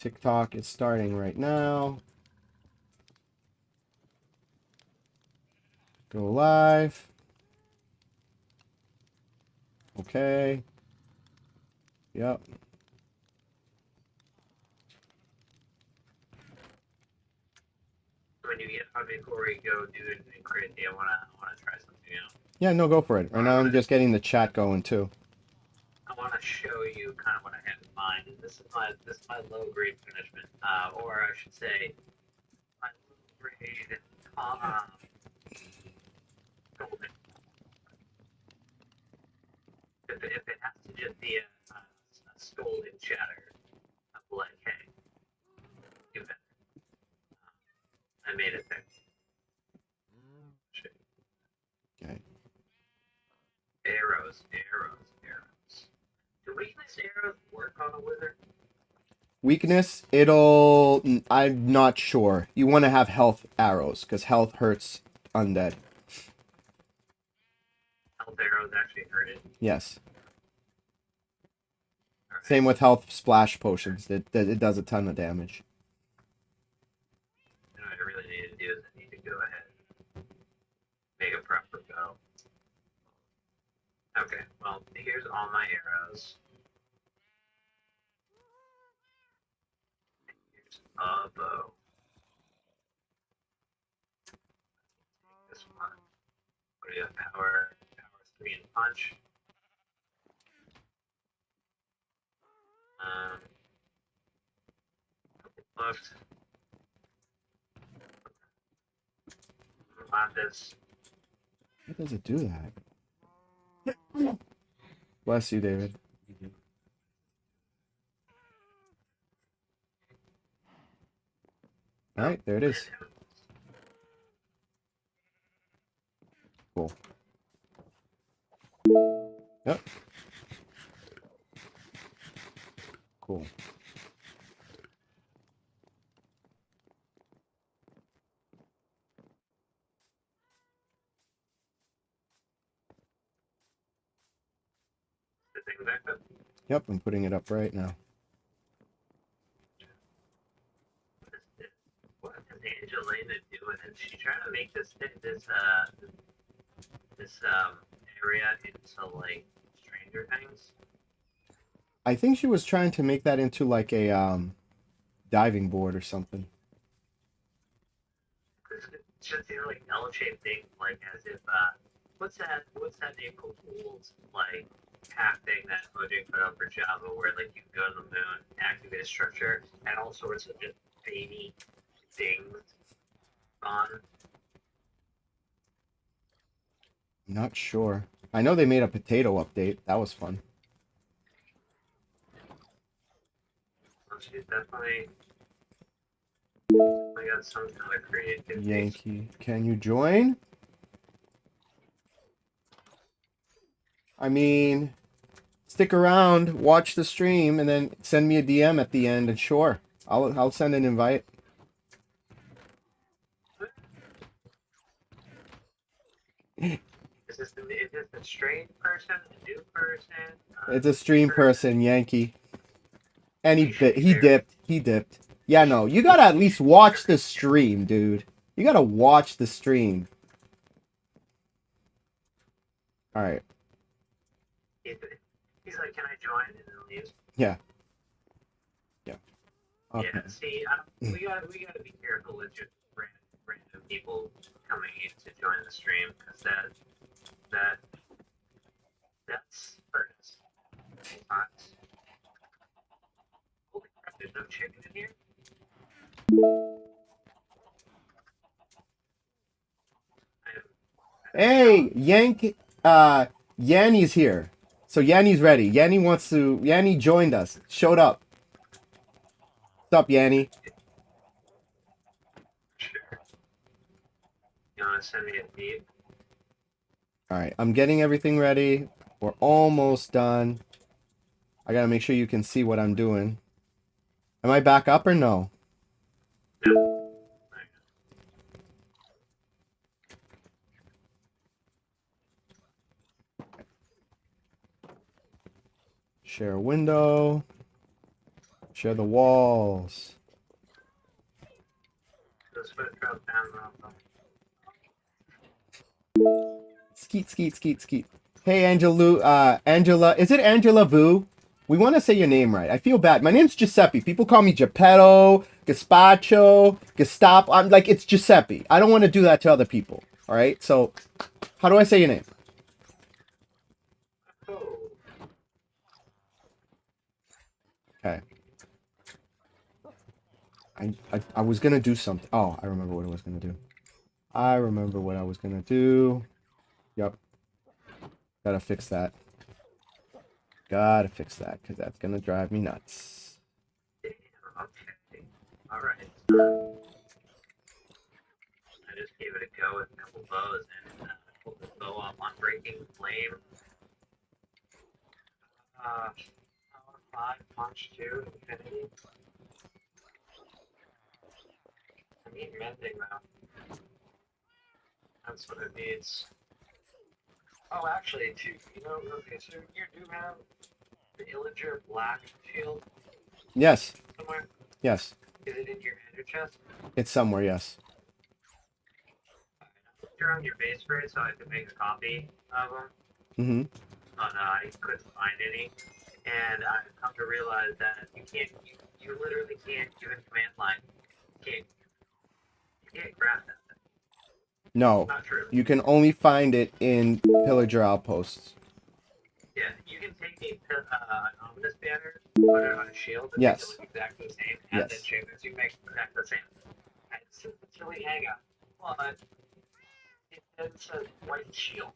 TikTok is starting right now. Go live. Okay. Yep. When you get hungry before we go do anything crazy, I wanna try something out. Yeah, no, go for it. Right now I'm just getting the chat going too. I want to show you kind of what I have in mind. This is my low grade punishment, or I should say, my low grade golden. If it has to just be a scolding chatter, I'm like, hey, do better. I made it there. Okay. Arrows. Do weakness arrows work on a wizard? Weakness, I'm not sure. You want to have health arrows, because health hurts undead. Health arrows actually hurt it? Yes. Right. Same with health splash potions. It does a ton of damage. And what I really need to do is I need to go ahead and make a proper bow. Okay, well, here's all my arrows. Here's a bow. This one. What do you have? Power 3 and punch. Looked. Lapis. How does it do that? Bless you, David. All right, there it is. Cool. Yep. Cool. The thing back up. Yep, I'm putting it up right now. What is Angelina doing? Is she trying to make this area into like Stranger Things? I think she was trying to make that into like a diving board or something. It's just these like L-shaped thing, like as if what's that April Fool's like half thing that OJ put up for Java where like you can go to the moon, activate a structure, and all sorts of just baby things on. I'm not sure. I know they made a potato update. That was fun. She's definitely got some kind of creativity. Yankee, can you join? I mean, stick around, watch the stream, and then send me a DM at the end, and sure, I'll send an invite. Is this a strange person, a new person? It's a stream person, Yankee. And he dipped. Yeah, no, you gotta at least watch the stream, dude. You gotta watch the stream. All right. He's like, can I join? And then leaves. Yeah. Yeah. Okay. Yeah. See, we gotta be careful with just random people coming in to join the stream because that's hurt us. Holy crap! There's no chicken in here. Hey, Yanni's here. So Yanni's ready. Yanni joined us. Showed up. What's up, Yanni? Sure. You wanna send me a feed? Alright, I'm getting everything ready. We're almost done. I gotta make sure you can see what I'm doing. Am I back up or no? No. Share window. Share the walls. This would drop down Skeet, skeet, skeet, skeet. Hey, Angela. Is it Angela Vu? We want to say your name right. I feel bad. My name's Giuseppe. People call me Geppetto, Gazpacho, Gestapo. I'm like, it's Giuseppe. I don't want to do that to other people. All right? So, how do I say your name? Oh. Okay. I was going to do something. Oh, I remember what I was going to do. I remember what I was going to do. Yep. Gotta fix that. Gotta fix that, because that's going to drive me nuts. Damn, okay. Alright. I just gave it a go with a couple bows and pulled this bow off on Breaking Flame. 5, punch 2, infinity. I need mending though. That's what it needs. Oh, actually, too, you know, okay, so you do have the Illager Black shield Yes. somewhere? Yes. Is it in your ender chest? It's somewhere, yes. I looked around your base for it so I could make a copy of them. Mm-hmm. But I couldn't find any. And I've come to realize that you can't, you literally can't, even command line, you can't grab that. No. Not true. You can only find it in pillager outposts. Yeah, you can take an ominous banner, put it on a shield, and Yes. make it look exactly the same, and Yes. then shamans you make exactly the same. And it's a silly hang up. But it then says white shield.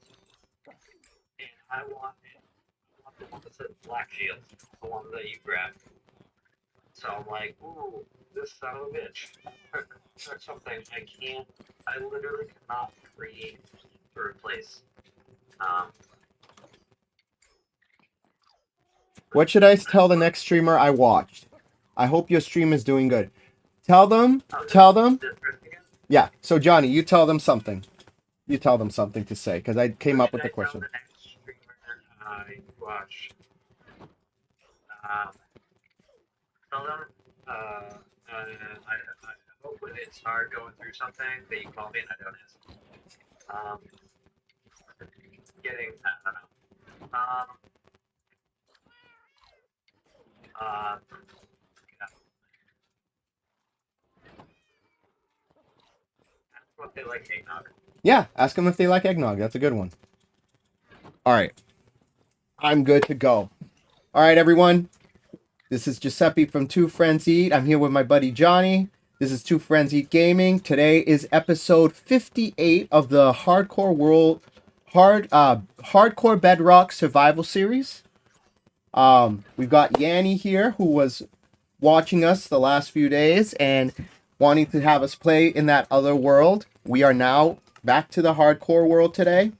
And I want the one that says black shield, the one that you grabbed. So I'm like, ooh, this son of a bitch. Or something. I literally cannot create or replace. What should I tell the next streamer I watched? I hope your stream is doing good. Tell them. Yeah, so Johnny, you tell them something. You tell them something to say, because I came up with the question. The next streamer I watch. Tell them, I hope when it's hard going through something that you call me and I don't answer. Getting, I don't know. Yeah. That's what they like eggnog. Yeah, ask them if they like eggnog. That's a good one. All right. I'm good to go. All right, everyone. This is Giuseppe from Two Friends Eat. I'm here with my buddy Johnny. This is Two Friends Eat Gaming. Today is episode 58 of the Hardcore Bedrock Survival Series. We've got Yanni here, who was watching us the last few days and wanting to have us play in that other world. We are now back to the hardcore world today.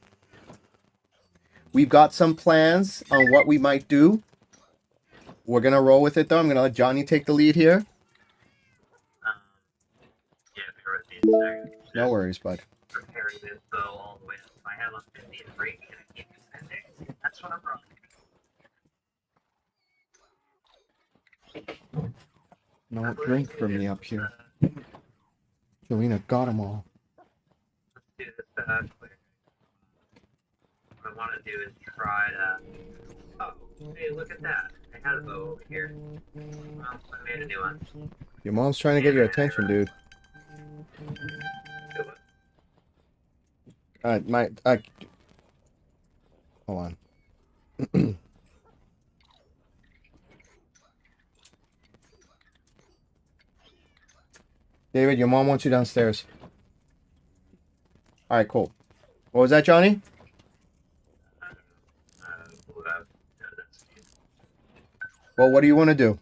We've got some plans on what we might do. We're going to roll with it, though. I'm going to let Johnny take the lead here. Yeah, bear with me a second. No worries, bud. Preparing this bow all the way up. I have a 50 and break and I keep spending. That's what I'm running. No drink for me up here. Jolena got them all. Let's do this quick. What I want to do is try to... Oh, hey, look at that. I had a bow over here. Well, I made a new one. Your mom's trying to get your attention, dude. Do it. Hold on. David, your mom wants you downstairs. All right, cool. What was that, Johnny? Well, what do you want to do?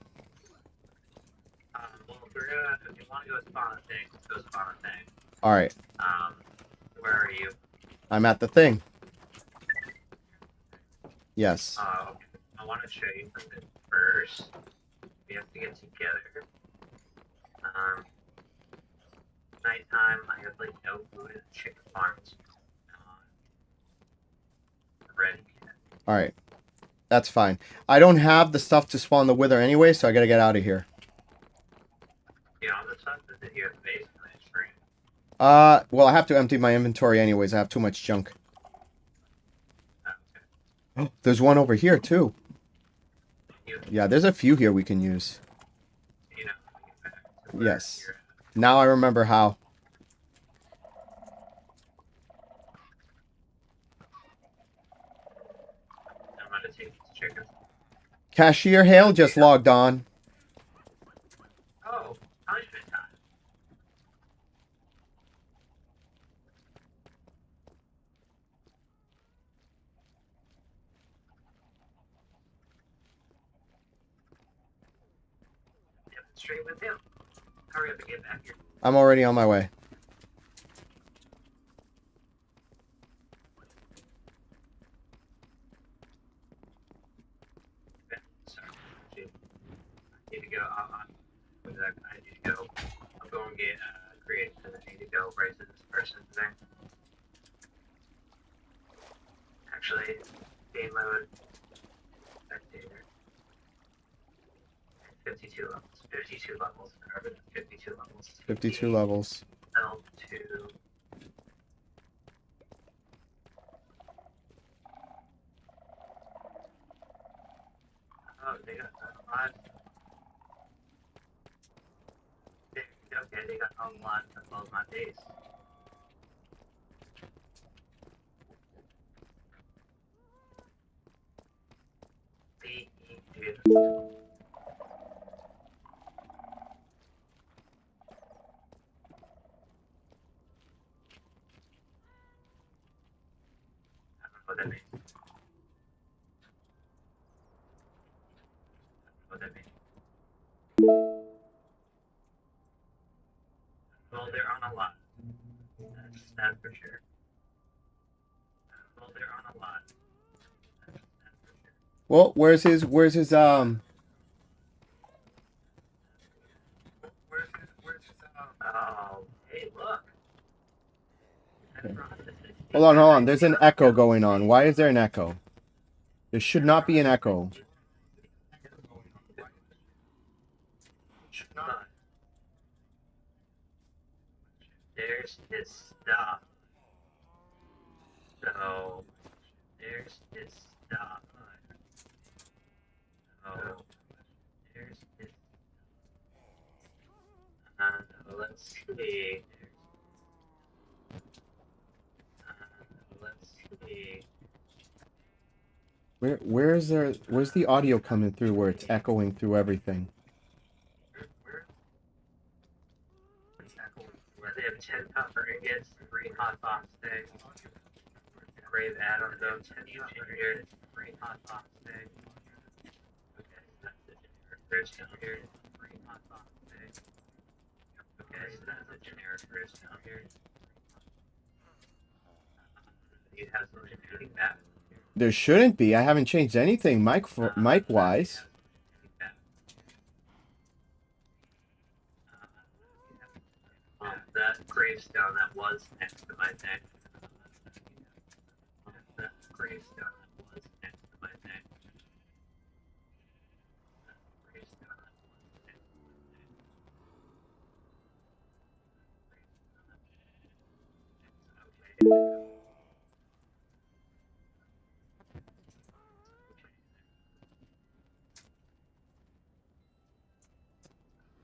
Well, if you want to go spawn a thing, let's go spawn a thing. All right. Where are you? I'm at the thing. Yes. Okay. I want to show you something first. We have to get together. Nighttime, I have like no food and chicken farms. Ready yet. All right. That's fine. I don't have the stuff to spawn the wither anyway, so I gotta get out of here. You know, the stuff that's in your base screen. Well, I have to empty my inventory anyways. I have too much junk. Oh, there's one over here too. Yeah, there's a few here we can use. You know, Yes. Now I remember how. I'm gonna take these chickens. Cashier Hale just logged on. Oh, punishment time. Demonstrate with him. Hurry up and get back here. I'm already on my way. Sorry. I need to go. I need to go. I'll go and get create. I need to go right to this person today. Actually, game mode. Spectator. 52 levels. 52 levels. 52 levels. 52 levels. L2. Oh, they got unlocked. Okay, they got unlocked for all my days. B-E-G. What that means. What that means. Well, they're on a lot. That's for sure. Well, they're on a lot. That's for sure. Well, where's his Where's his Oh, hey, look. Hold on. There's an echo going on. Why is there an echo? There should not be an echo. There's his stuff. So, there's his stuff. So, there's his. Let's see. Let's see. Where's the audio coming through where it's echoing through everything? Where they have 10 copper ingots, 3 hot box things, grave add-on though, 10 engineered, 3 hot box things. Okay, so that's the generic bridge down here, 3 hot box things. Okay, so that's the generic bridge down here. You have some engineering back. There shouldn't be. I haven't changed anything mic wise. That gravestone that was next to my neck. That gravestone that was next to my neck. That gravestone that was next to my neck. Okay.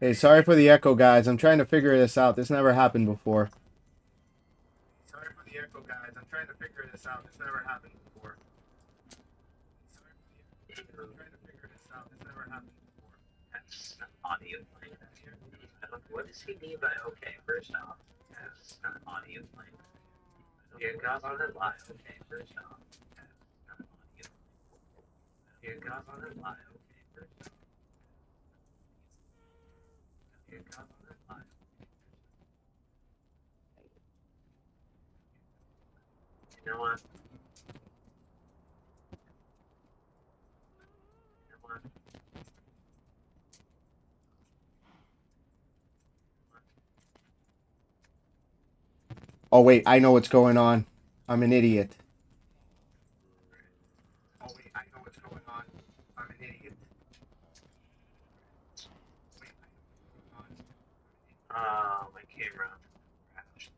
Hey, sorry for the echo, guys. I'm trying to figure this out. This never happened before. Sorry for the echo, guys. I'm trying to figure this out. This never happened before. Sorry for the echo. I'm trying to figure this out. This never happened before. That's not audio playing. What does he mean by okay? First off, that's not audio playing. Your God's on it live. Okay, first off, that's not audio. Your God's on it live. Okay, first off. Your God's on it live. You know what? You know what? Oh, wait. I know what's going on. I'm an idiot. Oh, wait. I know what's going on. camera crashed.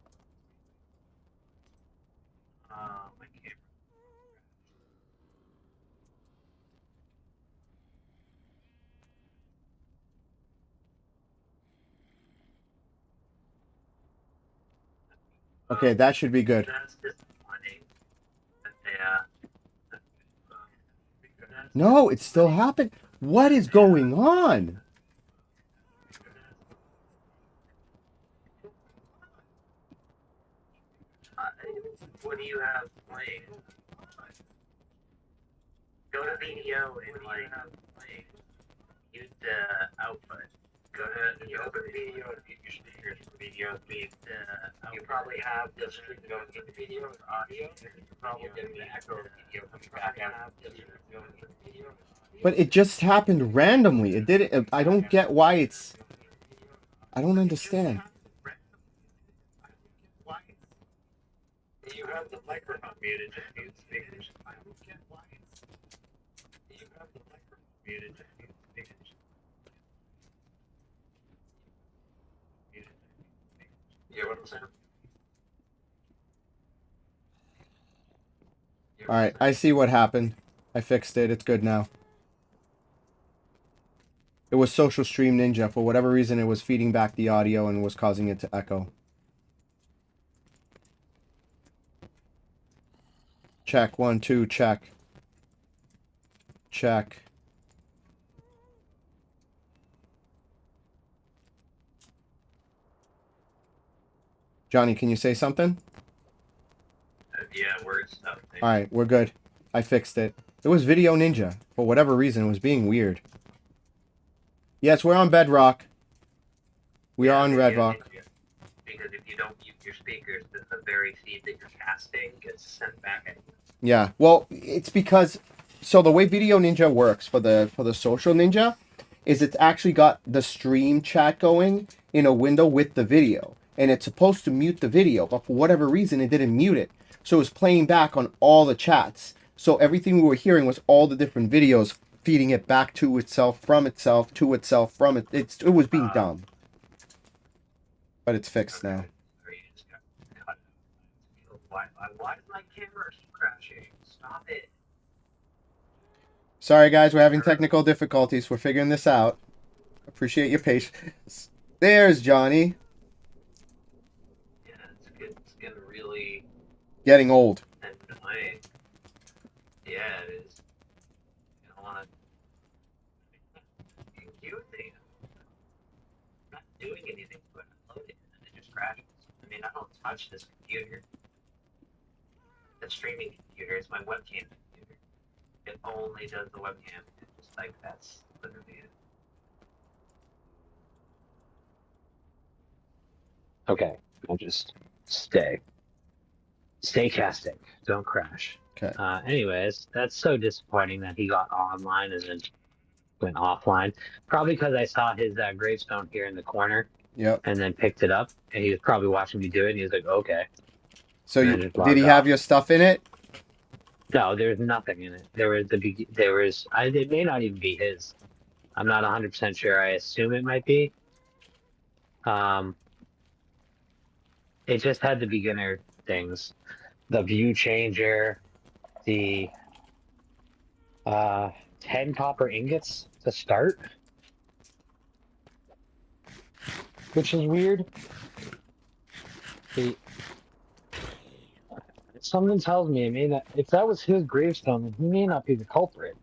My camera. Okay, that should be good. That's disappointing. No, it's still happening. What is going on? What do you have playing? Go to video and use the output. Go to you open video and mute your speakers for video speed. You probably have the stream going into video and audio. You're probably getting the echo of video coming back out. But it just happened randomly. It did it. I don't get why it's. I don't understand. You have the microphone muted, just mute speakers. I don't get why it's. You have the microphone muted, just mute speakers. Yeah, what I'm saying? All right, I see what happened. I fixed it. It's good now. It was Social Stream Ninja. For whatever reason, it was feeding back the audio and was causing it to echo. Check. 1, 2, check. Check. Johnny, can you say something? Yeah, word stuff. Alright, we're good. I fixed it. It was Video Ninja. For whatever reason, it was being weird. Yes, we're on Bedrock. We are on Bedrock. Because if you don't mute your speakers, then the very feed that you're casting gets sent back at you. Yeah, well, it's because... So the way Video Ninja works for the Social Ninja is it's actually got the stream chat going in a window with the video. And it's supposed to mute the video, but for whatever reason, it didn't mute it. So it was playing back on all the chats. So everything we were hearing was all the different videos feeding it back to itself, from itself, to itself, from it. It was being dumb. But it's fixed now. Why is my camera keep crashing? Stop it. Sorry, guys, we're having technical difficulties. We're figuring this out. Appreciate your patience. There's Johnny. Yeah, it's getting really Getting old. annoying. Yeah, it is. You don't want to do anything. I'm not doing anything to it. I load it and it just crashes. I mean, I don't touch this computer. The streaming computer is my webcam computer. It only does the webcam. It's just like that's literally it. Okay, I'll just stay casting. Don't crash. Okay. Anyways, that's so disappointing that he got online and then went offline. Probably because I saw his gravestone here in the corner. Yep. And then picked it up, and he was probably watching me do it. And he was like, "Okay." So did he have your stuff in it? No, there's nothing in it. It may not even be his. I'm not 100% sure. I assume it might be. It just had the beginner things, the view changer, the 10 copper ingots to start, which is weird. Something tells me it may not. If that was his gravestone, then he may not be the culprit.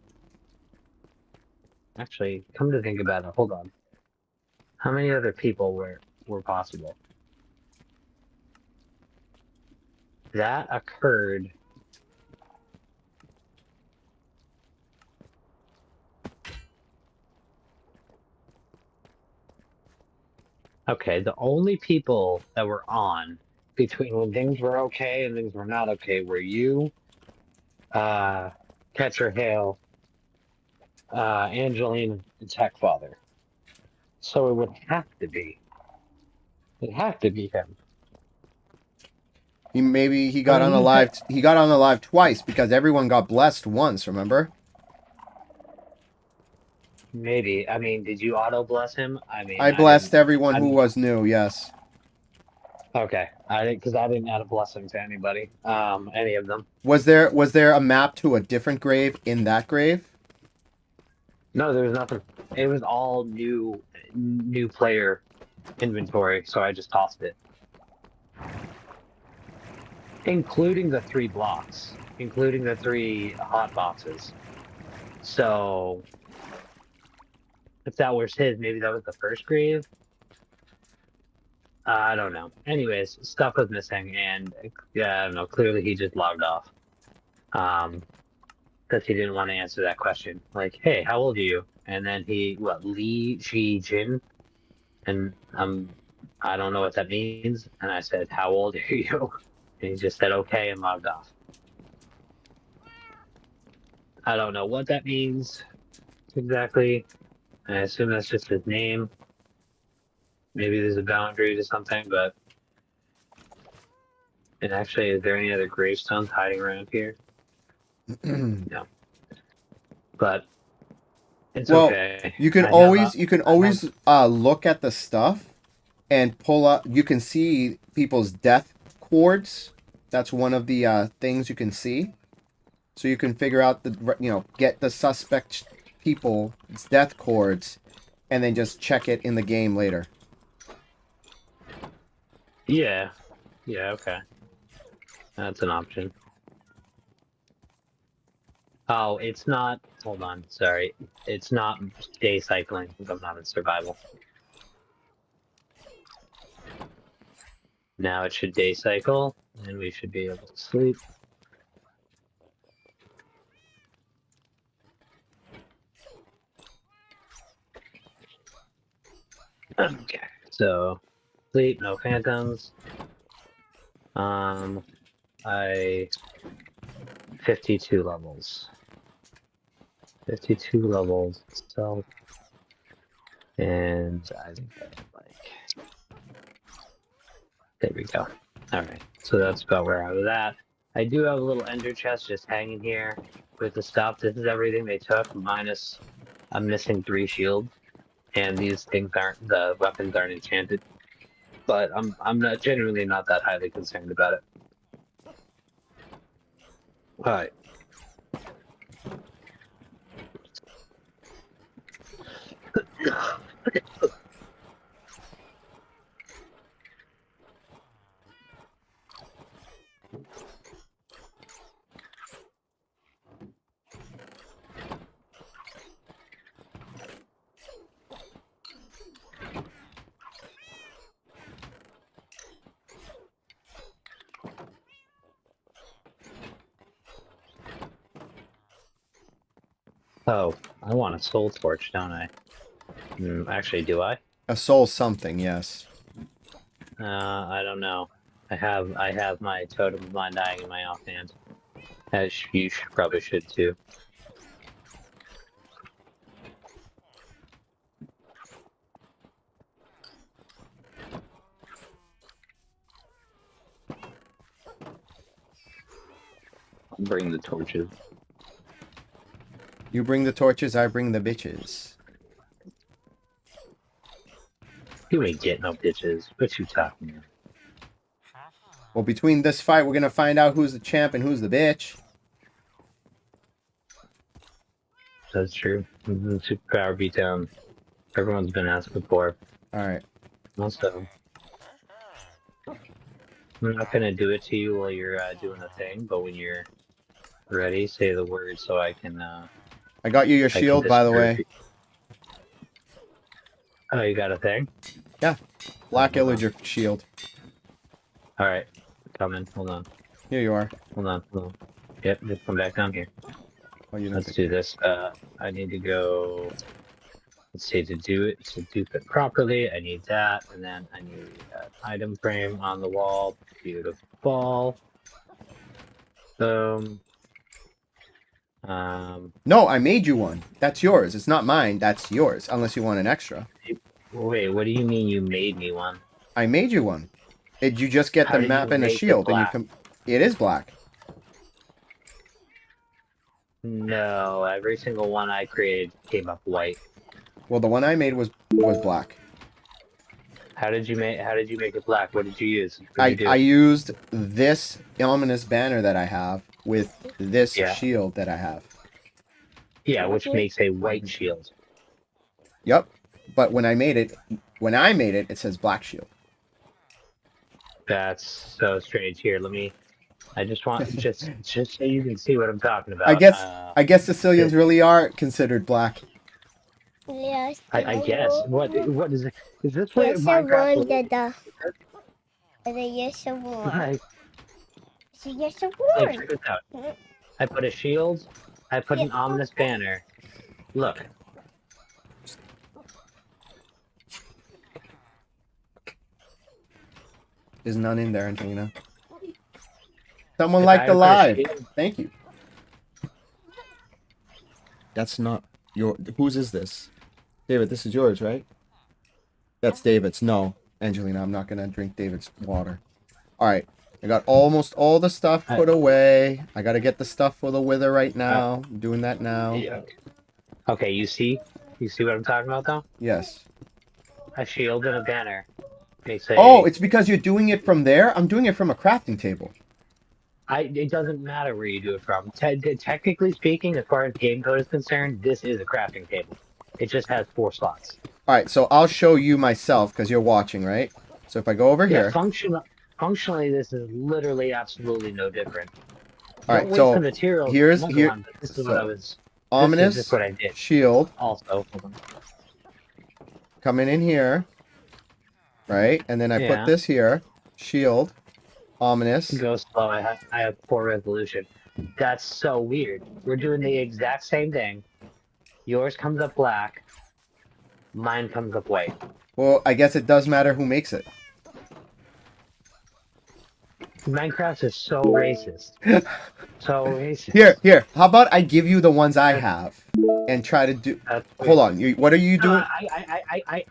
Actually, come to think about it, hold on. How many other people were possible? That occurred. Okay, the only people that were on between when things were okay and things were not okay were you, Catcher Hale, Angeline, and Tech Father. So it would have to be. It'd have to be him. He got on a live. He got on a live twice because everyone got blessed once. Remember? Maybe. I mean, did you auto bless him? I mean, I blessed everyone who was new. Yes. Okay, I didn't because I didn't add a blessing to anybody. Any of them. Was there a map to a different grave in that grave? No, there was nothing. It was all new player inventory, so I just tossed it, including the 3 blocks, including the 3 hot boxes. So if that was his, maybe that was the first grave. I don't know. Anyways, stuff was missing, and yeah, I don't know. Clearly, he just logged off. Because he didn't want to answer that question. Like, hey, how old are you? And then Li Ji Jin, and I don't know what that means. And I said, how old are you? And he just said, okay, and logged off. I don't know what that means exactly. I assume that's just his name. Maybe there's a boundary to something, but. And actually, is there any other gravestones hiding around here? No. But it's Well, okay. you can I always look at the stuff and pull up. You can see people's death cords. That's one of the things you can see. So you can figure out get the suspect people's death cords, and then just check it in the game later. Yeah. Yeah, okay. That's an option. Oh, it's not. Hold on, sorry. It's not day cycling because I'm not in survival. Now it should day cycle, and we should be able to sleep. Okay, so sleep, no phantoms. I 52 levels. 52 levels, so and I think that's like there we go. Alright, so that's about where I was at. I do have a little ender chest just hanging here with the stuff. This is everything they took, minus I'm missing 3 shields. And these things aren't the weapons aren't enchanted. But I'm not genuinely not that highly concerned about it. Alright. Oh, I want a soul torch, don't I? Actually, do I? A soul something, yes. I don't know. I have my totem of undying in my offhand. As you probably should too. I'll bring the torches. You bring the torches, I bring the bitches. You ain't getting no bitches. What you talking about? Well, between this fight, we're gonna find out who's the champ and who's the bitch. That's true. Superpower beatdown. Everyone's been asked before. Alright. Also, I'm not gonna do it to you while you're doing the thing, but when you're ready, say the word so I can. I got you your shield, by the way. Oh, you got a thing? Yeah. Black Illager shield. Alright. Coming. Hold on. Here you are. Hold on. Yep, just come back down here. Oh, you Let's do this. I need to go. Let's see, to dupe it properly, I need that, and then I need an item frame on the wall. Beautiful. Boom. No, I made you one. That's yours. It's not mine. That's yours. Unless you want an extra. Wait, what do you mean you made me one? I made you one. You just get How the did map you and a make it shield, and black? it is black. No, every single one I created came up white. Well, the one I made was black. How did you make it black? What did you use? What did you I do? used this ominous banner that I have with this Yeah. shield that I have. Yeah, which makes a white shield. Yep. But when I made it, it says black shield. That's so strange. Here, let me. I just want just so you can see what I'm talking I about. guess I guess Sicilians really are considered black. I guess what is it? Is this way Yes, I Minecraft? wanted the yes, I want. Like, Yes, I like want. check this out. I put a shield. I put an ominous banner. Look, There's none in there, Angelina. Someone if liked I the had put a live. shield, Thank you. That's not your. Whose is this? David, this is yours, right? That's David's. No, Angelina, I'm not gonna drink David's water. All right, I got almost all the stuff put away. I gotta get the stuff for the wither right now. I'm doing that now. yeah. Okay, you see what I'm talking about though? Yes. A shield and a banner. They say. Oh, it's because you're doing it from there? I'm doing it from a crafting table. It doesn't matter where you do it from. Technically speaking, as far as game code is concerned, this is a crafting table. It just has 4 slots. All right, so I'll show you myself because you're watching, right? So if I go over Yeah, here. functionally, this is literally absolutely no different. All right, Don't waste so the materials. here's Another here. one, but this is So, what I was. ominous This is what I did. shield Also, hold on. coming in here, right? And then I Yeah. put this here, shield, ominous. Go slow. I have poor resolution. That's so weird. We're doing the exact same thing. Yours comes up black. Mine comes up white. Well, I guess it does matter who makes it. Minecraft is so racist. So racist. Here. How about I give you the ones I have and try to do. Hold on. What are you doing?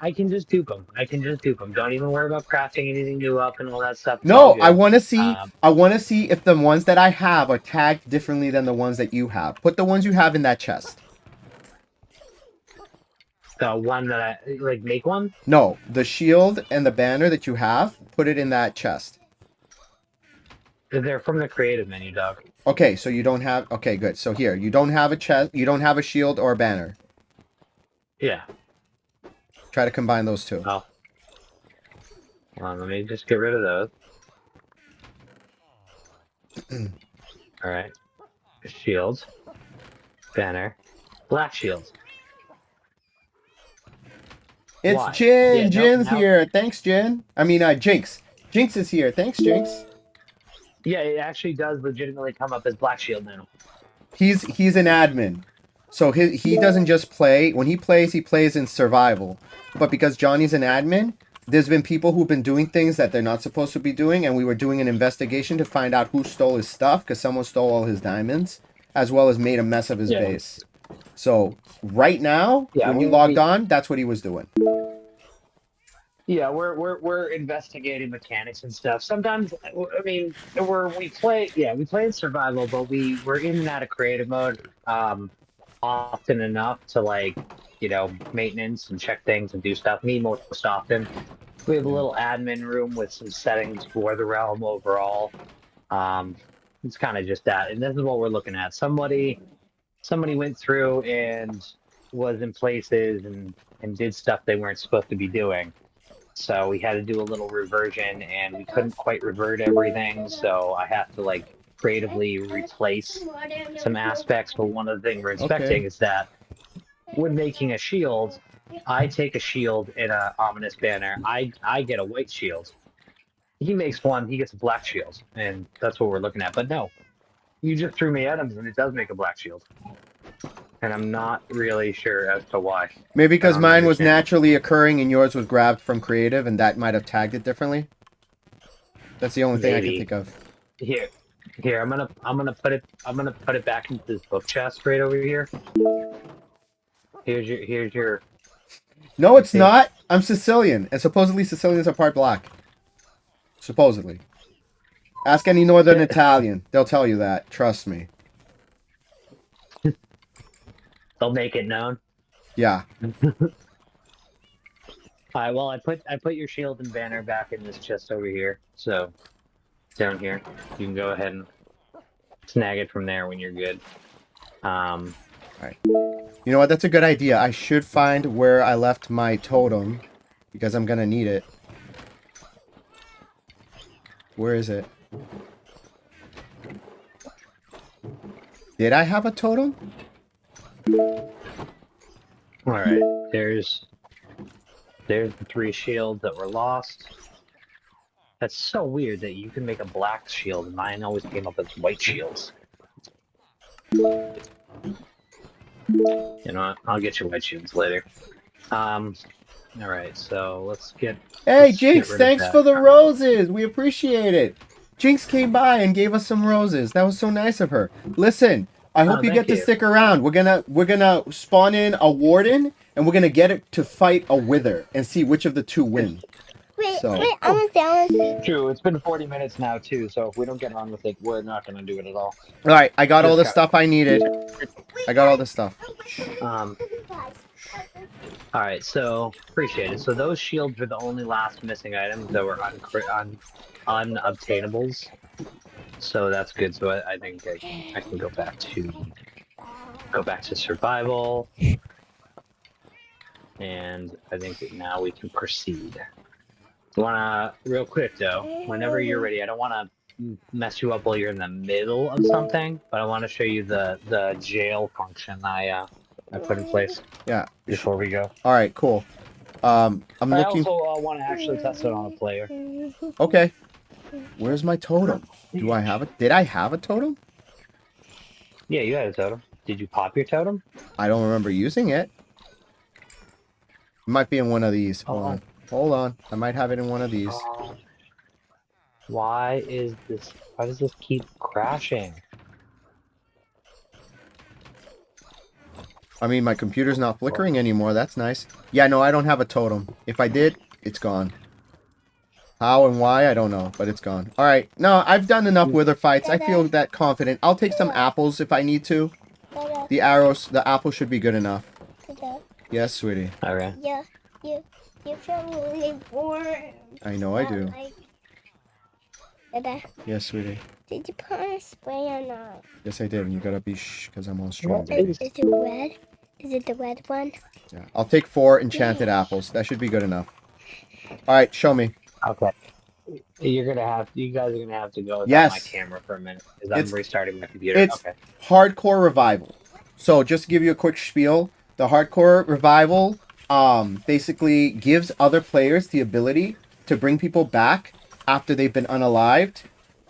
I can just dupe them. I can just dupe them. Don't even worry about crafting anything new up and all that stuff. It's No, all good. I want to see. I want to see if the ones that I have are tagged differently than the ones that you have. Put the ones you have in that chest. The one that I like, make one. No, the shield and the banner that you have. Put it in that chest. They're from the creative menu, dog. Okay, so you don't have. Okay, good. So here, you don't have a chest. You don't have a shield or a banner. Yeah. Try to combine those two. Oh. Hold on, let me just get rid of those. All right. Shield. Banner. Black shield. It's Why? Jin. Yeah, no, Jin's no. here. Thanks, Jin. I mean, Jinx. Jinx is here. Thanks, Jinx. Yeah, it actually does legitimately come up as black shield now. He's an admin, so he doesn't just play. When he plays in survival. But because Johnny's an admin, there's been people who've been doing things that they're not supposed to be doing, and we were doing an investigation to find out who stole his stuff because someone stole all his diamonds, as well as made a mess of his base. So right now, when you logged on, that's what he was doing. Yeah, we're investigating mechanics and stuff. Sometimes, I mean, we play in survival, but we're in and out of creative mode often enough to, like, maintenance and check things and do stuff. Me most often. We have a little admin room with some settings for the realm overall. It's kind of just that, and this is what we're looking at. Somebody went through and was in places and did stuff they weren't supposed to be doing. So we had to do a little reversion, and we couldn't quite revert everything. So I have to, like, creatively replace some aspects. But one of the things we're inspecting is that when making a shield, I take a shield and an ominous banner. I get a white shield. He makes one, he gets a black shield, and that's what we're looking at. But no, you just threw me Addons, and it does make a black shield. And I'm not really sure as to why. Maybe because mine was naturally occurring and yours was grabbed from creative, and that might have tagged it differently. That's the only thing I can think of. Here, I'm gonna put it back into this book chest right over here. Here's your. No, it's not. I'm Sicilian, and supposedly Sicilians are part black. Supposedly. Ask any Northern Italian; they'll tell you that. Trust me. They'll make it known. Yeah. All right. Well, I put your shield and banner back in this chest over here. So down here, you can go ahead and snag it from there when you're good. You know what? That's a good idea. I should find where I left my totem because I'm gonna need it. Where is it? Did I have a totem? All right. There's the 3 shields that were lost. That's so weird that you can make a black shield, and mine always came up as white shields. You know what? I'll get you white shields later. All right, so let's get. Hey, let's get Jinx, rid of thanks that. for the roses. We appreciate it. Jinx came by and gave us some roses. That was so nice of her. Listen, I hope you thank get to you. stick around. We're gonna spawn in a warden and we're gonna get it to fight a wither and see which of the two win. Wait, So- wait, I want to see. True, it's been 40 minutes now too, so if we don't get on with it, we're not gonna do it at all. All right, I got all the Just stuff I needed. I got all the stuff. All right, so appreciate it. So those shields were the only last missing items that were unobtainables. So that's good. So I think I can go back to survival, and I think that now we can proceed. Real quick though, whenever you're ready, I don't want to mess you up while you're in the middle of something, but I want to show you the jail function I put in place. Yeah. Before we go. All right, cool. I'm I looking. also want to actually test it on a player. Okay. Where's my totem? Do I have it? Did I have a totem? Yeah, you had a totem. Did you pop your totem? I don't remember using it. It might be in one of these. Hold on. Hold on. I might have it in one of these. Why does this keep crashing? I mean, my computer's not flickering anymore. That's nice. Yeah, no, I don't have a totem. If I did, it's gone. How and why, I don't know, but it's gone. All right. No, I've done enough wither fights. I feel that confident. I'll take some apples if I need to. The apple should be good enough. Yes, sweetie. Okay. Yeah, you feel really warm. I know I do. Dada, Yes, sweetie. did you put on a spray or not? Yes, I did. And you gotta be shh, because I'm on stream. Is it red? Is it the red one? Yeah. I'll take 4 enchanted apples. That should be good enough. All right, show me. Okay. You guys are gonna have to go without Yes. my camera for a minute because I'm It's- restarting my computer. it's- Okay. Hardcore revival. So just to give you a quick spiel, the hardcore revival basically gives other players the ability to bring people back after they've been unalived.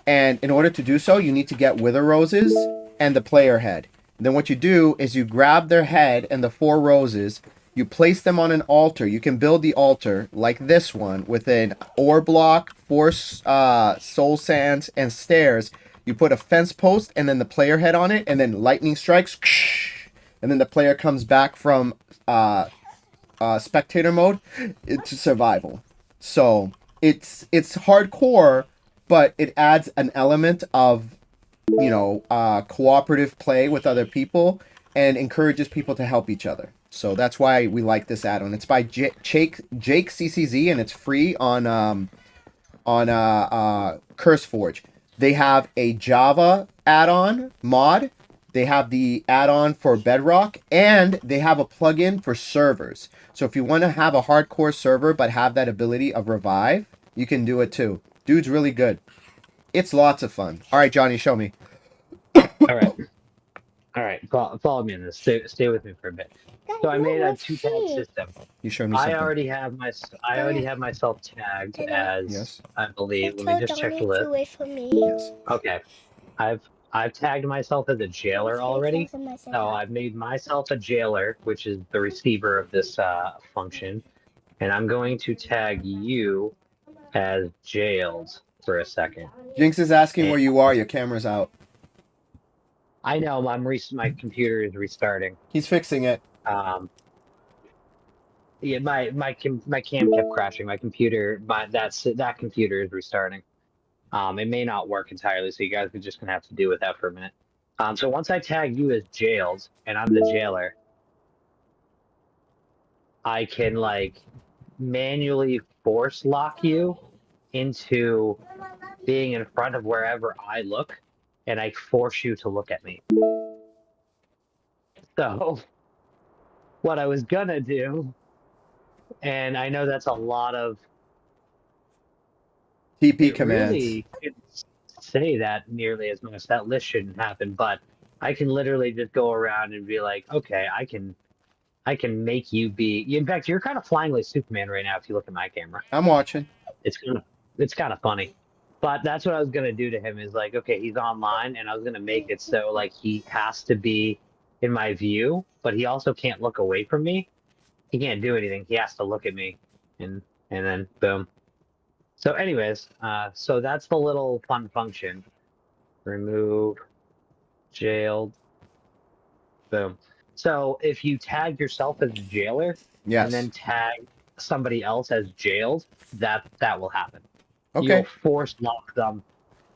And in order to do so, you need to get wither roses and the player head. And then what you do is you grab their head and the 4 roses, you place them on an altar. You can build the altar like this one with an ore block, 4 soul sands, and stairs. You put a fence post and then the player head on it, and then lightning strikes, and then the player comes back from spectator mode to survival. So it's hardcore, but it adds an element of cooperative play with other people and encourages people to help each other. So that's why we like this add-on. It's by JakeCCz and it's free on CurseForge. They have a Java add-on mod. They have the add-on for Bedrock, and they have a plugin for servers. So if you want to have a hardcore server but have that ability of revive, you can do it too. Dude's really good. It's lots of fun. All right, Johnny, show me. All right. Follow me in this. Stay with me for a bit. So I made a 2-tag system. You showed me something. I already have myself tagged as, Yes. I believe. Let me just check the list. Wait for me. Yes. Okay. I've tagged myself as a jailer already. So I've made myself a jailer, which is the receiver of this function, and I'm going to tag you as jailed for a second. Jinx is asking where you are. Your camera's out. I know my computer is restarting. He's fixing it. Yeah, my cam kept crashing. My computer, that computer is restarting. It may not work entirely, so you guys are just gonna have to deal with that for a minute. So once I tag you as jailed, and I'm the jailer, I can manually force lock you into being in front of wherever I look, and I force you to look at me. So what I was gonna do, and I know that's a lot of TP it commands. really shouldn't say that nearly as much. That list shouldn't happen, but I can literally just go around and be like, okay, I can make you be. In fact, you're kind of flying like Superman right now if you look at my camera. I'm watching. It's kind of funny. But that's what I was gonna do to him is like, okay, he's online, and I was gonna make it so like he has to be in my view, but he also can't look away from me. He can't do anything. He has to look at me, and then boom. So, anyways, so that's the little fun function. Remove jailed. Boom. So if you tag yourself as a jailer Yes. and then tag somebody else as jailed, that will happen. Okay. You'll force lock them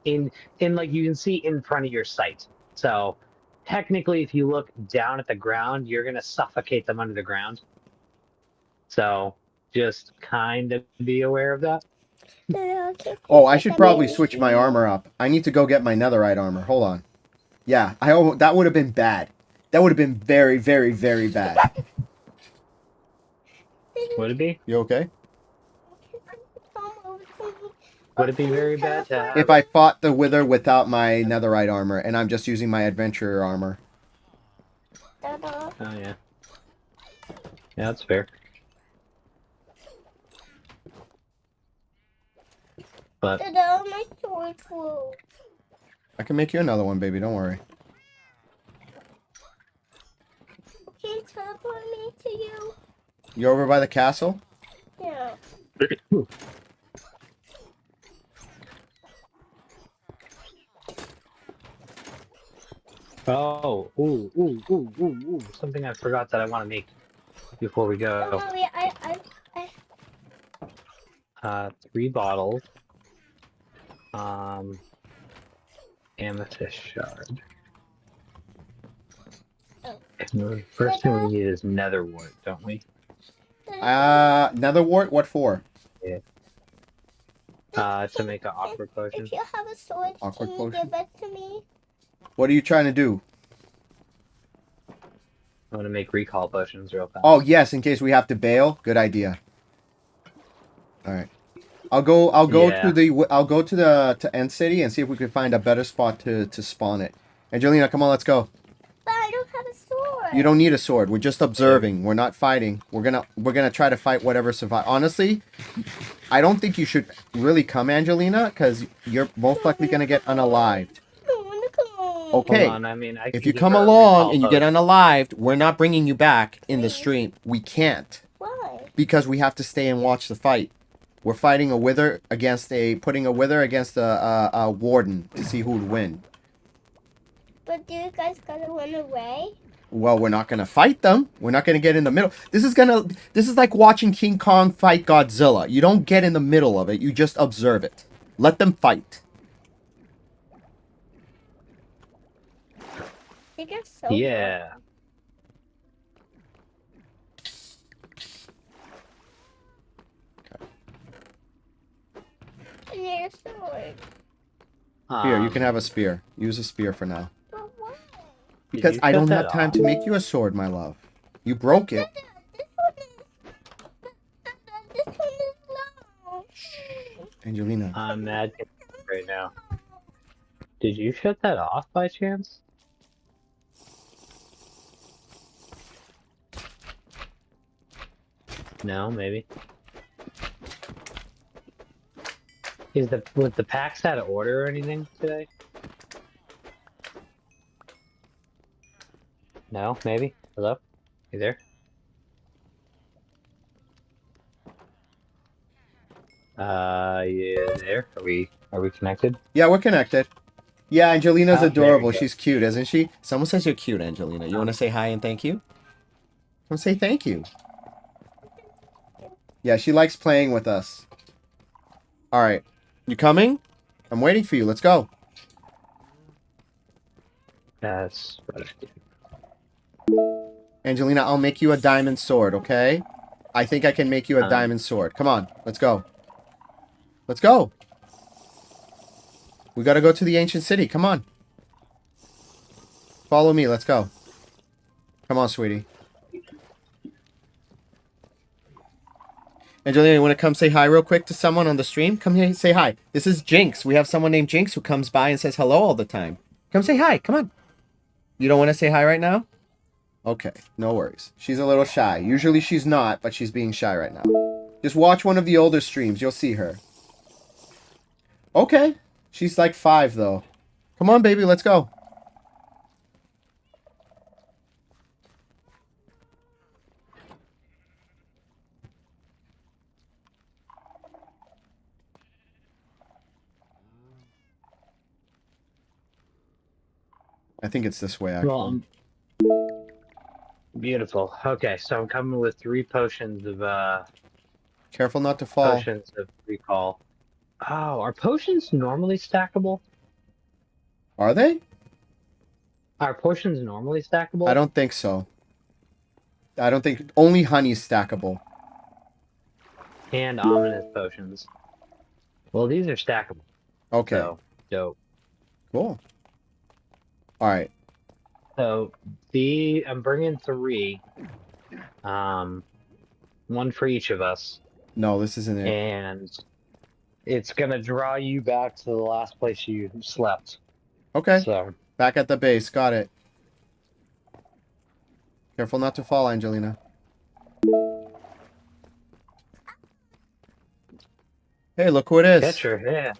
in like you can see in front of your sight. So technically, if you look down at the ground, you're gonna suffocate them under the ground. So just kind of be aware of that. Oh, I should probably switch my armor up. I need to go get my netherite armor. Hold on. Yeah, that would have been bad. That would have been very, very, very bad. Would it be? You okay? Would it be very bad to have... If I fought the Wither without my netherite armor, and I'm just using my adventurer armor. Oh, yeah. Yeah, that's fair. But... I can make you another one, baby. Don't worry. Can you teleport me to you? You over by the castle? Yeah. Oh, ooh. Something I forgot that I want to make before we go. Oh, wait, I 3 bottles. Amethyst shard. And the first thing we need is netherwort, don't we? Netherwort? What for? Yeah. To make an awkward potion. If you have a sword, Awkward can you potion? give it to me? What are you trying to do? I want to make recall potions real fast. Oh, yes, in case we have to bail. Good idea. All right. I'll go Yeah. to End City and see if we can find a better spot to spawn it. Angelina, come on, let's go. But I don't have a sword. You don't need a sword. We're just observing. We're not fighting. We're gonna try to fight whatever survive. Honestly, I don't think you should really come, Angelina, because you're most likely gonna get unalived. I wanna come. Okay. Hold on, I mean, I If can you give come her a along recall and you get potion. unalived, we're not bringing you back in the stream. We can't, Why? because we have to stay and watch the fight. We're fighting a wither against putting a wither against a warden to see who would win. But do you guys gotta run away? Well, we're not gonna fight them. We're not gonna get in the middle. This is like watching King Kong fight Godzilla. You don't get in the middle of it. You just observe it. Let them fight. They get so Yeah. And their sword. Here, you can have a spear. Use a spear for now. But why? Because you I shut don't that have time off? to make you a sword, my love. You broke it. This one is long. Angelina. I'm mad right now. Did you shut that off by chance? No, maybe. Was the packs out of order or anything today? No, maybe. Hello? You there? You there? Are we connected? Yeah, we're connected. Yeah, Angelina's Oh, there adorable. we go. She's cute, isn't she? Someone says you're cute, Angelina. You want to say hi and thank you? Come say thank you. Yeah, she likes playing with us. All right. You coming? I'm waiting for you. Let's go. That's what I do. Angelina, I'll make you a diamond sword, okay? I think I can make you a diamond sword. Come on, let's go. Let's go. We gotta go to the ancient city. Come on. Follow me. Let's go. Come on, sweetie. Angelina, you want to come say hi real quick to someone on the stream? Come here, say hi. This is Jinx. We have someone named Jinx who comes by and says hello all the time. Come say hi. Come on. You don't want to say hi right now? Okay, no worries. She's a little shy. Usually she's not, but she's being shy right now. Just watch one of the older streams. You'll see her. Okay. She's like 5, though. Come on, baby. Let's go. I think it's this way, actually. Well, beautiful. Okay, so I'm coming with 3 potions of Careful not to fall. potions of recall. Oh, are potions normally stackable? Are they? Are potions normally stackable? I don't think so. I don't think... Only honey's stackable. And ominous potions. Well, these are stackable. Okay. So, dope. Cool. Alright. So, I'm bringing 3. 1 for each of us. No, this isn't it. And it's gonna draw you back to the last place you slept. Okay. So, Back at the base. Got it. Careful not to fall, Angelina. Hey, look who it is. catch her, yeah.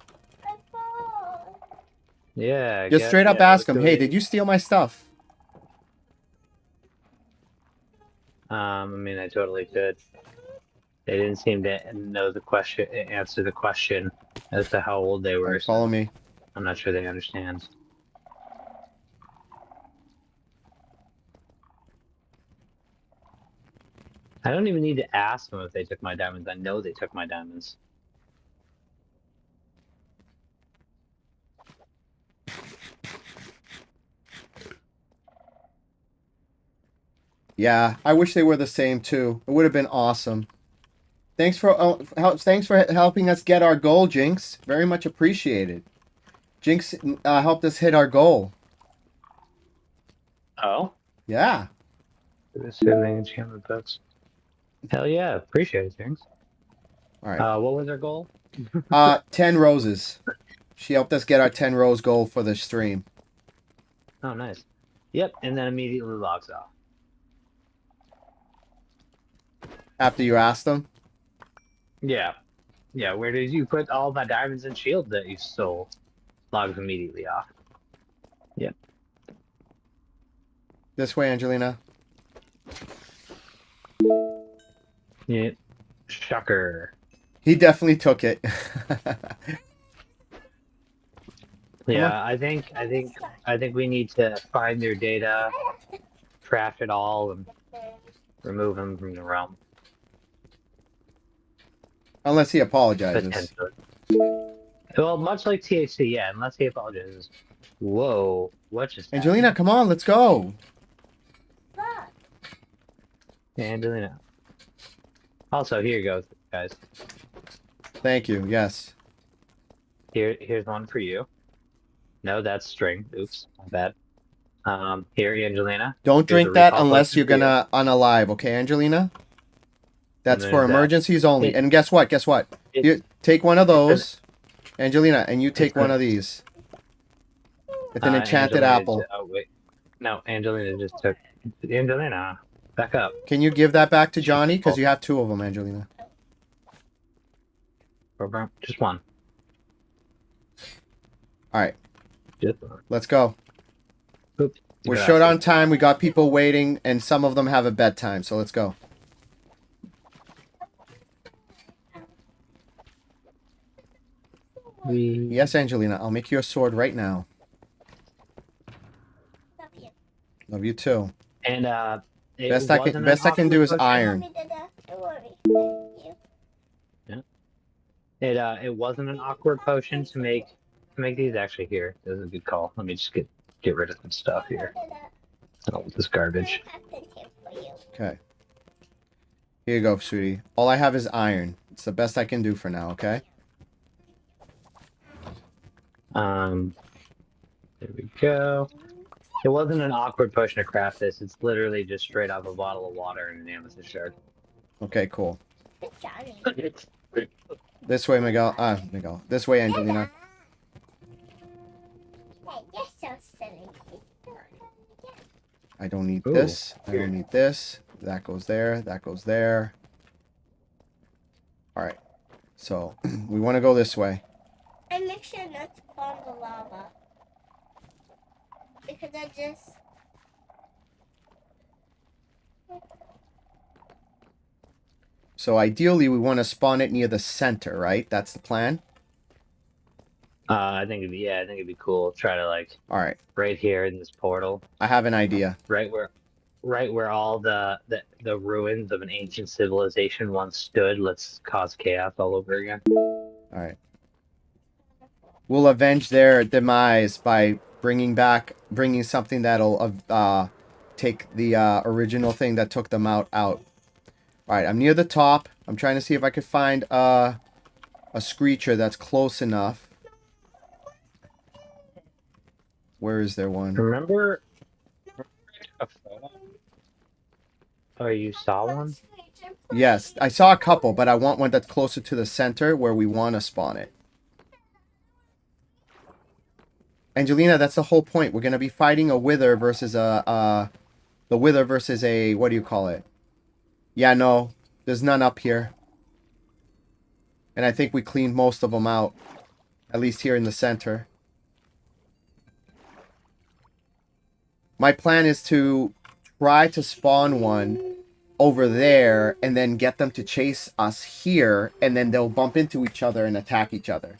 Yeah. Just straight up ask him, hey, did you steal my stuff? I mean, I totally could. They didn't seem to know the question, answer the question as to how old they were. Alright, follow me. I'm not sure they understand. I don't even need to ask them if they took my diamonds. I know they took my diamonds. Yeah, I wish they were the same too. It would have been awesome. Thanks for helping us get our goal, Jinx. Very much appreciated. Jinx helped us hit our goal. Oh? Yeah. Soothing enchantment books. Hell yeah, appreciate it, thanks. All right. What was our goal? 10 roses. She helped us get our 10 rose goal for the stream. Oh, nice. Yep, and then immediately logs off. After you asked them? Yeah. Yeah, where did you put all my diamonds and shields that you stole? Logs immediately off. Yep. This way, Angelina. Yeah. Shocker. He definitely took it. Yeah, I think we need to find their data, trash it all, and remove them from the realm. Unless he apologizes. Potentially. Well, much like THC, yeah, unless he apologizes. Whoa, what just happened? Angelina, come on, let's go. Yeah, Angelina. Also, here you go, guys. Thank you, yes. Here's one for you. No, that's string. Oops, my bad. Here, Angelina. Don't Here's a drink that recall unless potion you're for you. gonna unalive, okay, Angelina? That's And for there's that. emergencies only. And guess what? Guess what? You take one of those, Angelina, and you take one of these. It's an enchanted Angelina apple. oh, wait. No, Angelina just took... Angelina, back up. Can you give that back to Johnny? Because you have 2 of them, Angelina. Just one. Alright, Just one. let's go. Oops. We're Good short ass. on time. We got people waiting, and some of them have a bedtime, so let's go. Yes, Angelina, I'll make you a sword right now. Love you too. And it Best I wasn't can an do is awkward iron. Don't worry. Thank you. It wasn't an awkward potion to make these. Actually, here, this is a good call. Let me just get rid of some stuff here. I don't want this garbage. Okay. Here you go, sweetie. All I have is iron. It's the best I can do for now, okay? There we go. It wasn't an awkward potion to craft this. It's literally just straight off a bottle of water and an amethyst shard. Okay, cool. Johnny. This way, Miguel. Miguel. This way, Angelina. Hey, you're so silly. I don't need Ooh. this. I don't need this. That goes there. That goes there. Alright. So, we want to go this way. And make sure not to fall in the lava. Because I just... So, ideally, we want to spawn it near the center, right? That's the plan? I think it'd be cool. Try to like Alright. right here in this portal, I have an idea. right where all the ruins of an ancient civilization once stood. Let's cause chaos all over again. Alright. We'll avenge their demise by bringing something that'll take the original thing that took them out. Alright, I'm near the top. I'm trying to see if I could find a screecher that's close enough. Where is there one? Remember a photo? Oh, you saw one? Yes, I saw a couple, but I want one that's closer to the center where we want to spawn it. Angelina, that's the whole point. We're going to be fighting a wither versus the wither versus a, what do you call it? Yeah, no, there's none up here. And I think we cleaned most of them out. At least here in the center. My plan is to try to spawn one over there and then get them to chase us here, and then they'll bump into each other and attack each other.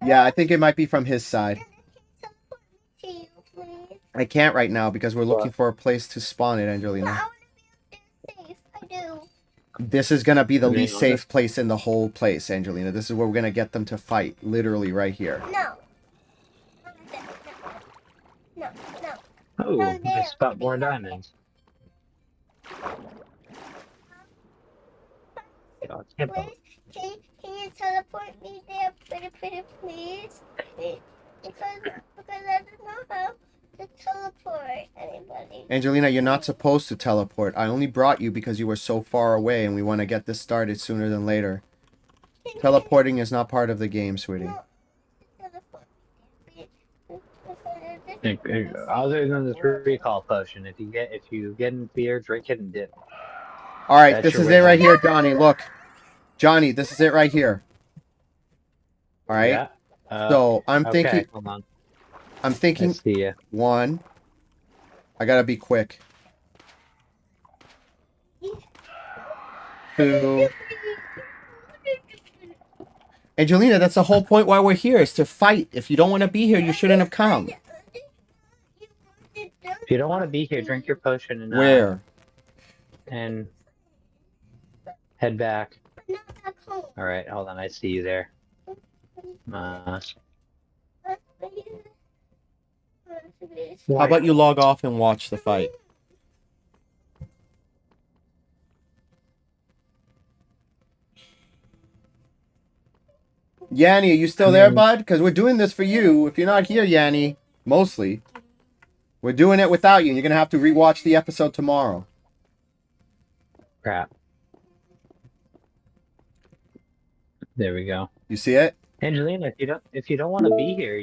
Yeah, I think it might be from his side. To you, please. I can't right now because we're looking for a place to spawn it, No, I Angelina. want to be up there safe. I do. This is going to be the I mean, least safe place in the whole place, Angelina. This is where we're going to get them to fight. Literally right here. No. No. Oh, No, I there. spot more diamonds. Yeah, I can't believe- Please, can you teleport me there, pretty please? Because I don't know how to teleport anybody. Angelina, you're not supposed to teleport. I only brought you because you were so far away and we want to get this started sooner than later. Teleporting is not part of the game, sweetie. No, teleport me Other than this recall potion, if you get in fear, drink it and dip. Alright, That's this your is way it right out. here, Johnny. Look. Johnny, this is it right here. Alright? Yeah. So, I'm Okay, thinking... hold on. I'm thinking... I see ya. One. I gotta be quick. Two. Angelina, that's the whole point why we're here, is to fight. If you don't want to be here, you shouldn't have come. If you don't want to be here, drink your potion and Where? and head back. Not back home. All right, hold on. I see you there. How about you log off and watch the fight? Yanni, are you still there, bud? Because we're doing this for you. If you're not here, Yanni, mostly, we're doing it without you, and you're going to have to rewatch the episode tomorrow. Crap. There we go. You see it? Angelina, if you don't want to be here,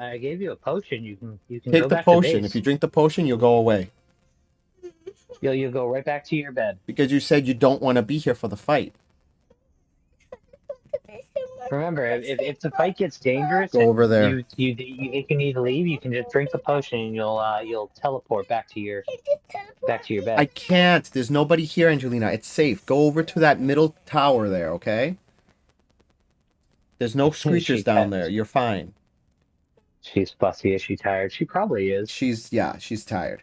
I gave you a potion. You can Take go the back potion. to base. If you drink the potion, you'll go away. You'll go right back to your bed. Because you said you don't want to be here for the fight. Remember, if the fight gets dangerous, Go over there. and you can need to leave. You can just drink the potion, and you'll teleport back to your bed. I can't. There's nobody here, Angelina. It's safe. Go over to that middle tower there, okay? There's no screechers down there. You're fine. She's fussy. Is she tired? She probably is. She's tired.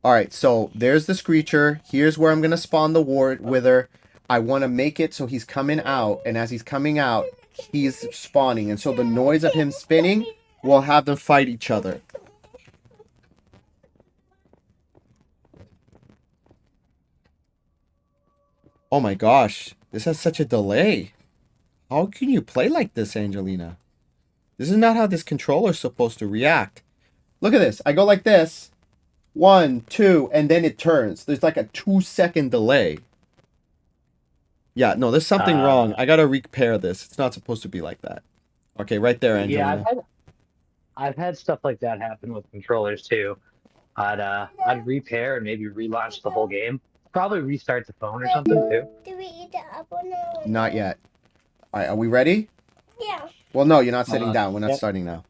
Alright, so there's the screecher. Here's where I'm going to spawn the wither. I want to make it so he's coming out, and as he's coming out, he's spawning. And so the noise of him spinning will have them fight each other. Oh my gosh. This has such a delay. How can you play like this, Angelina? This is not how this controller's supposed to react. Look at this. I go like this. 1, 2, and then it turns. There's like a 2-second delay. Yeah, no, there's something wrong. I gotta repair this. It's not supposed to be like that. Okay, right there, Angelina. Yeah, I've had stuff like that happen with controllers too. I'd repair and maybe relaunch the whole game. Probably restart the phone or something too. Do we eat the apple now? Not yet. All right, are we ready? Yeah. Well, no, you're not sitting down. We're not yep. starting now.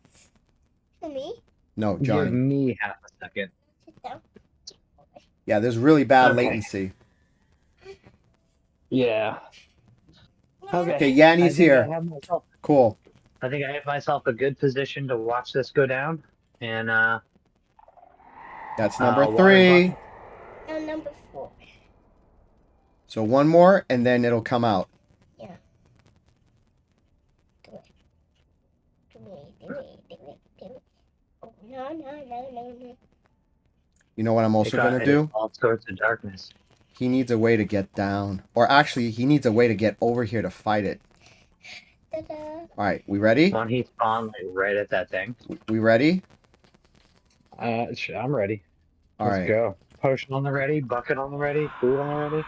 For me? No, Give Johnny. me half a second. Sit down. Yeah, there's really bad Okay. latency. Yeah. Okay. Okay, I Yanni's think here. Cool. I think I have myself a good position to watch this go down. And That's number water 3. bucket. Now number 4. So one more, and then it'll come out. Yeah. Do it. Do it. Oh, no. You know what I'm also It got gonna hit do? in all sorts of darkness. He needs a way to get down. Or actually, he needs a way to get over here to fight it. Ta-da. All right, we ready? When he spawned like right at that thing. We ready? I'm ready. All Let's right. go. Potion on the ready, bucket on the ready, food on the ready.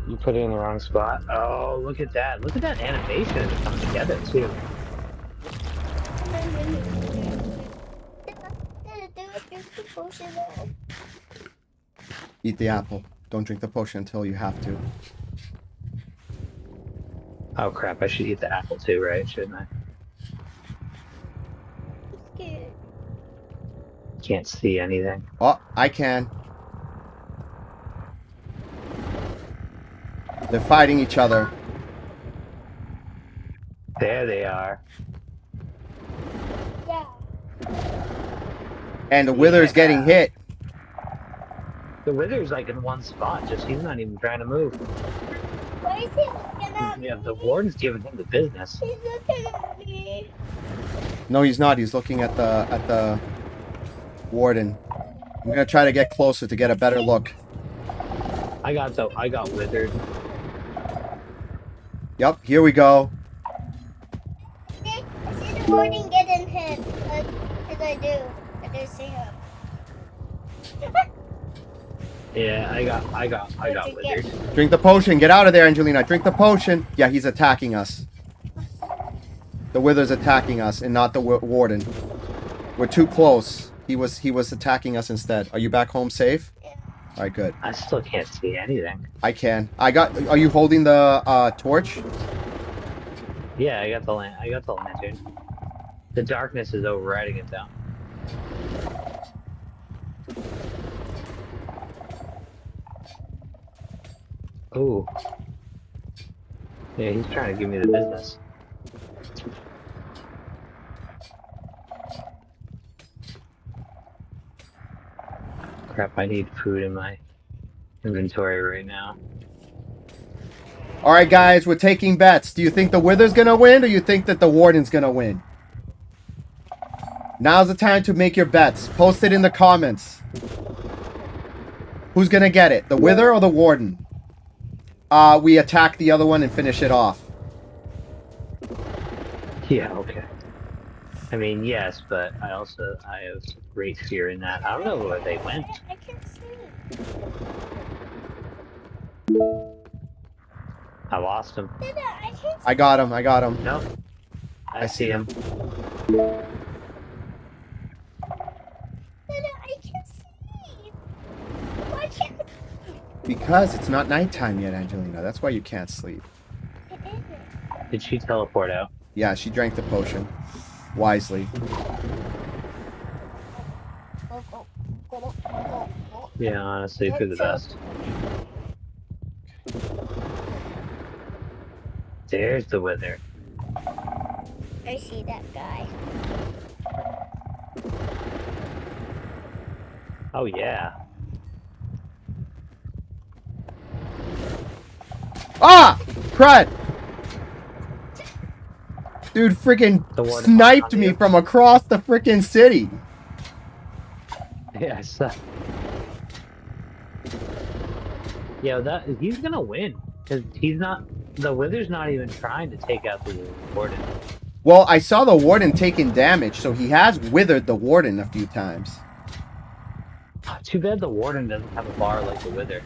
You put it in the wrong spot. Oh, look at that. Look at that animation as it comes together, too. Eat the apple. Don't drink the potion until you have to. Oh, crap. I should eat the apple, too, right? Shouldn't I? Can't see anything. Oh, I can. They're fighting each other. There they are. Yeah. And the wither's getting hit. The wither's like in one spot, just he's not even trying to move. Why is he looking at me? Yeah, the warden's giving him the business. He's looking at me. No, he's not. He's looking at the warden. I'm gonna try to get closer to get a better look. I got withered. Yep, here we go. I see the warden getting hit. As I do. I do see him. Yeah, I got withered. Drink the potion. Get out of there, Angelina. Drink the potion. Yeah, he's attacking us. The wither's attacking us and not the warden. We're too close. He was attacking us instead. Are you back home safe? Yeah. All right, good. I still can't see anything. I can. Are you holding the torch? Yeah, I got the lantern. The darkness is overriding it though. Ooh. Yeah, he's trying to give me the business. Crap, I need food in my inventory right now. All right, guys, we're taking bets. Do you think the wither's gonna win, or you think that the warden's gonna win? Now's the time to make your bets. Post it in the comments. Who's gonna get it, the wither or the warden? We attack the other one and finish it off. Yeah, okay. I mean, yes, but I have great fear in that. I don't know where they went. I can't see. I lost him. Dada, I can't see. I got him. Nope. I see him. Dada, I can't see. Why can't I see? Because it's not nighttime yet, Angelina. That's why you can't sleep. It isn't. Did she teleport out? Yeah, she drank the potion. Wisely. Go. Yeah, honestly, for the best. There's the wither. I see that guy. Oh, yeah. Ah! Crud! Dude freaking The warden sniped on me you. from across the freaking city. Yeah, I saw. Yeah, that he's gonna win because he's not. The Wither's not even trying to take out the Warden. Well, I saw the Warden taking damage, so he has withered the Warden a few times. Too bad the Warden doesn't have a bar like the Wither.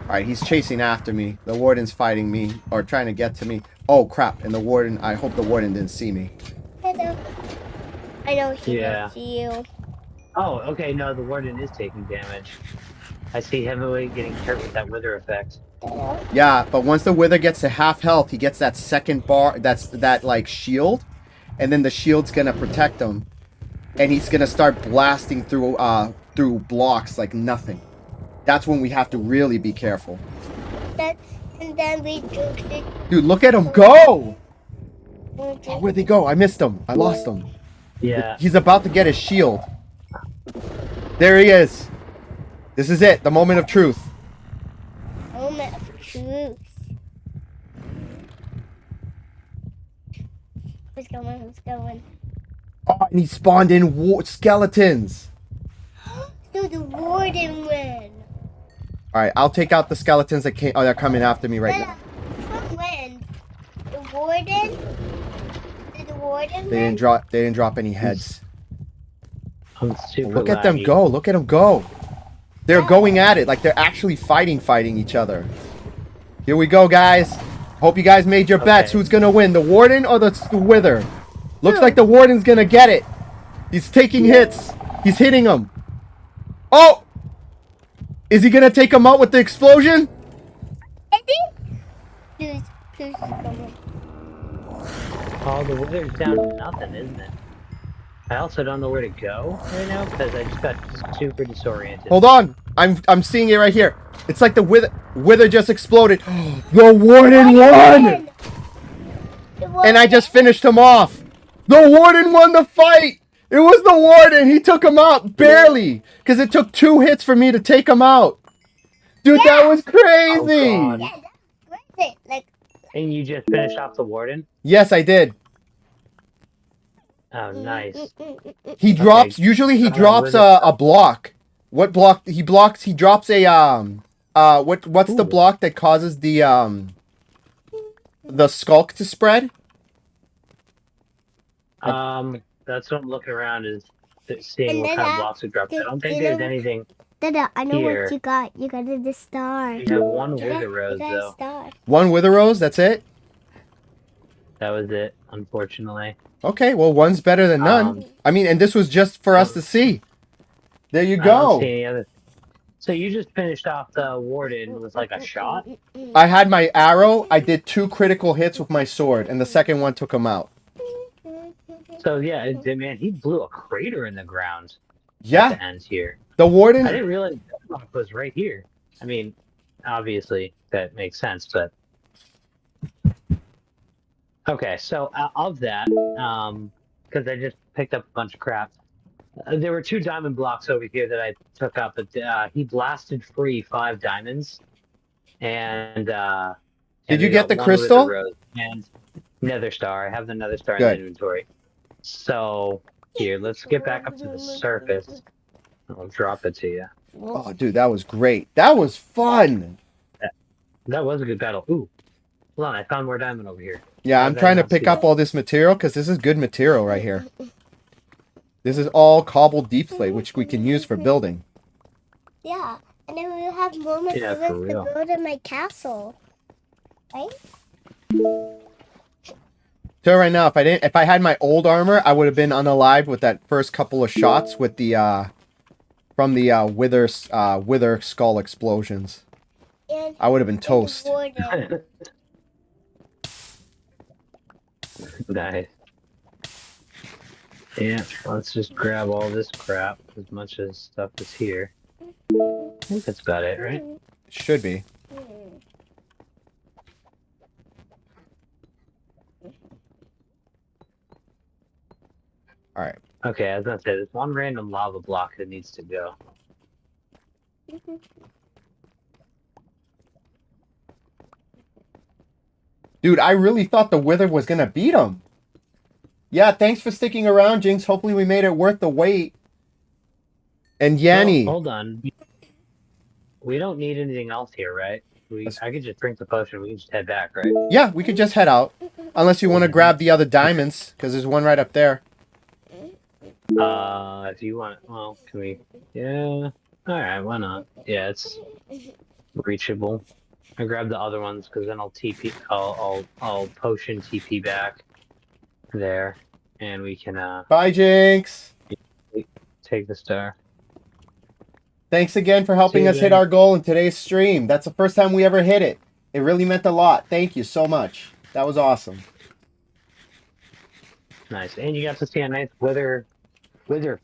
Alright, he's chasing after me. The Warden's fighting me, or trying to get to me. Oh, crap. And the Warden, I hope the Warden didn't see me. Hello. I know he Yeah. wants you. Oh, okay. No, the Warden is taking damage. I see Heavyweight getting hurt with that Wither effect. Hello. Yeah, but once the Wither gets to half health, he gets that second bar, that like shield, and then the shield's gonna protect him, and he's gonna start blasting through blocks like nothing. That's when we have to really be careful. And then we drink it. Dude, look at him go! Oh, where'd they go? I missed him. I lost him. Yeah. He's about to get his shield. There he is. This is it, the moment of truth. Moment of truth. Who's going? Who's going? Oh, and he spawned in skeletons. So the warden win. All right, I'll take out the skeletons that came. Oh, they're coming after me right now. Who win? The warden? Did the warden They win? didn't drop any heads. I'm super Look at them laggy. go. Look at them go. They're going at it like they're actually fighting each other. Here we go, guys. Hope you guys made your bets. Okay. Who's gonna win, the Warden or the Wither? Looks Who? like the Warden's gonna get it. He's taking hits. He's hitting them. Oh! Is he gonna take him out with the explosion? I think. Who's coming? Oh, the Wither's down to nothing, isn't it? I also don't know where to go right now because I just got super disoriented. Hold on. I'm seeing it right here. It's like the Wither just exploded. The Warden won! And I just finished him off. The Warden won the fight! It was the Warden! He took him out, barely! Because it took 2 hits for me to take him out. Dude, that was crazy! Oh, God. Yeah, that's great. Like, And you just finished off the Warden? Yes, I did. Oh, nice. He drops, Okay. usually he Uh, drops Wither- a block. What block? He drops a, what's the Ooh. block that causes the skulk to spread? That's what I'm looking around is seeing And what then kind of I- blocks are dropped. I don't think you there's know- anything. Dada, I know Here. what you got. You got the star. You have one You got- Wither Rose, you got a though. star. One Wither Rose, that's it? That was it, unfortunately. Okay, well, one's better than none. Um, I mean, and this was just for us to see. There you I don't go. see any other. So you just finished off the Warden with like a shot? I had my arrow. I did 2 critical hits with my sword, and the second one took him out. So yeah, man, he blew a crater in the ground at Yeah, the end here. the I Warden. didn't realize that was right here. I mean, obviously that makes sense, but okay. So of that, because I just picked up a bunch of crap. There were 2 diamond blocks over here that I took up, but he blasted free 5 diamonds, and Did you we get got the 1 crystal? Wither Rose and Nether Star. I have the Nether Star Good. in the inventory. So here, let's get back up to the surface. I'll drop it to you. Oh, dude, that was great. That was fun. That was a good battle. Ooh, hold on, I found more diamond over here. Yeah, How I'm did I trying to not see pick up that? all this material because this is good material right here. This is all cobbled deep slate, which we can use for building. Yeah, and then we'll have more Yeah, materials for to real. build in my castle. Right? So right now, if I had my old armor, I would have been unalived with that first couple of shots with the from the wither skull explosions. And I would have been and the toast. warden. Nice. Yeah, let's just grab all this crap, as much as stuff is here. I think that's about it, right? Should be. All right. Okay, I was gonna say, there's one random lava block that needs to go. Dude, I really thought the Wither was gonna beat him. Yeah, thanks for sticking around, Jinx. Hopefully we made it worth the wait. And Yanni. Oh, hold on. we don't need anything else here, right? I could just drink the potion. We can just head back, right? Yeah, we could just head out. Unless you want to grab the other diamonds, because there's one right up there. If you want, well, can we? Yeah. All right, why not? Yeah, it's reachable. I grab the other ones because then I'll TP. I'll potion TP back there, and we can Bye, Jinx. take the star. Thanks again for helping See you us hit later. our goal in today's stream. That's the first time we ever hit it. It really meant a lot. Thank you so much. That was awesome. Nice, and you got to see a nice wither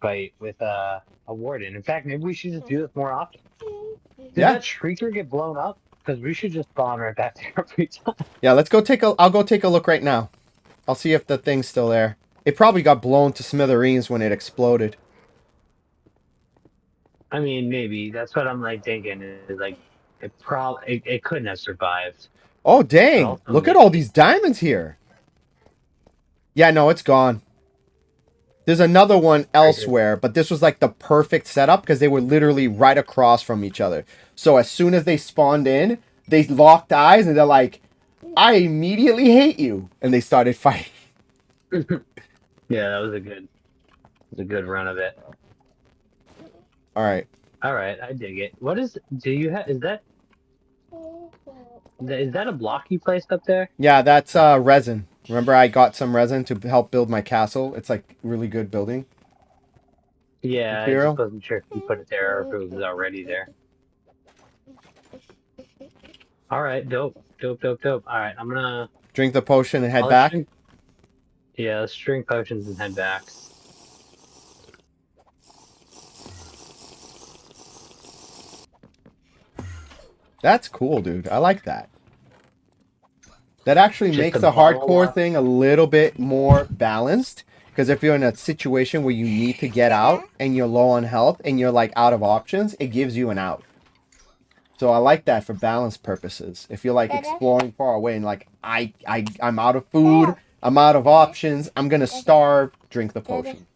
fight with a warden. In fact, maybe we should just do this more often. Did Yeah. that shrieker get blown up? Because we should just spawn right back there every time. Yeah, let's go I'll go take a look right now. I'll see if the thing's still there. It probably got blown to smithereens when it exploded. I mean, maybe that's what I'm like thinking. Is like it couldn't have survived. Oh, dang. Also, Look at all these diamonds here. Yeah, no, it's gone. There's another one elsewhere, but this was like the perfect setup because they were literally right across from each other. So as soon as they spawned in, they locked eyes and they're like, I immediately hate you. And they started fighting. Yeah, that was a good run of it. All right. All right, I dig it. What is? Do you have? Is that a block you placed up there? Yeah, that's resin. Remember I got some resin to help build my castle? It's like really good building. Yeah, I Material? just wasn't sure if you put it there or if it was already there. All right, dope. All right, I'm gonna Drink the potion and head I'll back. Yeah, let's drink potions and head back. That's cool, dude. I like that. That actually Just makes a the bottle hardcore of- thing a little bit more balanced. Because if you're in a situation where you need to get out and you're low on health and you're like out of options, it gives you an out. So I like that for balance purposes. If you're like exploring far away and like I'm out of food, I'm out of options, I'm gonna starve, drink the potion.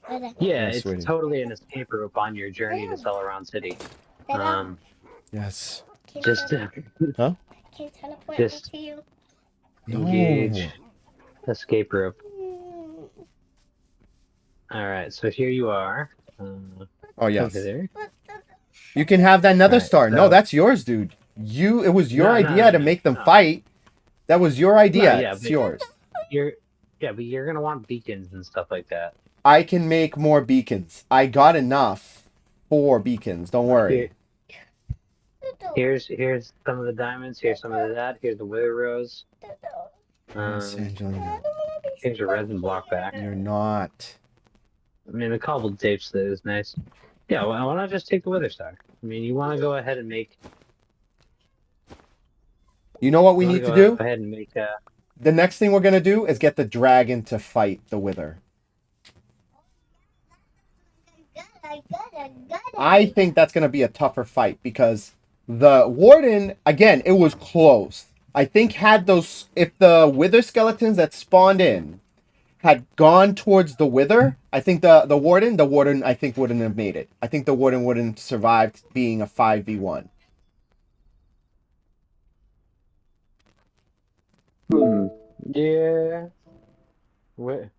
Yeah, Yes, it's sweetie. totally an escape rope on your journey to Celeron City. Yes. Just Huh? Can teleport Just- me to you. engage escape rope. All right, so here you are. Oh yes. Over there. You can have that nether Alright, star. No, so- that's yours, dude. It was your No, idea to make them fight. That was your idea. yeah, It's but- yours. But you're gonna want beacons and stuff like that. I can make more beacons. I got enough for beacons. Don't worry. Here's some of the diamonds. Here's some of that. Here's the wither rose. Yes, Angelina. Here's a resin block back. You're not. I mean, the cobbled tapes that is nice. Yeah, well, why not just take the wither star? I mean, you want to go ahead and make. You know what we you wanna need to go do? ahead and make. The next thing we're gonna do is get the dragon to fight the wither. I think that's gonna be a tougher fight because the warden, again, it was close. I think if the wither skeletons that spawned in had gone towards the wither, I think the warden I think wouldn't have made it. I think the warden wouldn't survived being a 5v1. Yeah.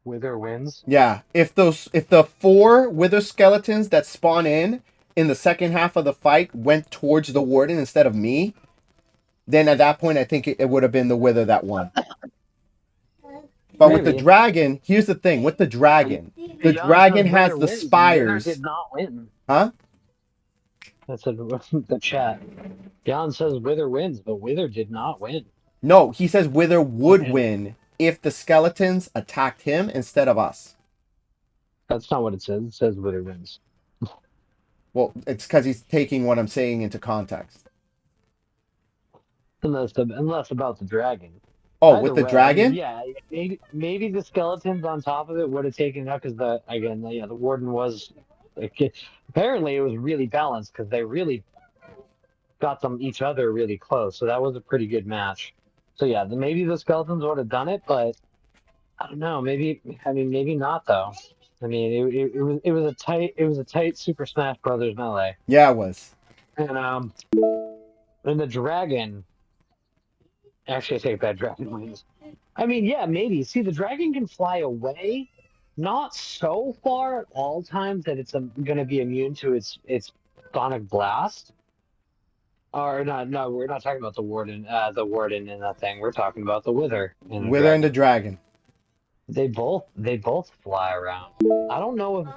Wither wins. Yeah, if the 4 wither skeletons that spawn in the second half of the fight went towards the warden instead of me, then at that point I think it would have been the wither that won. But with the Maybe. dragon, here's the thing, with the dragon, the John dragon says has wither the wins, spires. Wither did not win. Huh? That's the chat. John says Wither wins, but Wither did not win. No, he says wither would Okay. win if the skeletons attacked him instead of us. That's not what it says. It says Wither wins. Well, it's because he's taking what I'm saying into context. Unless about the dragon. Oh, Either with the way, dragon? yeah, maybe the skeletons on top of it would have taken it out because the warden was apparently it was really balanced because they really got them each other really close, so that was a pretty good match. So yeah, maybe the skeletons would have done it, but I don't know. Maybe not though. I mean, it was a tight Super Smash Brothers melee. Yeah, it was. And the dragon. Actually, I take that dragon wings. I mean, yeah, maybe. See, the dragon can fly away, not so far at all times that it's going to be immune to its sonic blast. Or not? No, we're not talking about the warden in that thing. We're talking about the wither in the Wither and the dragon. dragon. They both fly around. I don't know if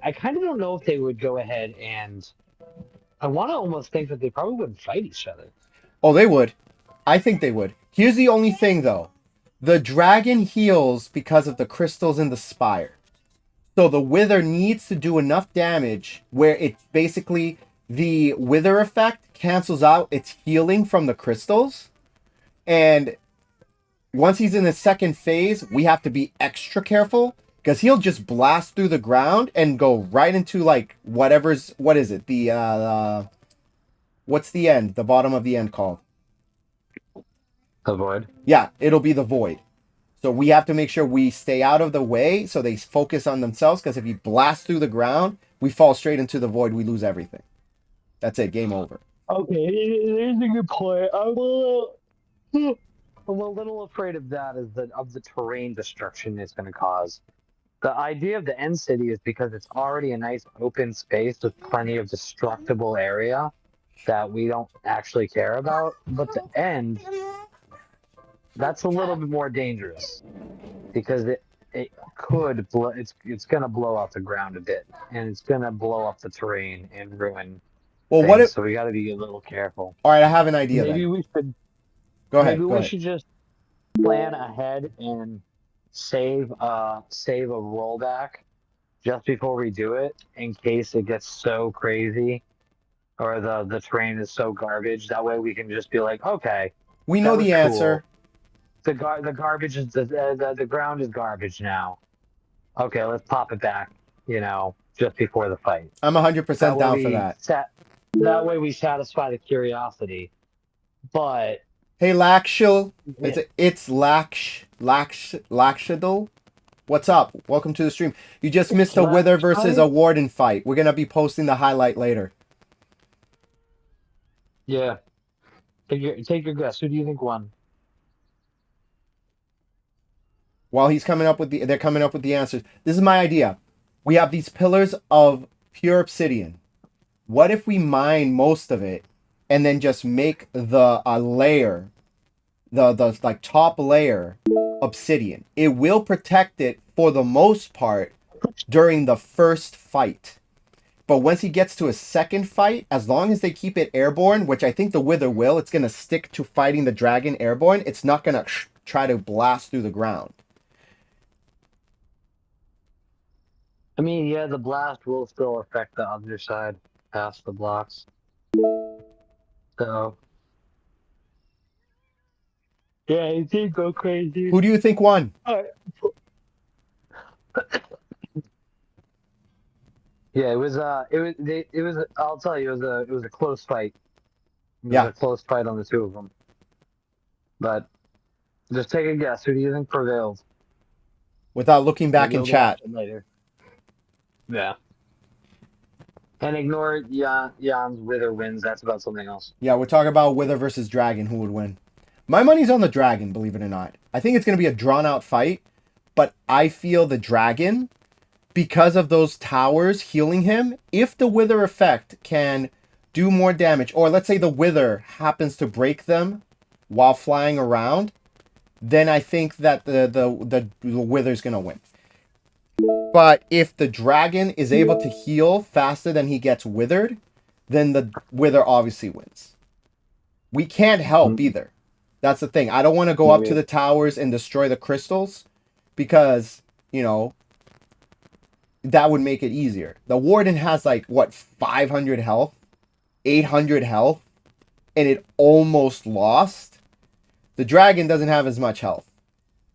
I kind of don't know if they would go ahead and. I want to almost think that they probably wouldn't fight each other. Oh, they would. I think they would. Here's the only thing, though. The dragon heals because of the crystals in the spire. So the wither needs to do enough damage where it basically the wither effect cancels out its healing from the crystals. And once he's in the second phase, we have to be extra careful because he'll just blast through the ground and go right into like what is it? What's the end? The bottom of the end called? The void. Yeah, it'll be the void. So we have to make sure we stay out of the way so they focus on themselves, because if you blast through the ground, we fall straight into the void, we lose everything. That's it, game over. Okay, there's a good point. I'm a little afraid of that of the terrain destruction it's going to cause. The idea of the end city is because it's already a nice open space with plenty of destructible area that we don't actually care about. But the end, that's a little bit more dangerous because it could blow. It's going to blow off the ground a bit, and it's going to blow up the terrain and ruin. Well, things, what if... So we got to be a little careful. All right, I have an idea Maybe then. we should. Go ahead. Maybe Go we ahead. should just plan ahead and save a rollback just before we do it in case it gets so crazy or the terrain is so garbage. That way we can just be like, okay, We know that the was answer. cool. The garbage is the ground is garbage now. Okay, let's pop it back. Just before the fight. I'm 100% That way down for we that. that way we satisfy the curiosity. But Hey, Lakshil. Yeah. It's Lakshadul. What's up? Welcome to the stream. You just missed a Wither versus a Warden fight. We're going to be posting the highlight later. Yeah. Take your guess. Who do you think won? While they're coming up with the answers. This is my idea. We have these pillars of pure obsidian. What if we mine most of it and then just make the layer, the like top layer obsidian? It will protect it for the most part during the first fight. But once he gets to a second fight, as long as they keep it airborne, which I think the Wither will, it's going to stick to fighting the dragon airborne. It's not going to try to blast through the ground. I mean, yeah, the blast will still affect the other side past the blocks. So, yeah, it did go crazy. Who do you think won? Yeah, it was. I'll tell you, it was a close fight. It Yeah. was a close fight on the two of them. But just take a guess. Who do you think prevailed? Without looking back Maybe in we'll chat. watch it later. Yeah. And ignore Jan's Wither wins. That's about something else. Yeah, we're talking about Wither versus Dragon. Who would win? My money's on the Dragon, believe it or not. I think it's going to be a drawn-out fight, but I feel the Dragon, because of those towers healing him, if the Wither effect can do more damage, or let's say the Wither happens to break them while flying around, then I think that the Wither's going to win. But if the Dragon is able to heal faster than he gets withered, then the Wither obviously wins. We can't help either. That's the thing. I don't want to go up to the towers and destroy the crystals because, that would make it easier. The Warden has 500 health, 800 health, and it almost lost. The Dragon doesn't have as much health,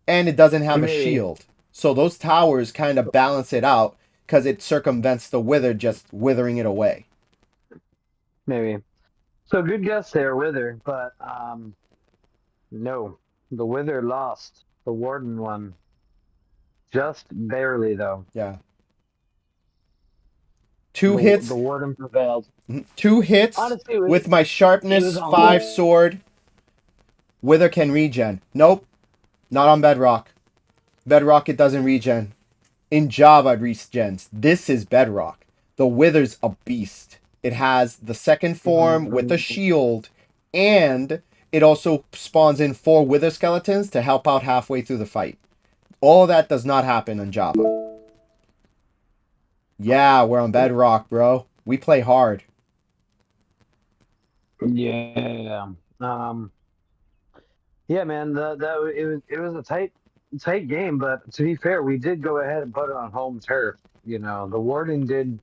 and it doesn't have a shield. So those towers kind of balance it out because it circumvents the Wither just withering it away. Maybe. So good guess there, Wither, but no. The Wither lost. The Warden won. Just barely, though. Yeah. Two hits. The warden prevailed. 2 hits Honestly, with my it sharpness was a 5 whole- sword. Wither can regen. Nope. Not on Bedrock. Bedrock, it doesn't regen. In Java, it regens. This is Bedrock. The Wither's a beast. It has the second form with a shield, and it also spawns in 4 Wither skeletons to help out halfway through the fight. All of that does not happen on Java. Yeah, we're on Bedrock, bro. We play hard. Yeah. Yeah, man. It was a tight game, but to be fair, we did go ahead and put it on home turf. You know, the warden did.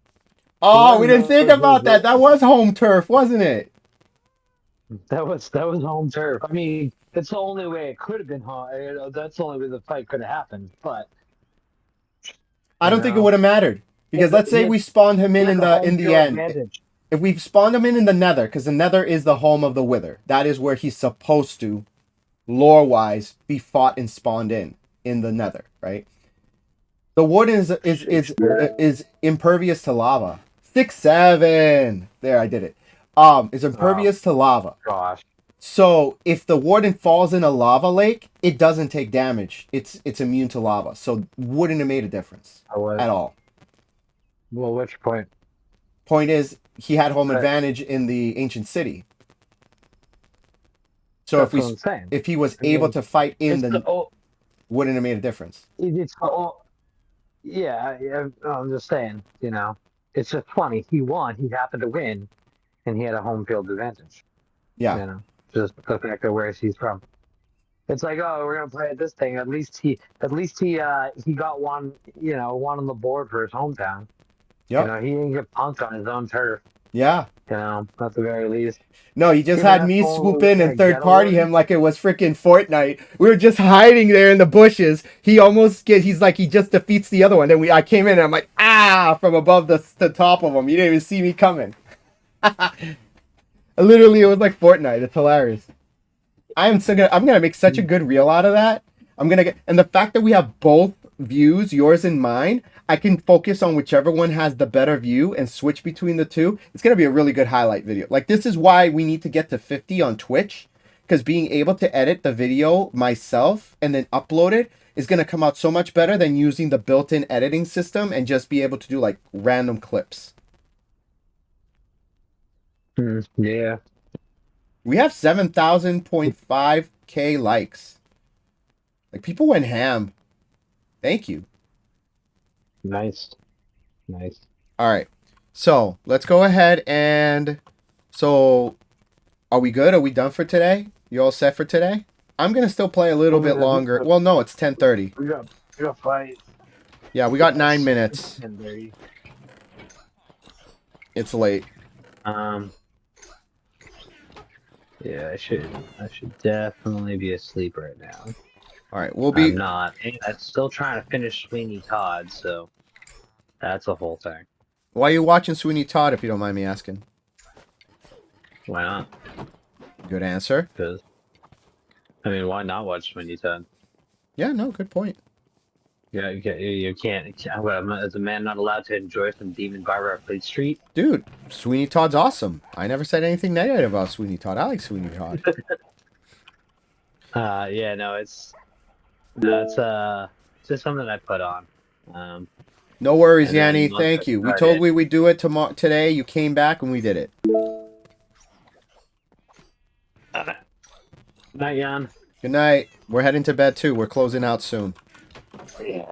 Oh, we didn't think about that. That was home turf, wasn't it? That was home turf. I mean, it's the only way it could have been home. You know, that's the only way the fight could have happened. But I don't think it would have mattered because Yeah, let's say yeah, we spawned him in the home the field end. advantage. If we spawned him in the Nether, because the Nether is the home of the Wither, that is where he's supposed to, lore-wise, be fought and spawned in the Nether, right? The Warden is impervious to lava. 6-7. There, I did it. Is impervious to lava. Gosh. So if the Warden falls in a lava lake, it doesn't take damage. It's immune to lava. So wouldn't have made a difference at all. Well, which point? Point is, he had home Right. advantage in the ancient city. So That's what I'm saying. if he was I mean, able to fight in It's wouldn't have made a difference. yeah, I'm just saying, you know, it's just funny. He won. He happened to win, and he had a home field advantage. Yeah. You know, just the fact of where he's from. It's like, oh, we're gonna play at this thing. At least he got one, you know, one on the board for his hometown. Yep. You know, he didn't get punked on his own turf. Yeah. You know, at the very least. No, he just Yeah, had that's me all swoop we're in gonna and third get party away. him like it was freaking Fortnite. We were just hiding there in the bushes. He just defeats the other one. Then I came in and I'm like, from above the top of him. You didn't even see me coming. Literally, it was like Fortnite. It's hilarious. I'm gonna make such a good reel out of that. And the fact that we have both views, yours and mine, I can focus on whichever one has the better view and switch between the two. It's gonna be a really good highlight video. Like, this is why we need to get to 50 on Twitch, because being able to edit the video myself and then upload it is gonna come out so much better than using the built-in editing system and just be able to do like random clips. Yeah. We have 7,000.5K likes. Like, people went ham. Thank you. Nice. All right. So let's go ahead and are we good? Are we done for today? You all set for today? I'm going to still play a little bit longer. Well, no, it's 10:30. We got fight. Yeah, we got 9 minutes. 10:30. It's late. Yeah, I should definitely be asleep right now. All right, we'll be. I'm not. I'm still trying to finish Sweeney Todd, so that's a whole thing. Why are you watching Sweeney Todd, if you don't mind me asking? Why not? Good answer. Because, I mean, why not watch Sweeney Todd? Yeah, no, good point. Yeah, you can't. As a man, not allowed to enjoy some Demon Barber at Fleet Street. Dude, Sweeney Todd's awesome. I never said anything negative about Sweeney Todd. I like Sweeney Todd. Yeah, no, it's just something I put on. No worries, And then Yanni. once Thank I you. We started- told we'd do it today. You came back and we did it. Night, Jan. Good night. We're heading to bed too. We're closing out soon. Yeah,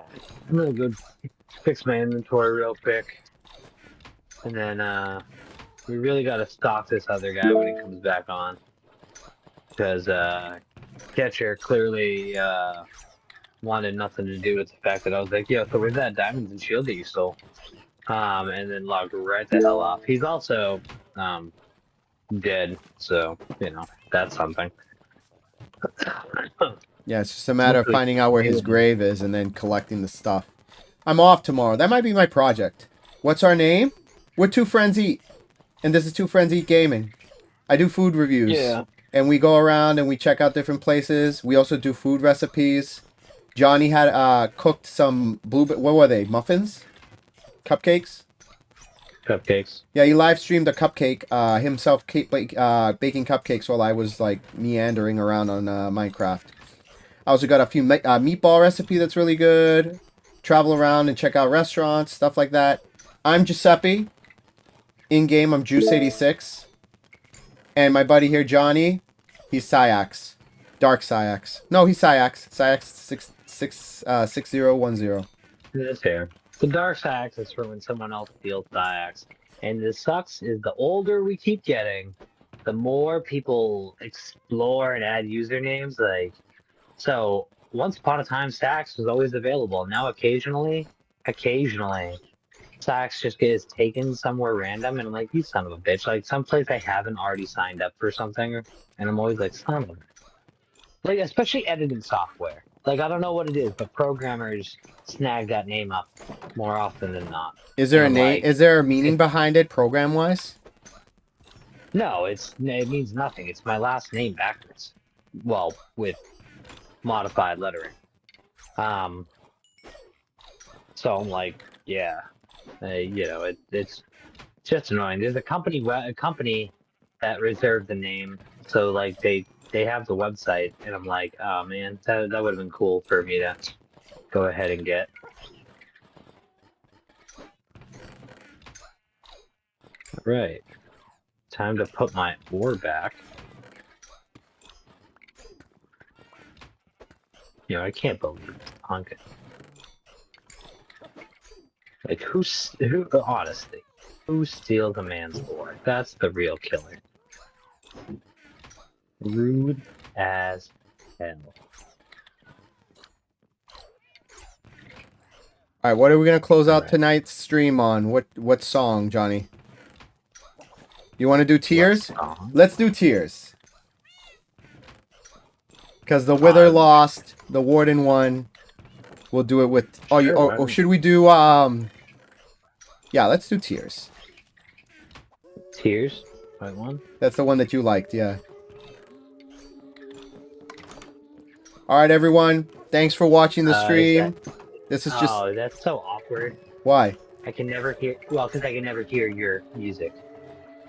I'm gonna go fix my inventory real quick, and then we really gotta stalk this other guy when he comes back on, because Catcher clearly wanted nothing to do with the fact that I was like, "Yo, so where's that diamonds and shield that you stole?" And then logged right the hell off. He's also dead, so you know that's something. Yeah, it's just a matter of finding out where his grave is and then collecting the stuff. I'm off tomorrow. That might be my project. What's our name? We're Two Friends Eat. And this is Two Friends Eat Gaming. I do food reviews. Yeah. And we go around and we check out different places. We also do food recipes. Johnny had cooked some what were they? Muffins? Cupcakes? Cupcakes. Yeah, he live streamed a cupcake, himself baking cupcakes while I was like meandering around on Minecraft. I also got a few meatball recipe that's really good. Travel around and check out restaurants, stuff like that. I'm Giuseppe. In game, I'm Juice86. And my buddy here, Johnny, he's Syax. Dark Syax. No, he's Syax. Syax 6010. That's fair. The dark Syax is for when someone else steals Syax. And the sucks is the older we keep getting, the more people explore and add usernames. Like, so once upon a time, Syax was always available. Now occasionally, Syax just gets taken somewhere random, and I'm like, you son of a bitch. Like, someplace I haven't already signed up for something, and I'm always like, son of a... Like, especially editing software. Like, I don't know what it is, but programmers snag that name up more often than not. Is there a And name? like, Is there a meaning behind it, program-wise? No, it means nothing. It's my last name backwards. Well, with modified lettering. So I'm like, yeah, you know, it's just annoying. There's a company that reserved the name, so like they have the website, and I'm like, oh man, that would have been cool for me to go ahead and get. All right, time to put my ore back. You know, I can't believe it. Punk. Like, who, honestly, who steals a man's ore? That's the real killer. Rude as hell. All right, what are we gonna close out Alright. tonight's stream on? What song, Johnny? You want to do Tears? Let's do Tears. Because the Wither lost, the Warden won. We'll do it with. Oh, Sure, should we do? Yeah, let's do Tears. Tears? Right one? That's the one that you liked, yeah. All right, everyone. Thanks for watching the stream. This is just. Oh, that's so awkward. Why? I can never hear. Well, because I can never hear your music.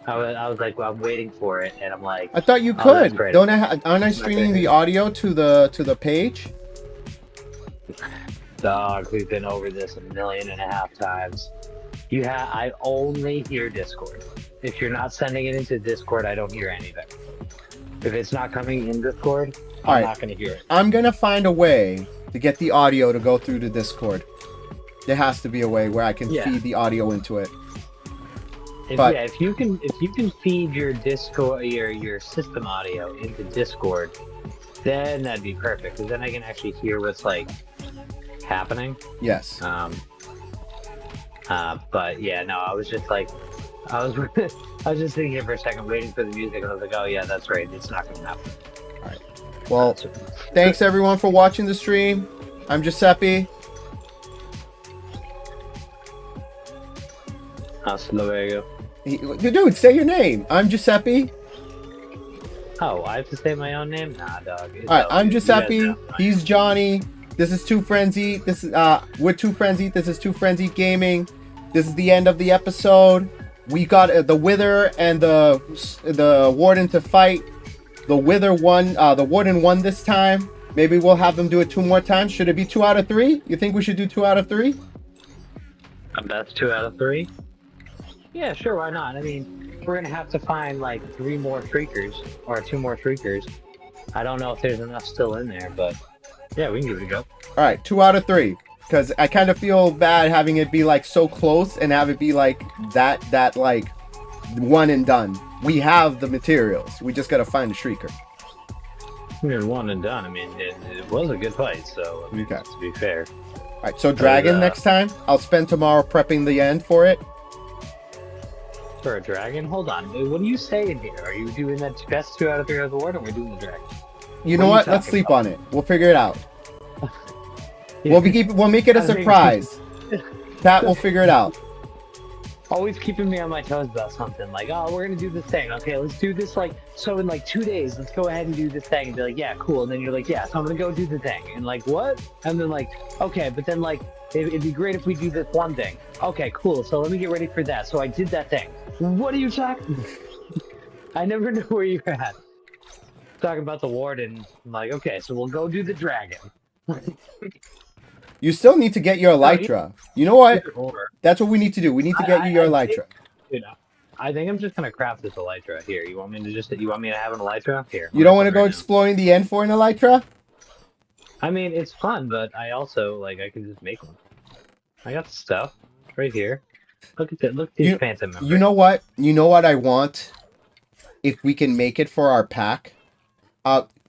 I was like, well, I'm waiting for it, and I'm like. I thought you Oh, could. that's great. Aren't I streaming the audio to the page? Dog, we've been over this 1.5 million times. I only hear Discord. If you're not sending it into Discord, I don't hear anything. If it's not coming in Discord, I'm Alright. not going to hear it. I'm gonna find a way to get the audio to go through to Discord. There has to be a way where I can Yeah. feed the audio into it. If you can feed your Discord your system audio into Discord, then that'd be perfect. Because then I can actually hear what's like happening. Yes. But yeah, no, I was just like, I was just sitting here for a second, waiting for the music, and I was like, oh yeah, that's right, it's not gonna happen. Well, thanks everyone for watching the stream. I'm Giuseppe. Hasta luego. Dude, say your name. I'm Giuseppe. Oh, I have to say my own name? Nah, dog. All right, I'm Giuseppe. He's Johnny. This is Two Friends Eat. This is we're Two Friends Eat. This is Two Friends Eat Gaming. This is the end of the episode. We got the Wither and the Warden to fight. The Wither won. The Warden won this time. Maybe we'll have them do it 2 more times. Should it be 2 out of 3? You think we should do 2 out of 3? That's 2 out of 3? Yeah, sure, why not? I mean, we're gonna have to find like 3 more Shriekers, or 2 more Shriekers. I don't know if there's enough still in there, but yeah, we can give it a go. All right, 2 out of 3. Because I kind of feel bad having it be like so close and have it be like that like one and done. We have the materials. We just gotta find a Shrieker. I mean, 1 and done. I mean, it was a good fight, so I mean, Okay. to be fair. All right, so Dragon next time. I'll spend tomorrow prepping the end for it. For a dragon? Hold on. What are you saying here? Are you doing that best 2 out of 3 of the ward, or we're doing the dragon? You know What are what? you Let's talking sleep about? on it. We'll figure it out. We'll make it a I think- surprise. Pat will figure it out. always keeping me on my toes about something. Like, oh, we're gonna do this thing. Okay, let's do this. Like, so in like 2 days, let's go ahead and do this thing. And be like, yeah, cool. And then you're like, yeah, so I'm gonna go do the thing. And like, what? And then like, okay, but then like, it'd be great if we do this one thing. Okay, cool. So let me get ready for that. So I did that thing. What are you talking? I never knew where you were at. Talking about the warden. I'm like, okay, so we'll go do the dragon. You still need to get your elytra. You know what? That's what we need to do. We need to get you your elytra. Dude, I think I'm just gonna craft this elytra here. You want me to have an elytra here? You don't want to go exploring the end for an elytra? I mean, it's fun, but I also like I can just make one. I got the stuff right here. Look at that. Look at these phantom members. You know what? You know what I want? If we can make it for our pack.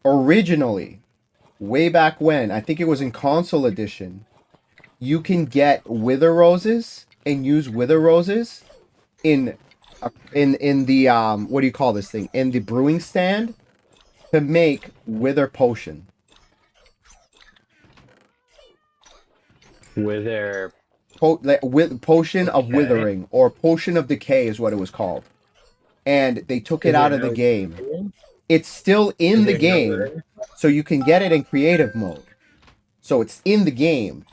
Originally, way back when, I think it was in console edition, you can get wither roses and use wither roses in the what do you call this thing? In the brewing stand to make wither potion. Wither Potion of withering or potion of decay is what it was called. And they took it out of the game. It's still in the game, so you can get it in creative mode. So it's in the game.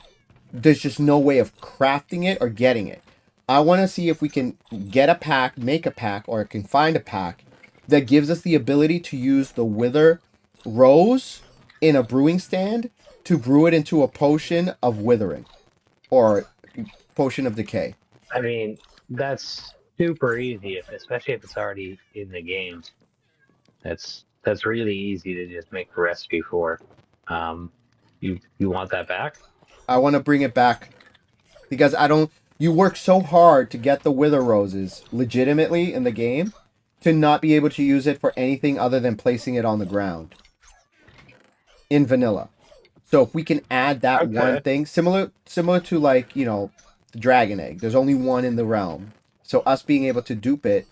There's just no way of crafting it or getting it. I want to see if we can get a pack, make a pack, or can find a pack that gives us the ability to use the wither rose in a brewing stand to brew it into a potion of withering or potion of decay. I mean, that's super easy, especially if it's already in the game. That's really easy to just make the recipe for. You want that back? I want to bring it back because I don't. You work so hard to get the wither roses legitimately in the game to not be able to use it for anything other than placing it on the ground in vanilla. So if we can add that one thing, similar to like, you know, the dragon egg. There's only one in the realm. So us being able to dupe it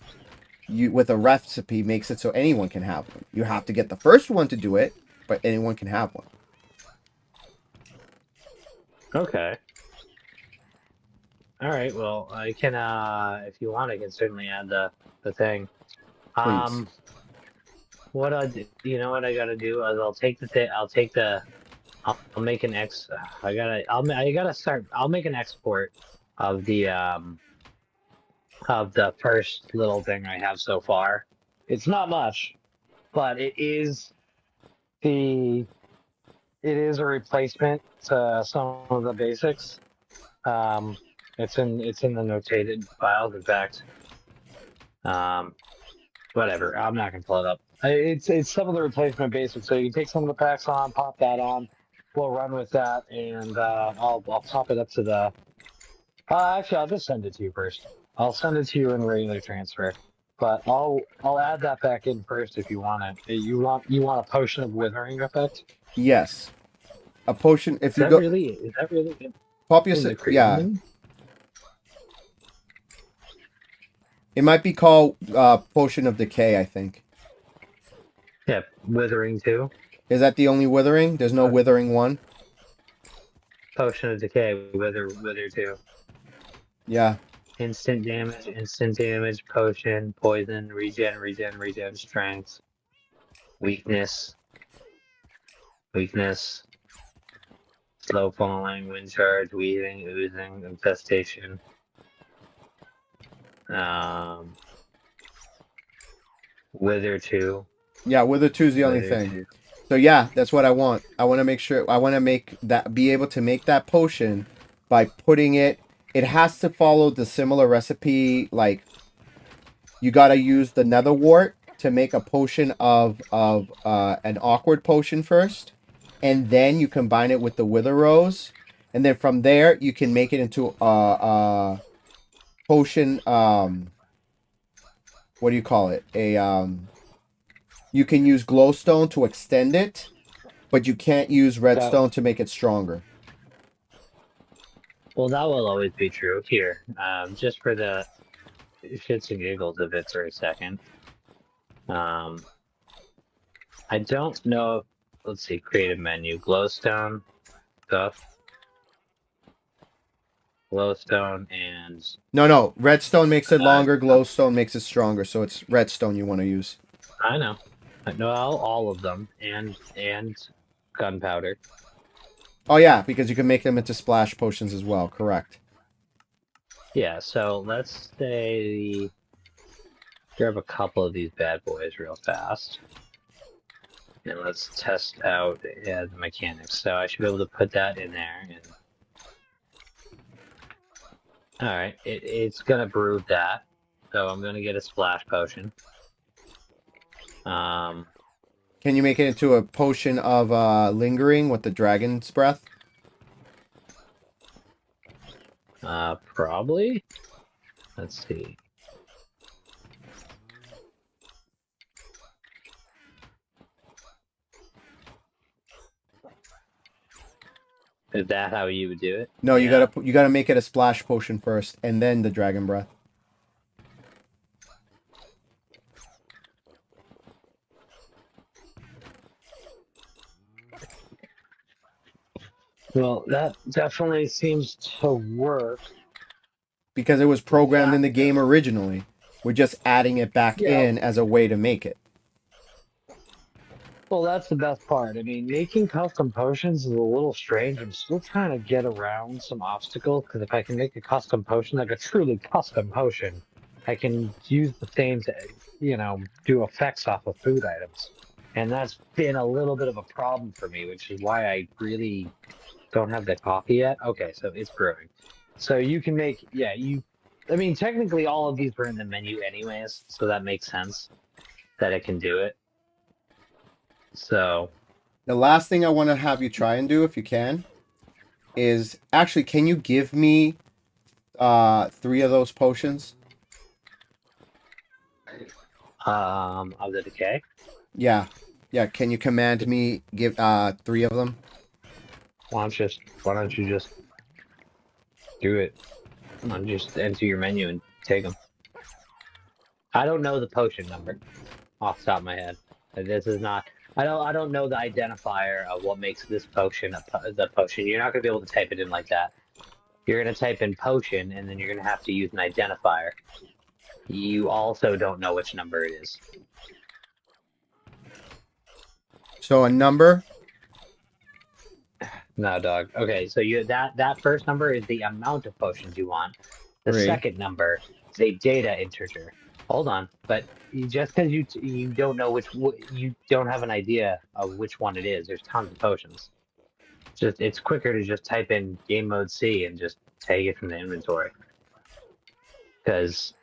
with a recipe makes it so anyone can have one. You have to get the first one to do it, but anyone can have one. Okay. All right. Well, I can, if you want, I can certainly add the thing. Please. What you know what I gotta do is I'll take the thing. I'll make an I'll make an export of the first little thing I have so far. It's not much, but it is a replacement to some of the basics. It's in the notated files, in fact. Whatever. I'm not gonna pull it up. It's some of the replacement basics. So you can take some of the packs on, pop that on. We'll run with that, and I'll pop it up to the. Actually, I'll just send it to you first. I'll send it to you in regular transfer, but I'll add that back in first if you want it. You want a potion of withering effect? Yes, a potion. If you Is that really good? Pop your yeah. It might be called potion of decay, I think. Yeah, withering 2. Is that the only withering? There's no withering 1? Potion of decay, wither 2. Yeah. Instant damage, potion, poison, regen, strength, weakness, slow falling, wind charge, weaving, oozing, infestation. Wither 2. Yeah, Wither 2 is the only thing. 2. So yeah, that's what I want. I want to make sure, I want to be able to make that potion by putting it, it has to follow the similar recipe, like you got to use the nether wart to make a potion of an awkward potion first, and then you combine it with the wither rose, and then from there you can make it into a potion, what do you call it? You can use glowstone to extend it, but you can't use redstone to make it stronger. Well, that will always be true. Here, just for the shits and giggles of it for a second. I don't know. Let's see, creative menu, glowstone stuff. glowstone, and No. Redstone makes it Uh, longer. Glowstone makes it stronger. So it's redstone you want to use. I know. No, all of them, and gunpowder. Oh yeah, because you can make them into splash potions as well. Correct. Yeah, so let's say grab a couple of these bad boys real fast. And let's test out the mechanics. So I should be able to put that in there. And alright, it's gonna brew that. So I'm gonna get a splash potion. Can you make it into a potion of lingering with the dragon's breath? Probably. Let's see. Is that how you would do it? No, Yeah. you gotta make it a splash potion first, and then the dragon breath. Well, that definitely seems to work. Because it was programmed in the game originally. We're just adding it back Yeah. in as a way to make it. Well, that's the best part. I mean, making custom potions is a little strange. I'm still trying to get around some obstacles because if I can make a custom potion, like a truly custom potion, I can use the same to, do effects off of food items. And that's been a little bit of a problem for me, which is why I really don't have the coffee yet. Okay, so it's brewing. So you can make, I mean, technically all of these were in the menu anyways, so that makes sense that it can do it. So The last thing I want to have you try and do, if you can, is actually, can you give me 3 of those potions? of the decay. Yeah. Can you command me give 3 of them? Why don't you just do it? Come on, just enter your menu and take them. I don't know the potion number off the top of my head. This is not. I don't know the identifier of what makes this potion the potion. You're not gonna be able to type it in like that. You're gonna type in potion, and then you're gonna have to use an identifier. You also don't know which number it is. So a number? No, dog. Okay, so that first number is the amount of potions you want. The 3. second number is a data integer. Hold on, but just because you don't know you don't have an idea of which one it is. There's tons of potions. It's quicker to just type in game mode C and just take it from the inventory. Because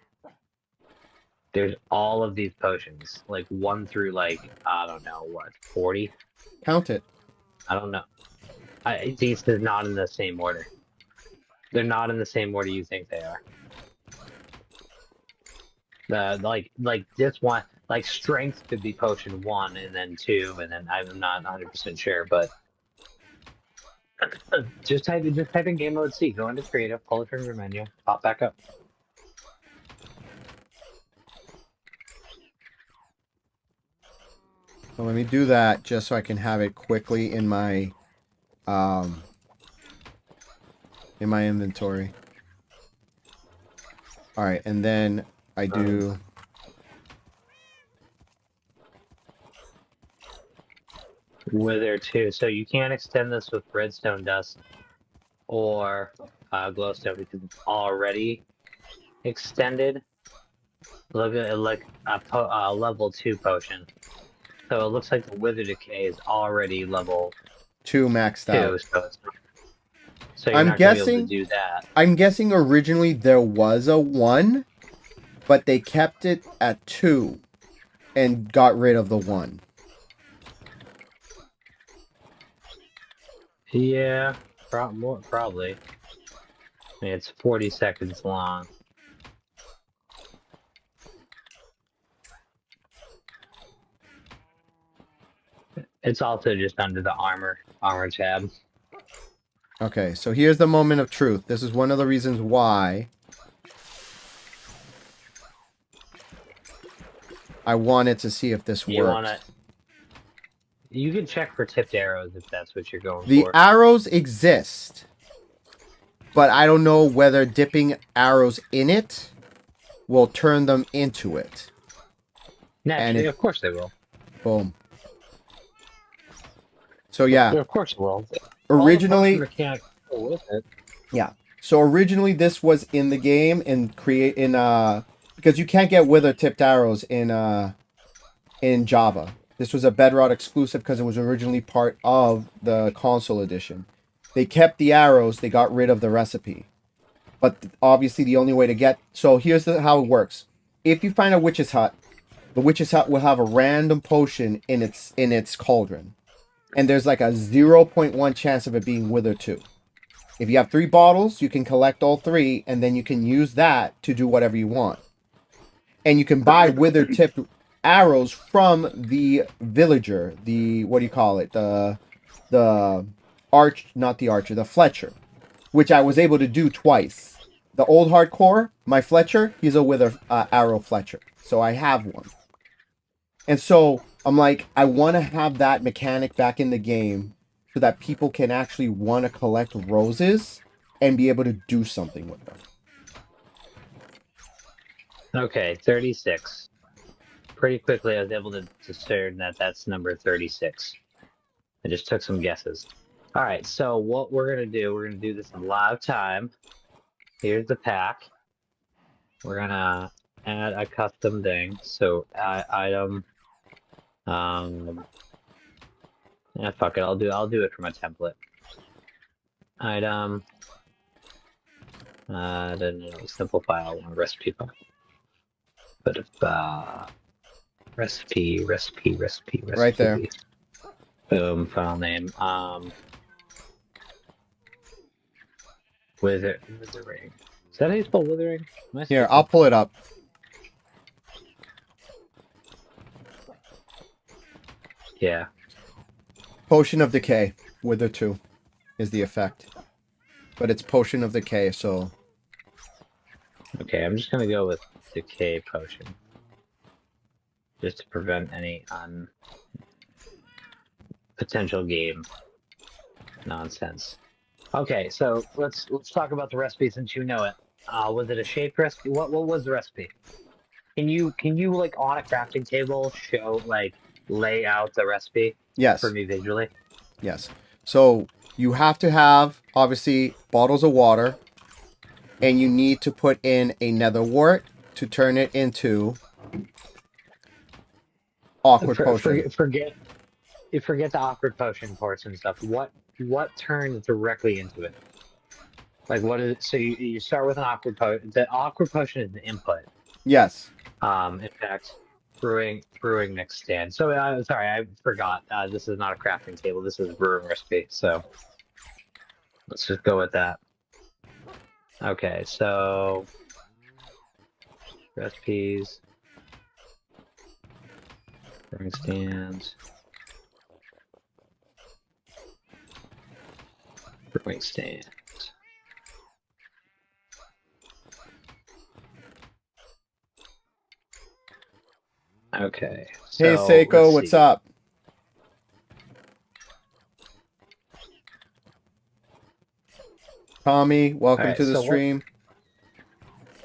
there's all of these potions, like 1 through like I don't know what 40. Count it. I don't know. These are not in the same order. They're not in the same order you think they are. Like this one, like strength could be potion 1 and then 2, and then I'm not 100% sure, but just type in game mode C, go into creative, pull it from your menu, pop back up. So let me do that just so I can have it quickly in my inventory. All right, and then I do Wither 2, so you can't extend this with redstone dust or glowstone because it's already extended. Look at it like a level 2 potion. So it looks like the Wither Decay is already level 2 maxed 2, out. so you're I'm not gonna be able guessing- to do that. I'm guessing originally there was a 1, but they kept it at 2 and got rid of the 1. Yeah, probably. I mean, it's 40 seconds long. It's also just under the armor tab. Okay, so here's the moment of truth. This is one of the reasons why I wanted to see if this works. You can check for tipped arrows if that's what you're going The for. arrows exist. but I don't know whether dipping arrows in it will turn them into it. Naturally, it- of course they will. Boom. So yeah, Of course they will. originally, all the potion mechanics go with it. yeah. So originally this was in the game and because you can't get wither tipped arrows in Java. This was a Bedrock exclusive because it was originally part of the console edition. They kept the arrows, they got rid of the recipe. But obviously the only way to get... So here's how it works. If you find a witch's hut, the witch's hut will have a random potion in its cauldron. And there's like a 0.1 chance of it being Wither 2. If you have 3 bottles, you can collect all 3, and then you can use that to do whatever you want. And you can buy Wither tipped arrows from the villager, the... What do you call it? The Fletcher. Which I was able to do twice. The old hardcore, my Fletcher, he's a Wither arrow Fletcher. So I have one. And so I'm like, I want to have that mechanic back in the game so that people can actually want to collect roses and be able to do something with them. Okay, 36. Pretty quickly, I was able to discern that that's number 36. I just took some guesses. All right, so what we're going to do, we're going to do this in live time. Here's the pack. We're going to add a custom thing. So item... yeah, fuck it. I'll do it from a template. Item. Then simple file. Recipe file. But if recipe. Right there. Boom. File name. Withering. Is that how you spell withering? Here, I'll pull it up. Yeah. Potion of Decay. Wither 2 is the effect. But it's Potion of Decay, so... Okay, I'm just gonna go with Decay Potion. Just to prevent any potential game nonsense. Okay, so let's talk about the recipe since you know it. Was it a shape recipe? What was the recipe? Can you like on a crafting table show lay out the recipe? Yes. For me visually? Yes. So you have to have, obviously, bottles of water. And you need to put in a nether wart to turn it into awkward potion. Forget the awkward potion parts and stuff. What turns directly into it? Like what is it? So you start with an awkward potion. The awkward potion is the input. Yes. In fact, brewing mix stand. So sorry, I forgot. This is not a crafting table. This is a brewing recipe. So let's just go with that. Okay, so recipes, brewing stands, brewing stands. Okay. Hey, So, Seiko, let's what's see. up? Tommy, welcome Alright, to the so stream.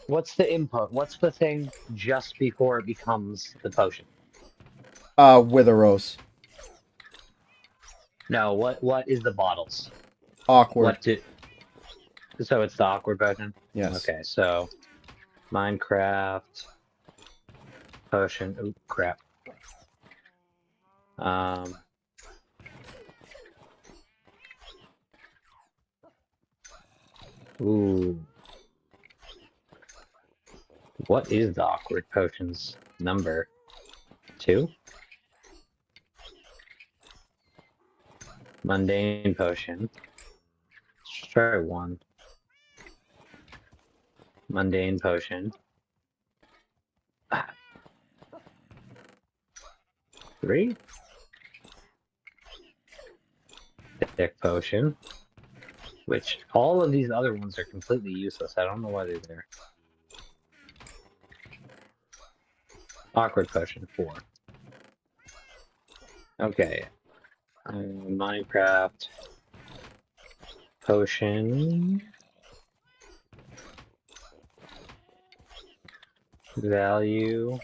What's the input? What's the thing just before it becomes the potion? Wither rose. No, what is the bottles? Awkward. So it's the awkward potion? Yes. Okay, so Minecraft potion. Oop, crap. Ooh. What is the awkward potions number? 2? Mundane potion. Let's try 1. Mundane potion. 3? Thick potion. Which, all of these other ones are completely useless. I don't know why they're there. Awkward potion 4. Okay. Minecraft potion value.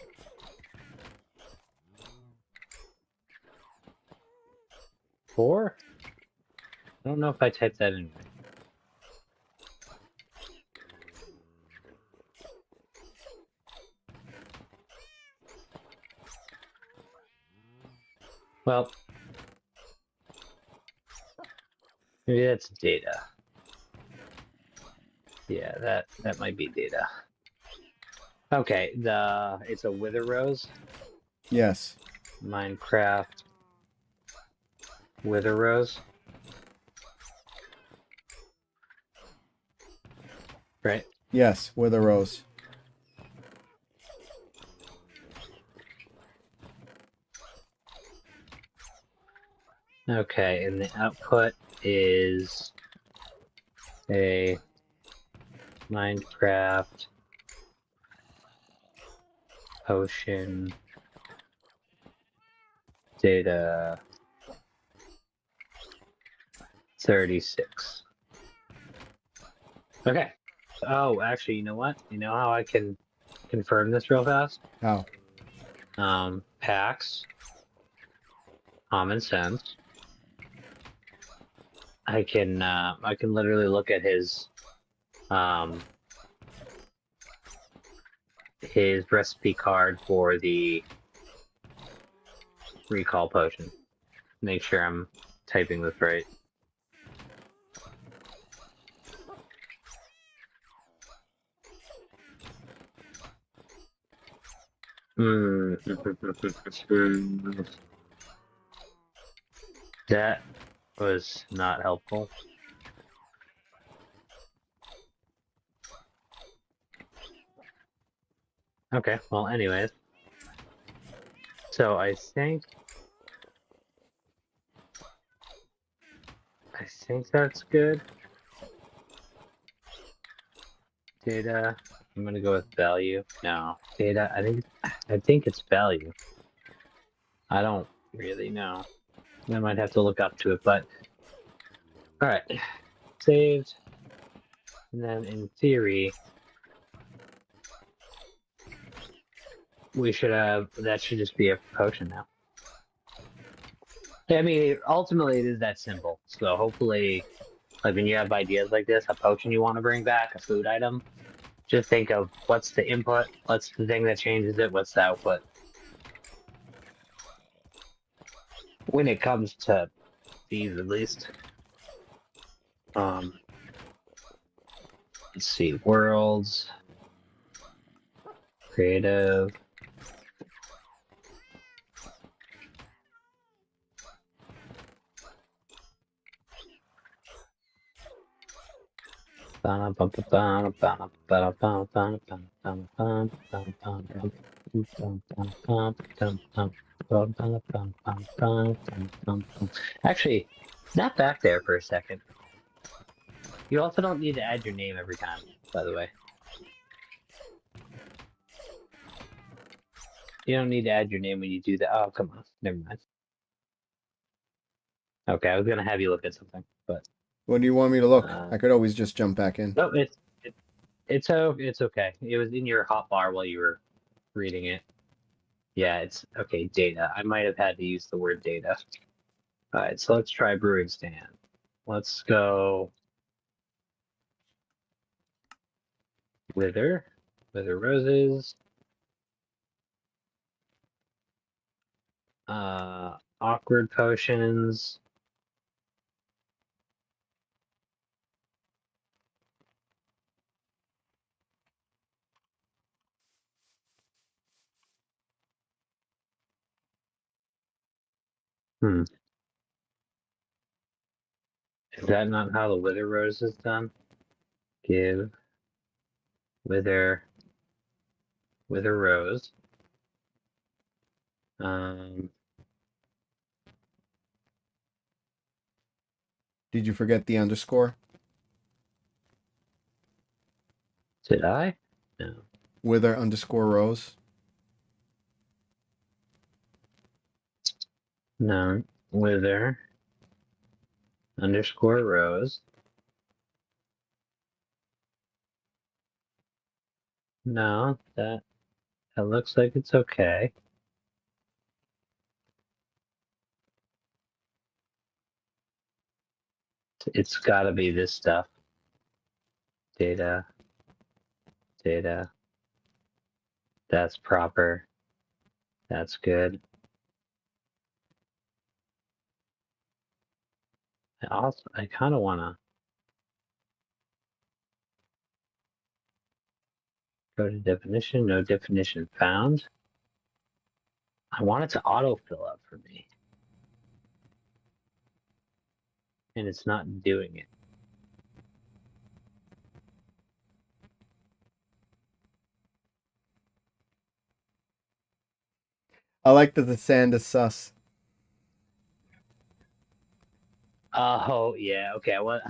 Four? I don't know if I typed that in right. Well, maybe that's data. Yeah, that might be data. Okay, it's a wither rose. Yes. Minecraft wither rose. Right? Yes, with a rose. Okay, and the output is a Minecraft potion data 36. Okay. Oh, actually, you know what? You know how I can confirm this real fast? How? Packs, common sense. I can literally look at his recipe card for the recall potion. Make sure I'm typing this right. That was not helpful. Okay, well, anyways. So I think that's good. Data. I'm gonna go with value. No, data. I think it's value. I don't really know. I might have to look up to it, but all right. Saved. And then in theory, that should just be a potion now. I mean, ultimately, it is that simple. So hopefully, like when you have ideas like this, a potion you want to bring back, a food item, just think of what's the input, what's the thing that changes it, what's the output. When it comes to these, at least. Let's see, worlds, creative. Actually, snap back there for a second. You also don't need to add your name every time, by the way. You don't need to add your name when you do that. Oh, come on. Never mind. Okay, I was gonna have you look at something, but What do you want me to look? I could always just jump back in. no, it's okay. It was in your hotbar while you were reading it. Yeah, it's okay. Data. I might have had to use the word data. All right, so let's try brewing stand. Let's go wither roses. Awkward potions. Hmm. Is that not how the wither rose is done? Give wither rose. Did you forget the underscore? Did I? No. Wither underscore rose. No. Wither underscore rose. No, that It looks like it's okay. It's got to be this stuff. Data. Data. That's proper. That's good. I kind of want to go to definition. No definition found. I want it to autofill up for me. And it's not doing it. I like that the sand is sus. Oh, yeah. Okay. Well,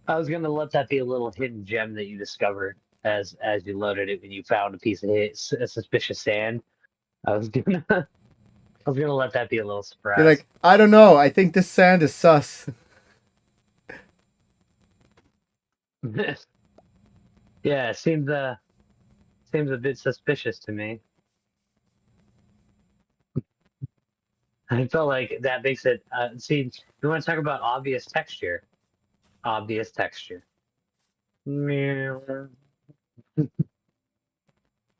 I was gonna let that be a little hidden gem that you discovered as you loaded it when you found a piece of suspicious sand. I was gonna I was gonna let that be a little surprise. You're like, I don't know. I think this sand is sus. Yeah, it seems a bit suspicious to me. I felt like that makes it. See, we want to talk about obvious texture. Obvious texture.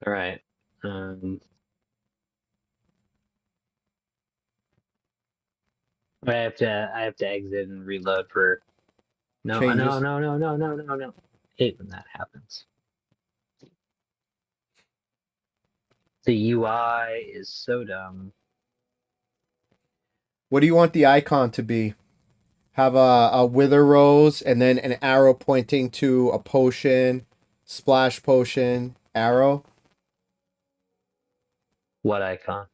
All right. I have to exit and reload for. No, Changes. no. Hate when that happens. The UI is so dumb. What do you want the icon to be? Have a wither rose and then an arrow pointing to a potion, splash potion, arrow What icon?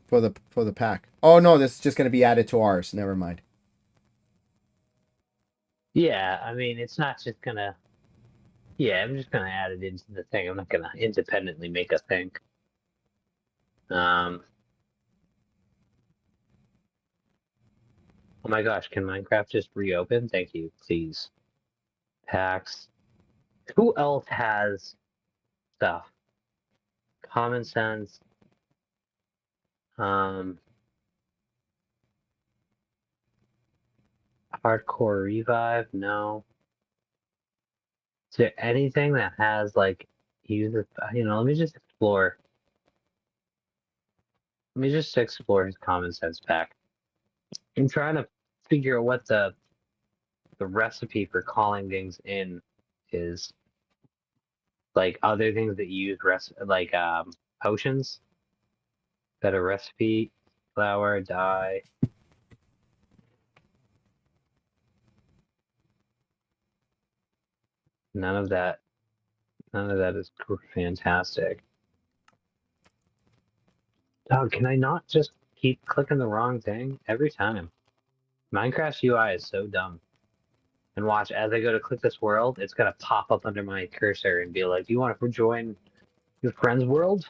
for the pack. Oh no, this is just gonna be added to ours. Never mind. Yeah, I mean, it's not just gonna. Yeah, I'm just gonna add it into the thing. I'm not gonna independently make a thing. Oh my gosh, can Minecraft just reopen? Thank you, please. Packs. Who else has stuff? Common sense. Hardcore revive? No. Is there anything that has like user? Let me just explore. Let me just explore his common sense pack. I'm trying to figure out what the recipe for calling things in is. Like other things that use potions. Better recipe, flour, dye. None of that is fantastic. Dog, can I not just keep clicking the wrong thing every time? Minecraft's UI is so dumb. And watch, as I go to click this world, it's gonna pop up under my cursor and be like, "Do you want to join your friend's world?"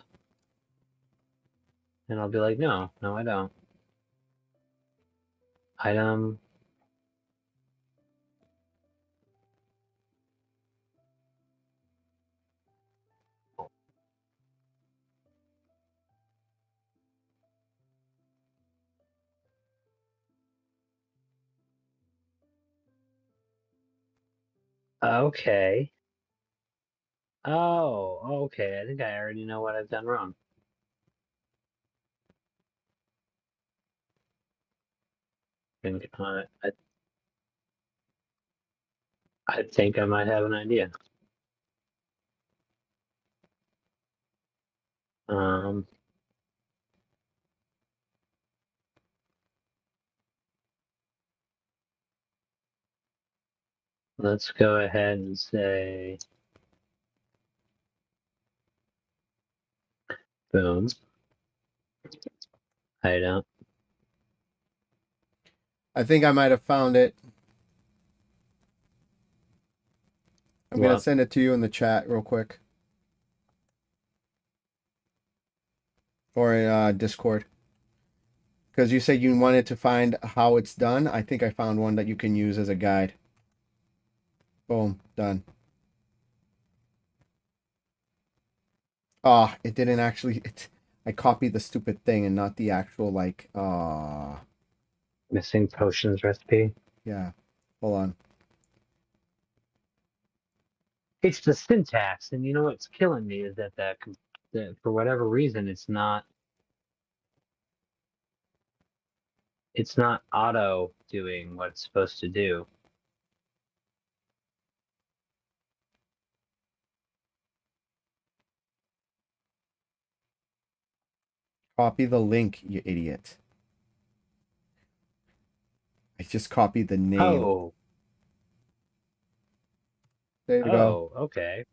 And I'll be like, "No, I don't." Item. Okay. Oh, okay. I think I already know what I've done wrong. And I think I might have an idea. Um, let's go ahead and say, boom. Item. I think I might have found it. I'm gonna Well, send it to you in the chat real quick. Or in Discord. Because you said you wanted to find how it's done. I think I found one that you can use as a guide. Boom, done. Ah, it didn't actually. I copied the stupid thing and not the actual like. Missing potions recipe. Yeah. Hold on. It's the syntax, and you know what's killing me is that for whatever reason it's not auto doing what it's supposed to do. Copy the link, you idiot. I just copied the name. Oh, There you go. oh, okay.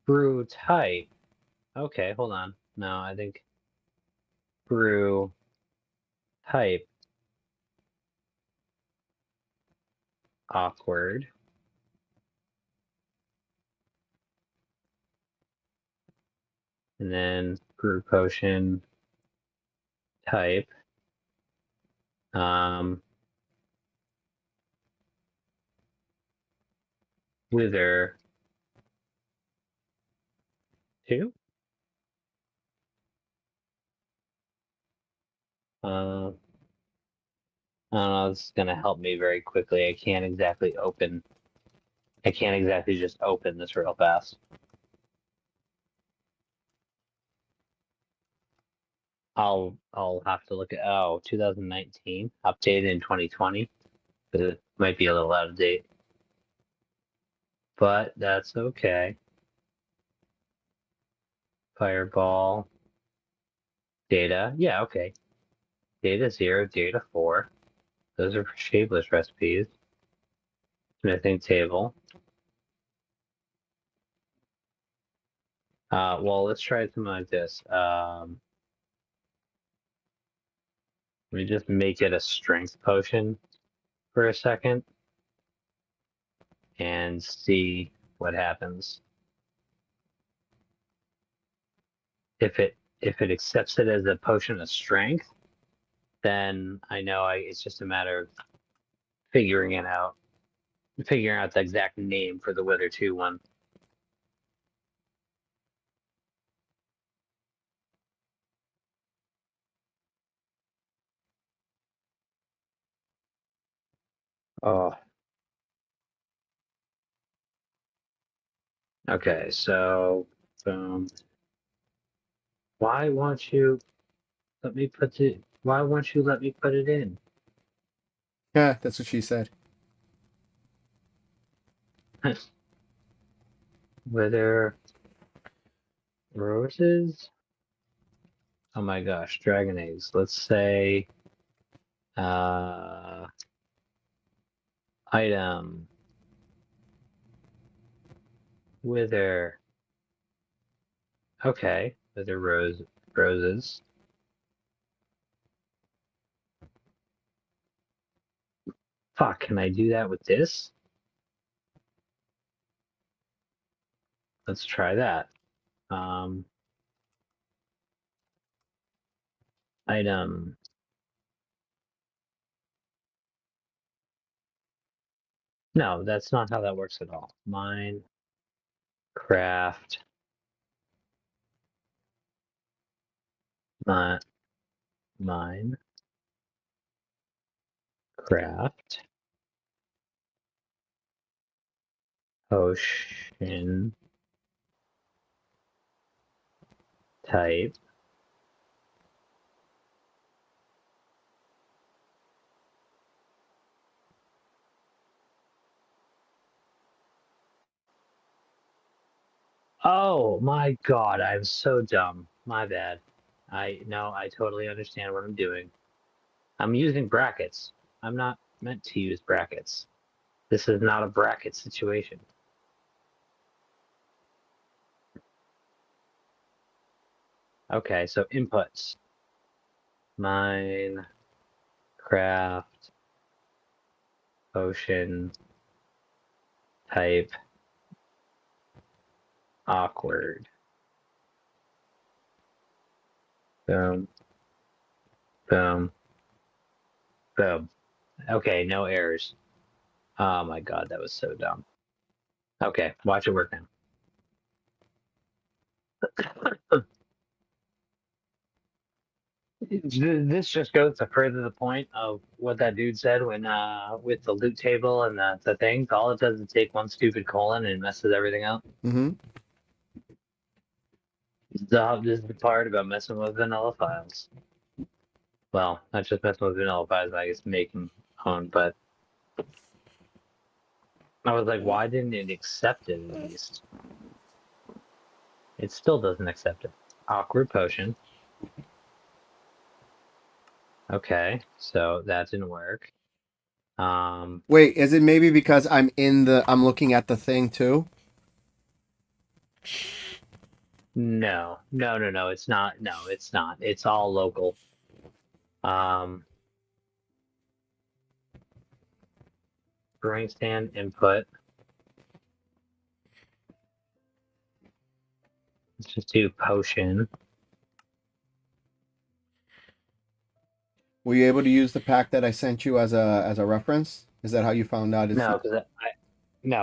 Brew type. Okay, hold on. No, I think brew type awkward. And then brew potion type. Um, wither 2. I don't know, this is gonna help me very quickly. I can't exactly just open this real fast. I'll have to look at 2019, updated in 2020. It might be a little out of date, but that's okay. Fireball data, yeah, okay. Data 0, data 4. Those are shapeless recipes. Smithing table. Well, let's try something like this. Let me just make it a strength potion for a second and see what happens. If it accepts it as a potion of strength, then I know it's just a matter of figuring out the exact name for the Wither 2 one. Oh. Okay, so why won't you let me put it in? Yeah, that's what she said. Wither roses? Oh my gosh, dragon eggs. Let's say item wither. Okay, wither roses. Fuck, can I do that with this? Let's try that. Item. No, that's not how that works at all. Mine, craft, mine, craft, potion, type. Oh my god, I'm so dumb. My bad. I totally understand what I'm doing. I'm using brackets. I'm not meant to use brackets. This is not a bracket situation. Okay, so inputs. Mine, craft, potion, type, awkward. Boom, boom, boom. Okay, no errors. Oh my god, that was so dumb. Okay, watch it work now. This just goes to further the point of what that dude said when with the loot table and the things. All it does is take one stupid colon and messes everything up. Mm-hmm. This is the part about messing with vanilla files. Well, not just messing with vanilla files, I guess making own, but I was like, why didn't it accept it at least? It still doesn't accept it. Awkward potion. Okay, so that didn't work. Wait, is it maybe because I'm looking at the thing too? No, it's not. No, it's not. It's all local. Brewing stand input. Let's just do potion. Were you able to use the pack that I sent you as a reference? Is that how you found out? No,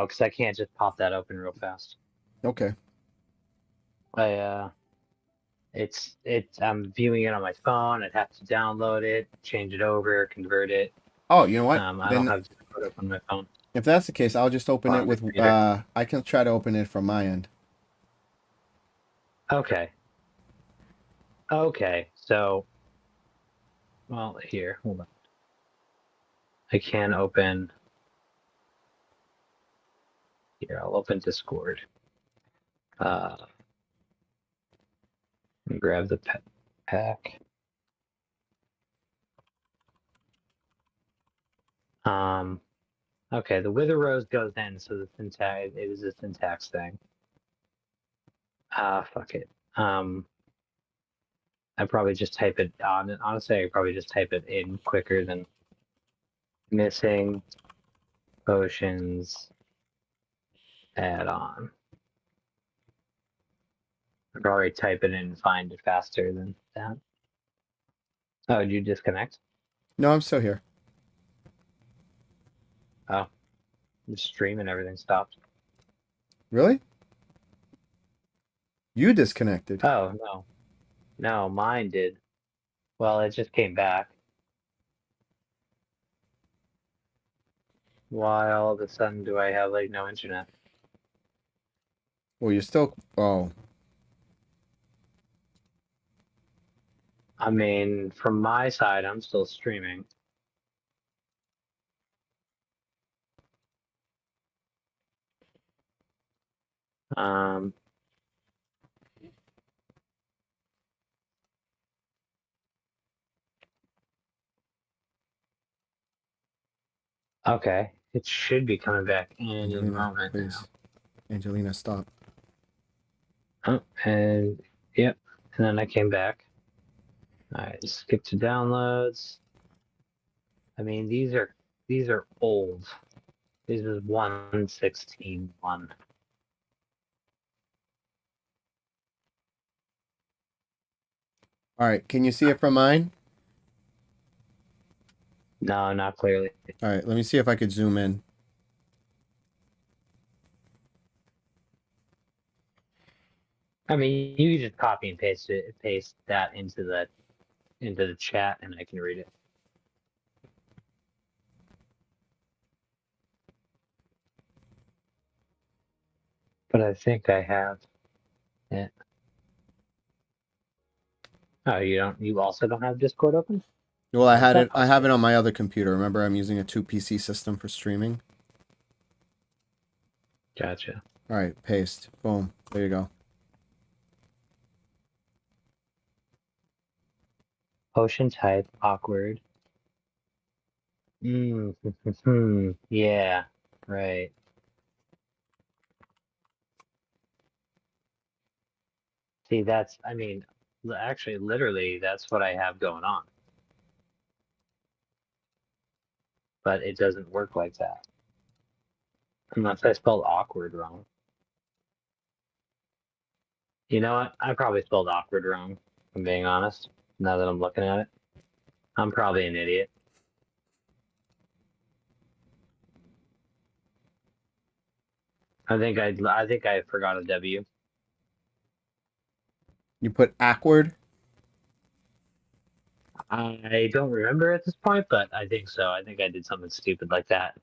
because I can't just pop that open real fast. Okay. I'm viewing it on my phone. I'd have to download it, change it over, convert it. Oh, you know what? I Then don't have Discord up on my phone. if that's the case, I'll just open it with Computer. I can try to open it from my end. Okay. Okay, so, well, here, hold on. I can open. Here, I'll open Discord. Grab the pack. Okay, the wither rose goes in, so the syntax, it is a syntax thing. Fuck it. I probably just type it on. Honestly, I probably just type it in quicker than missing potions add on. I'd probably type it in and find it faster than that. Oh, did you disconnect? No, I'm still here. Oh, the stream and everything stopped. Really? You disconnected. Oh, no. No, mine did. Well, it just came back. Why all of a sudden do I have like no internet? Well, you're still. Oh, I mean, from my side, I'm still streaming. Um, okay, it should be coming back in a Angelina, moment please. now. Angelina, stop. Oh, and yep, and then I came back. All right, skip to downloads. I mean, these are old. This is 1.16.1. All right, can you see it from mine? No, not clearly. All right, let me see if I could zoom in. I mean, you can just copy and paste that into the chat, and I can read it. But I think I have it. Oh, you don't? You also don't have Discord open? Well, I had that it. I have it on my other computer. Remember, I'm using a 2 PC system for streaming. Gotcha. All right, paste. Boom. There you go. Potion type awkward. Yeah, right. See, I mean, actually, literally, that's what I have going on. But it doesn't work like that. Unless I spelled awkward wrong. You know what? I probably spelled awkward wrong, if I'm being honest, now that I'm looking at it. I'm probably an idiot. I think I forgot a W. You put awkward. I don't remember at this point, but I think so. I think I did something stupid like that.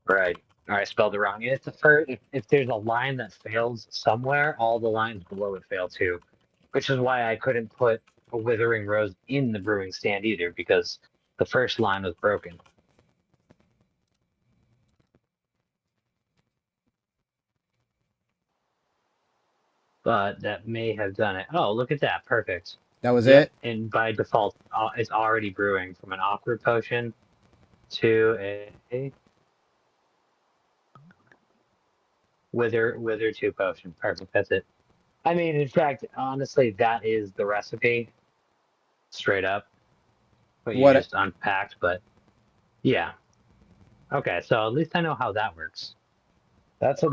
Right. Or I spelled it wrong. It's the first. If there's a line that fails somewhere, all the lines below it fail too, which is why I couldn't put a withering rose in the brewing stand either, because the first line was broken. But that may have done it. Oh, look at that! Perfect. That was Yep. it. And by default, it's already brewing from an awkward potion to a wither 2 potion. Perfect. That's it. I mean, in fact, honestly, that is the recipe, straight up. What you What? just unpacked, but yeah. Okay, so at least I know how that works. That's a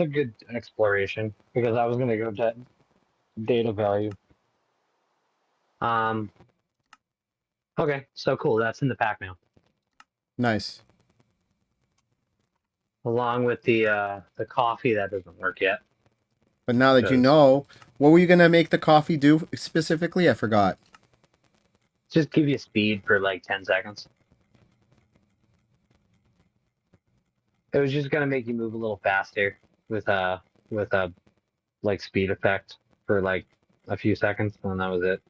good exploration because I was gonna go to data value. Um. Okay, so cool. That's in the pack now, Nice. along with the coffee that doesn't work yet. But now that you Does. know, what were you gonna make the coffee do specifically? I forgot. Just give you speed for like 10 seconds. It was just gonna make you move a little faster with a like speed effect for like a few seconds, and that was it.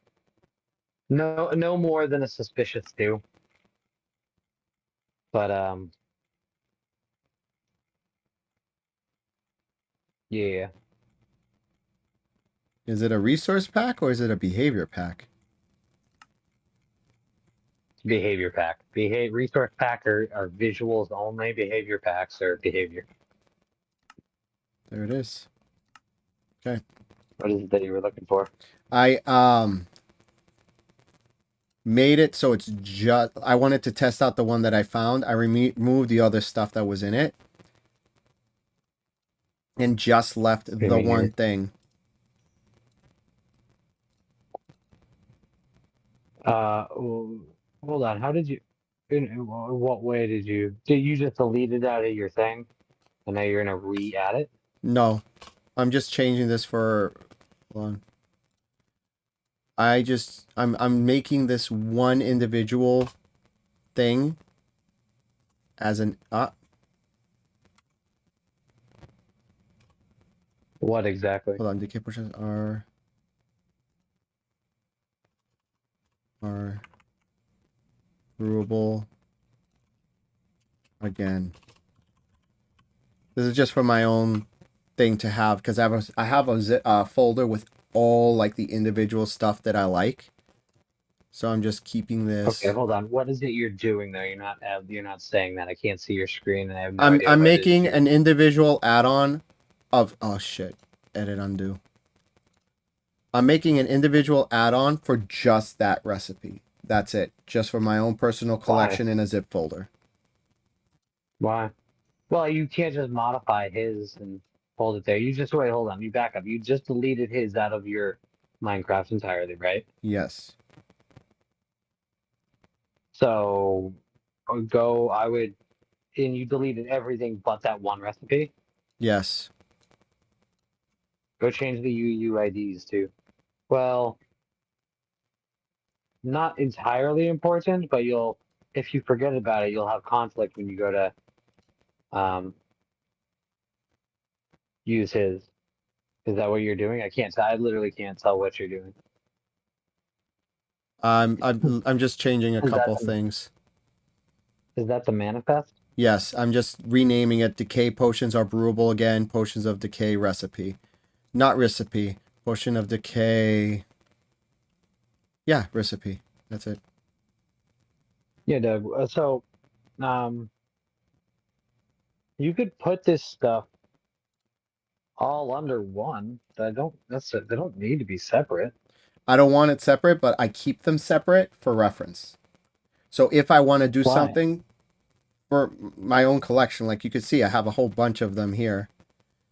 No more than a suspicious stew. But yeah. Is it a resource pack or is it a behavior pack? Behavior pack. Resource pack are visuals only. Behavior packs are behavior. There it is. What is it that you were looking for? I made it so it's just. I wanted to test out the one that I found. I removed the other stuff that was in it, and just left the Same one here. thing. Hold on. How did you? In what way did you? Did you just delete it out of your thing, and now you're gonna re-add it? No, I'm just changing this for. Hold on. I'm making this one individual thing as an What exactly? hold on, decay portions are brewable again. This is just for my own thing to have because I have a folder with all like the individual stuff that I like. So I'm just keeping this. Okay, hold on. What is it you're doing there? You're not saying that. I can't see your screen, and I have no I'm idea. I'm what it is making you're- an individual add-on of oh shit. Edit undo. I'm making an individual add-on for just that recipe. That's it. Just for my own personal collection in a zip folder. Why? Well, you can't just modify his and hold it there. You just wait. Hold on. You back up. You just deleted his out of your Minecraft entirely, right? Yes. So go. I would, and you deleted everything but that one recipe. Yes. Go change the UUIDs too. Well, not entirely important, but if you forget about it, you'll have conflict when you go to use his. Is that what you're doing? I can't tell. I literally can't tell what you're doing. I'm just changing a Is that couple the- things. Is that the manifest? Yes, I'm just renaming it. Decay potions are brewable again. Potions of decay recipe. Not recipe. Potion of decay. Yeah, recipe. That's it. Yeah, Doug. So, you could put this stuff all under one. They don't need to be separate. I don't want it separate, but I keep them separate for reference. So if I want to do Why? something for my own collection, like you can see, I have a whole bunch of them here.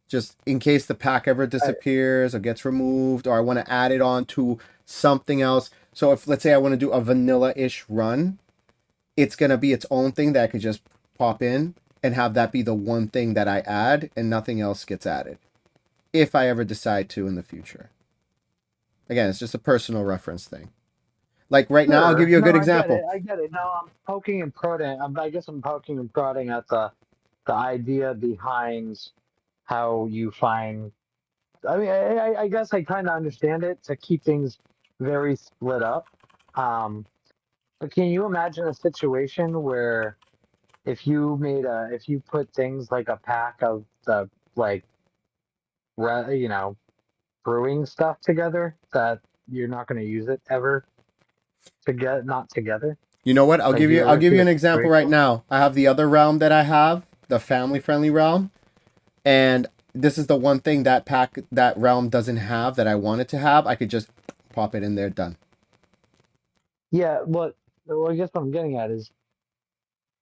Just in case the pack ever disappears or gets removed, or I want to add it on to something else. So if, let's say I want to do a vanilla-ish run, it's going to be its own thing that I could just pop in and have that be the one thing that I add and nothing else gets added. If I ever decide to in the future. Again, it's just a personal reference thing. Like right now, I'll Sure. give you a No, good I get it. example. I get it. No, I'm poking and prodding. I guess I'm poking and prodding at the idea behind how you find. I mean, I guess I kind of understand it to keep things very split up. But can you imagine a situation where if you put things like a pack of the like you know, brewing stuff together that you're not going to use it ever not together? You know what? I'll Like give you you I'll ever give see you a an example right situation? now. I have the other realm that I have, the family friendly realm, and this is the one thing that that realm doesn't have that I wanted to have. I could just pop it in there, done. Yeah, well, I guess what I'm getting at is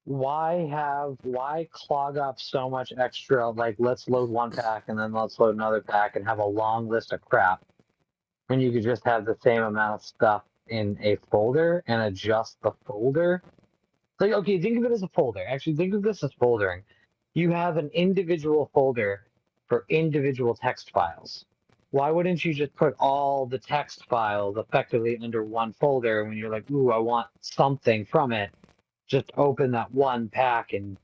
why clog up so much extra, like let's load one pack and then let's load another pack and have a long list of crap when you could just have the same amount of stuff in a folder and adjust the folder. Like, okay, think of it as a folder. Actually, think of this as foldering. You have an individual folder for individual text files. Why wouldn't you just put all the text files effectively under one folder when you're like, ooh, I want something from it? Just open that one pack and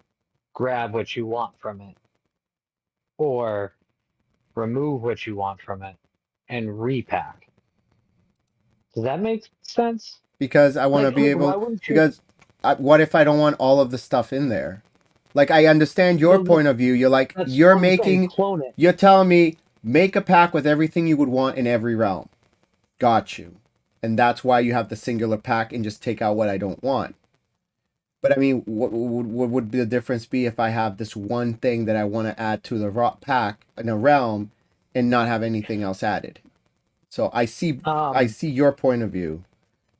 grab what you want from it, or remove what you want from it and repack. Does that make sense? Because I want to be Like why able. wouldn't you? Because what if I don't want all of the stuff in there? Like I understand your Well, point of view. You're like that's you're what I'm saying. making. Clone it. You're telling me make a pack with everything you would want in every realm. Got you. And that's why you have the singular pack and just take out what I don't want. But I mean, what would the difference be if I have this one thing that I want to add to the pack in a realm and not have anything else added? So I Um, see your point of view,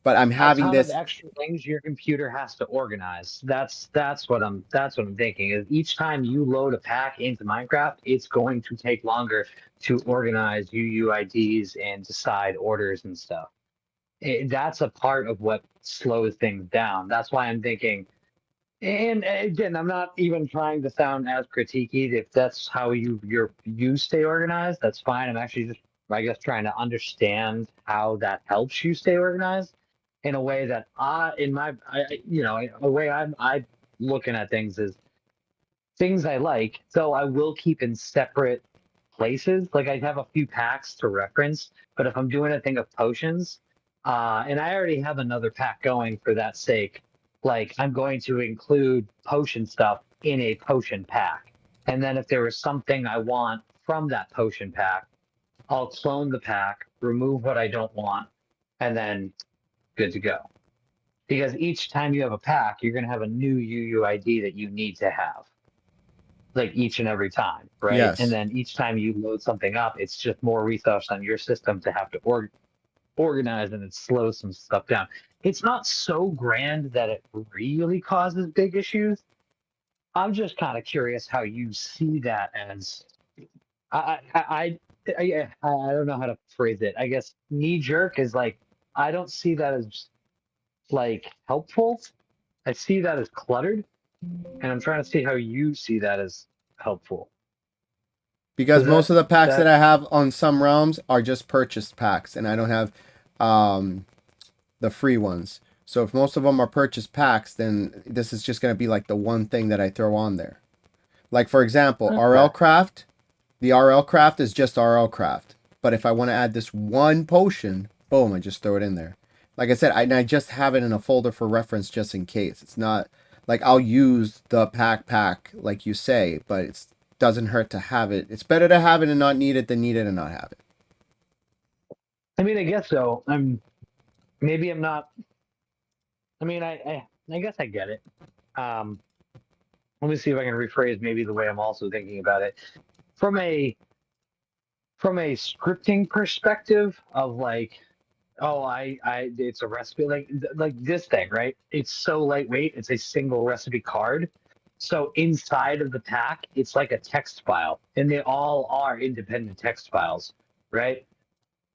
but I'm a having ton of this extra things your computer has to organize. That's what I'm thinking. Is each time you load a pack into Minecraft, it's going to take longer to organize UUIDs and decide orders and stuff. That's a part of what slows things down. That's why I'm thinking. And again, I'm not even trying to sound as critiquey. If that's how you stay organized, that's fine. I'm actually just, I guess, trying to understand how that helps you stay organized in a way that a way I'm looking at things is things I like. So I will keep in separate places. Like I have a few packs to reference, but if I'm doing a thing of potions, and I already have another pack going for that sake, like I'm going to include potion stuff in a potion pack. And then if there is something I want from that potion pack, I'll clone the pack, remove what I don't want, and then good to go. Because each time you have a pack, you're going to have a new UUID that you need to have, like each and every time, right? And yes. then each time you load something up, it's just more resource on your system to have to organize, and it slows some stuff down. It's not so grand that it really causes big issues. I'm just kind of curious how you see that as. I don't know how to phrase it. I guess knee jerk is like I don't see that as like helpful. I see that as cluttered, and I'm trying to see how you see that as helpful. Because Does most of the packs that that I have on some realms are just purchased packs, and I don't have um, the free ones. So if most of them are purchased packs, then this is just going to be like the one thing that I throw on there. Like for example, okay? RL Craft, the RL Craft is just RL Craft. But if I want to add this one potion, boom, I just throw it in there. Like I said, I just have it in a folder for reference just in case. It's not like I'll use the pack like you say, but it doesn't hurt to have it. It's better to have it and not need it than need it and not have it. I mean, I guess so. Maybe I'm not. I mean, I guess I get it. Um, Let me see if I can rephrase maybe the way I'm also thinking about it from a scripting perspective of like, oh, it's a recipe like this thing, right? It's so lightweight. It's a single recipe card. So inside of the pack, it's like a text file, and they all are independent text files, right?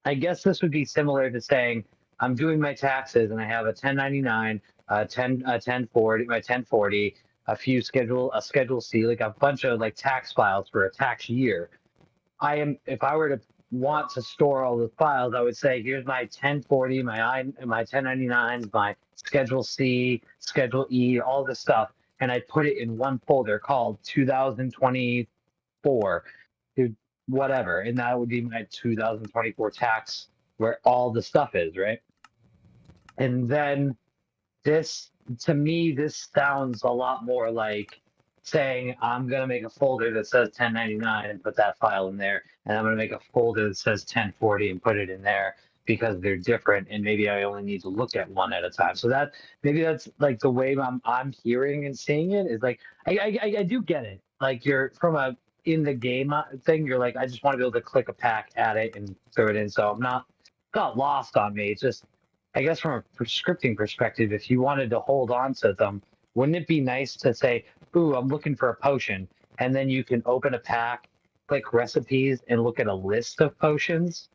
I guess this would be similar to saying I'm doing my taxes and I have a 1099, 1040, my 1040, a schedule C, like a bunch of like tax files for a tax year. If I were to want to store all the files, I would say, here's my 1040, my 1099s, my Schedule C, Schedule E, all this stuff, and I put it in one folder called 2024, whatever, and that would be my 2024 tax, where all the stuff is, right? And then this, to me, this sounds a lot more like saying I'm gonna make a folder that says 1099 and put that file in there, and I'm gonna make a folder that says 1040 and put it in there because they're different, and maybe I only need to look at one at a time. So that maybe that's like the way I'm hearing and seeing it is like I do get it. Like you're from a in the game thing, you're like I just want to be able to click a pack, add it, and throw it in. So I'm not lost on me. It's just I guess from a scripting perspective, if you wanted to hold on to them, wouldn't it be nice to say, ooh, I'm looking for a potion, and then you can open a pack, click recipes, and look at a list of potions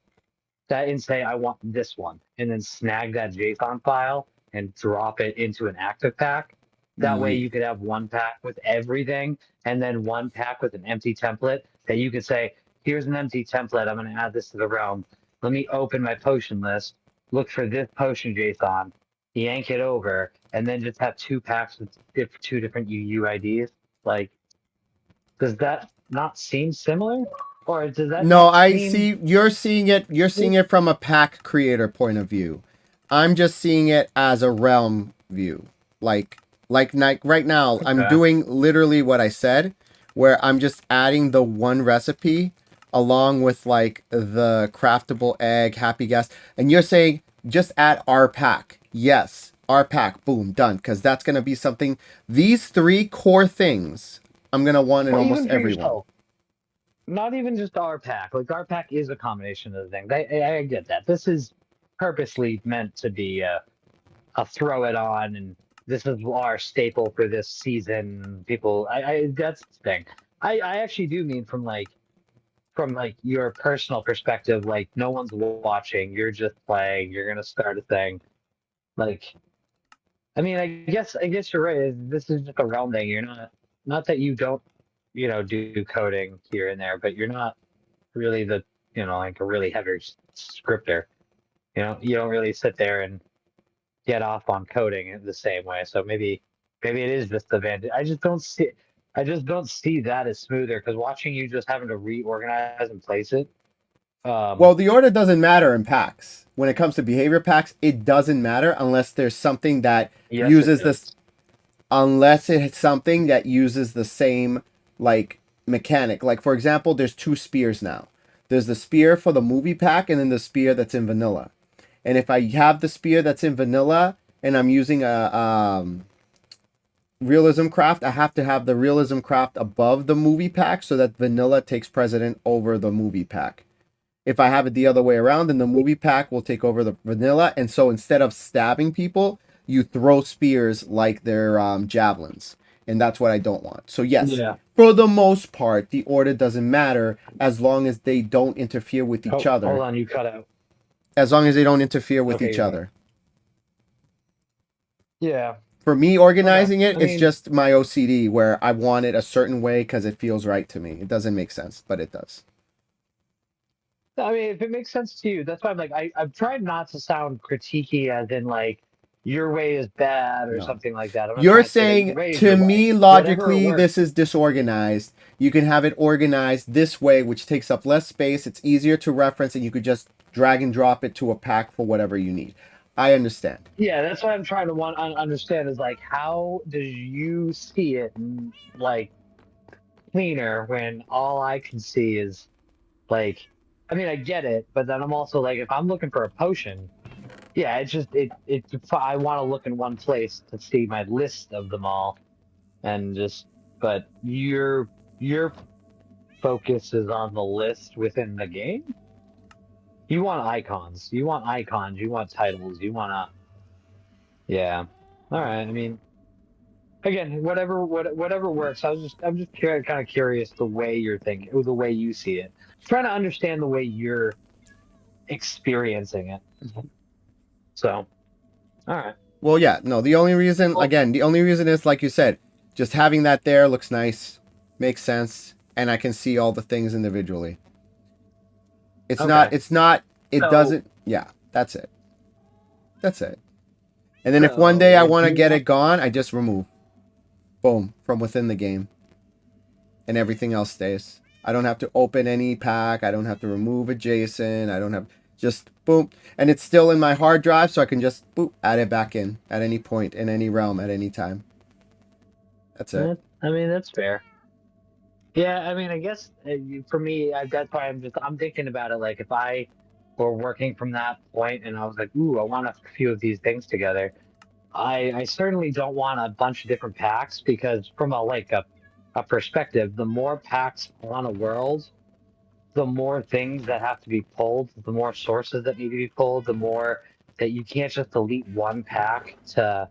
that and say, I want this one, and then snag that JSON file and drop it into an active pack. That way you could have one pack with everything, and then one pack with an empty template that you could say, here's an empty template. I'm going to add this to the realm. Let me open my potion list, look for this potion JSON, yank it over, and then just have two packs with two different UUIDs. Like, does that not seem similar? Or does that No, not I seem... see you're seeing it from a pack creator point of view. I'm just seeing it as a realm view. Like right now, I'm Okay. doing literally what I said, where I'm just adding the one recipe along with like the craftable egg, happy gas, and you're saying just add our pack. Yes, our pack, boom, done. Because that's gonna be something. These three core things I'm gonna want in Well, almost even for everyone. yourself. Not even just our pack. Like our pack is a combination of the things. I get that. This is purposely meant to be a throw it on, and this is our staple for this season. People, I that's the thing. I actually do mean from like your personal perspective. Like no one's watching. You're just playing. You're gonna start a thing. Like I mean, I guess you're right. This is just a realm thing. You're not that you don't do coding here and there, but you're not really like a really heavy scripter. You don't really sit there and get off on coding in the same way. So maybe it is just the advantage. I just don't see that as smoother because watching you just having to reorganize and place it. Well, the order doesn't matter in packs. When it comes to behavior packs, it doesn't matter unless there's something that Yes, uses it this. does. Unless it's something that uses the same like mechanic. Like for example, there's two spears now. There's the spear for the movie pack and then the spear that's in vanilla. And if I have the spear that's in vanilla and I'm using a realism craft, I have to have the realism craft above the movie pack so that vanilla takes precedent over the movie pack. If I have it the other way around, then the movie pack will take over the vanilla. And so instead of stabbing people, you throw spears like they're javelins. And that's what I don't want. So yes, Yeah. for the most part, the order doesn't matter as long as they don't interfere with each Oh, other. hold on, you cut out. As long as they don't interfere with Okay, each you're back. other. Yeah. For me, organizing Okay. it, I it's mean- just my OCD where I want it a certain way because it feels right to me. It doesn't make sense, but it does. I mean, if it makes sense to you, that's why I'm like, I've tried not to sound critiquey as in like your way is bad or No. something like that. I'm not You're trying to say that saying your way is to your way. me Whatever logically works. this is disorganized. You can have it organized this way, which takes up less space. It's easier to reference, and you could just drag and drop it to a pack for whatever you need. I understand. Yeah, that's what I'm trying to understand is like, how do you see it like cleaner when all I can see is like, I mean, I get it, but then I'm also like, if I'm looking for a potion, yeah, it's just I want to look in one place to see my list of them all, and just. But your focus is on the list within the game. You want icons. You want icons. You want titles. You want to. Yeah. All right. I mean, again, whatever works. I'm just kind of curious the way you're thinking, or the way you see it. Trying to understand the way you're experiencing it. So, all right. Well, yeah, no, the only reason, again, the only reason is, like you said, just having that there looks nice, makes sense, and I can see all the things individually. It's Okay. not. It's not. It So- doesn't. Yeah, that's it. That's it. And then if one day I So, want to do you get want- it gone, I just remove. Boom, from within the game. And everything else stays. I don't have to open any pack. I don't have to remove adjacent. I don't have just boom. And it's still in my hard drive, so I can just boop, add it back in at any point in any realm at any time. That's it. I mean, that's fair. Yeah, I mean, I guess for me, that's why I'm thinking about it. Like, if I were working from that point and I was like, ooh, I want a few of these things together. I certainly don't want a bunch of different packs because from a perspective, the more packs on a world, the more things that have to be pulled, the more sources that need to be pulled, the more that you can't just delete one pack to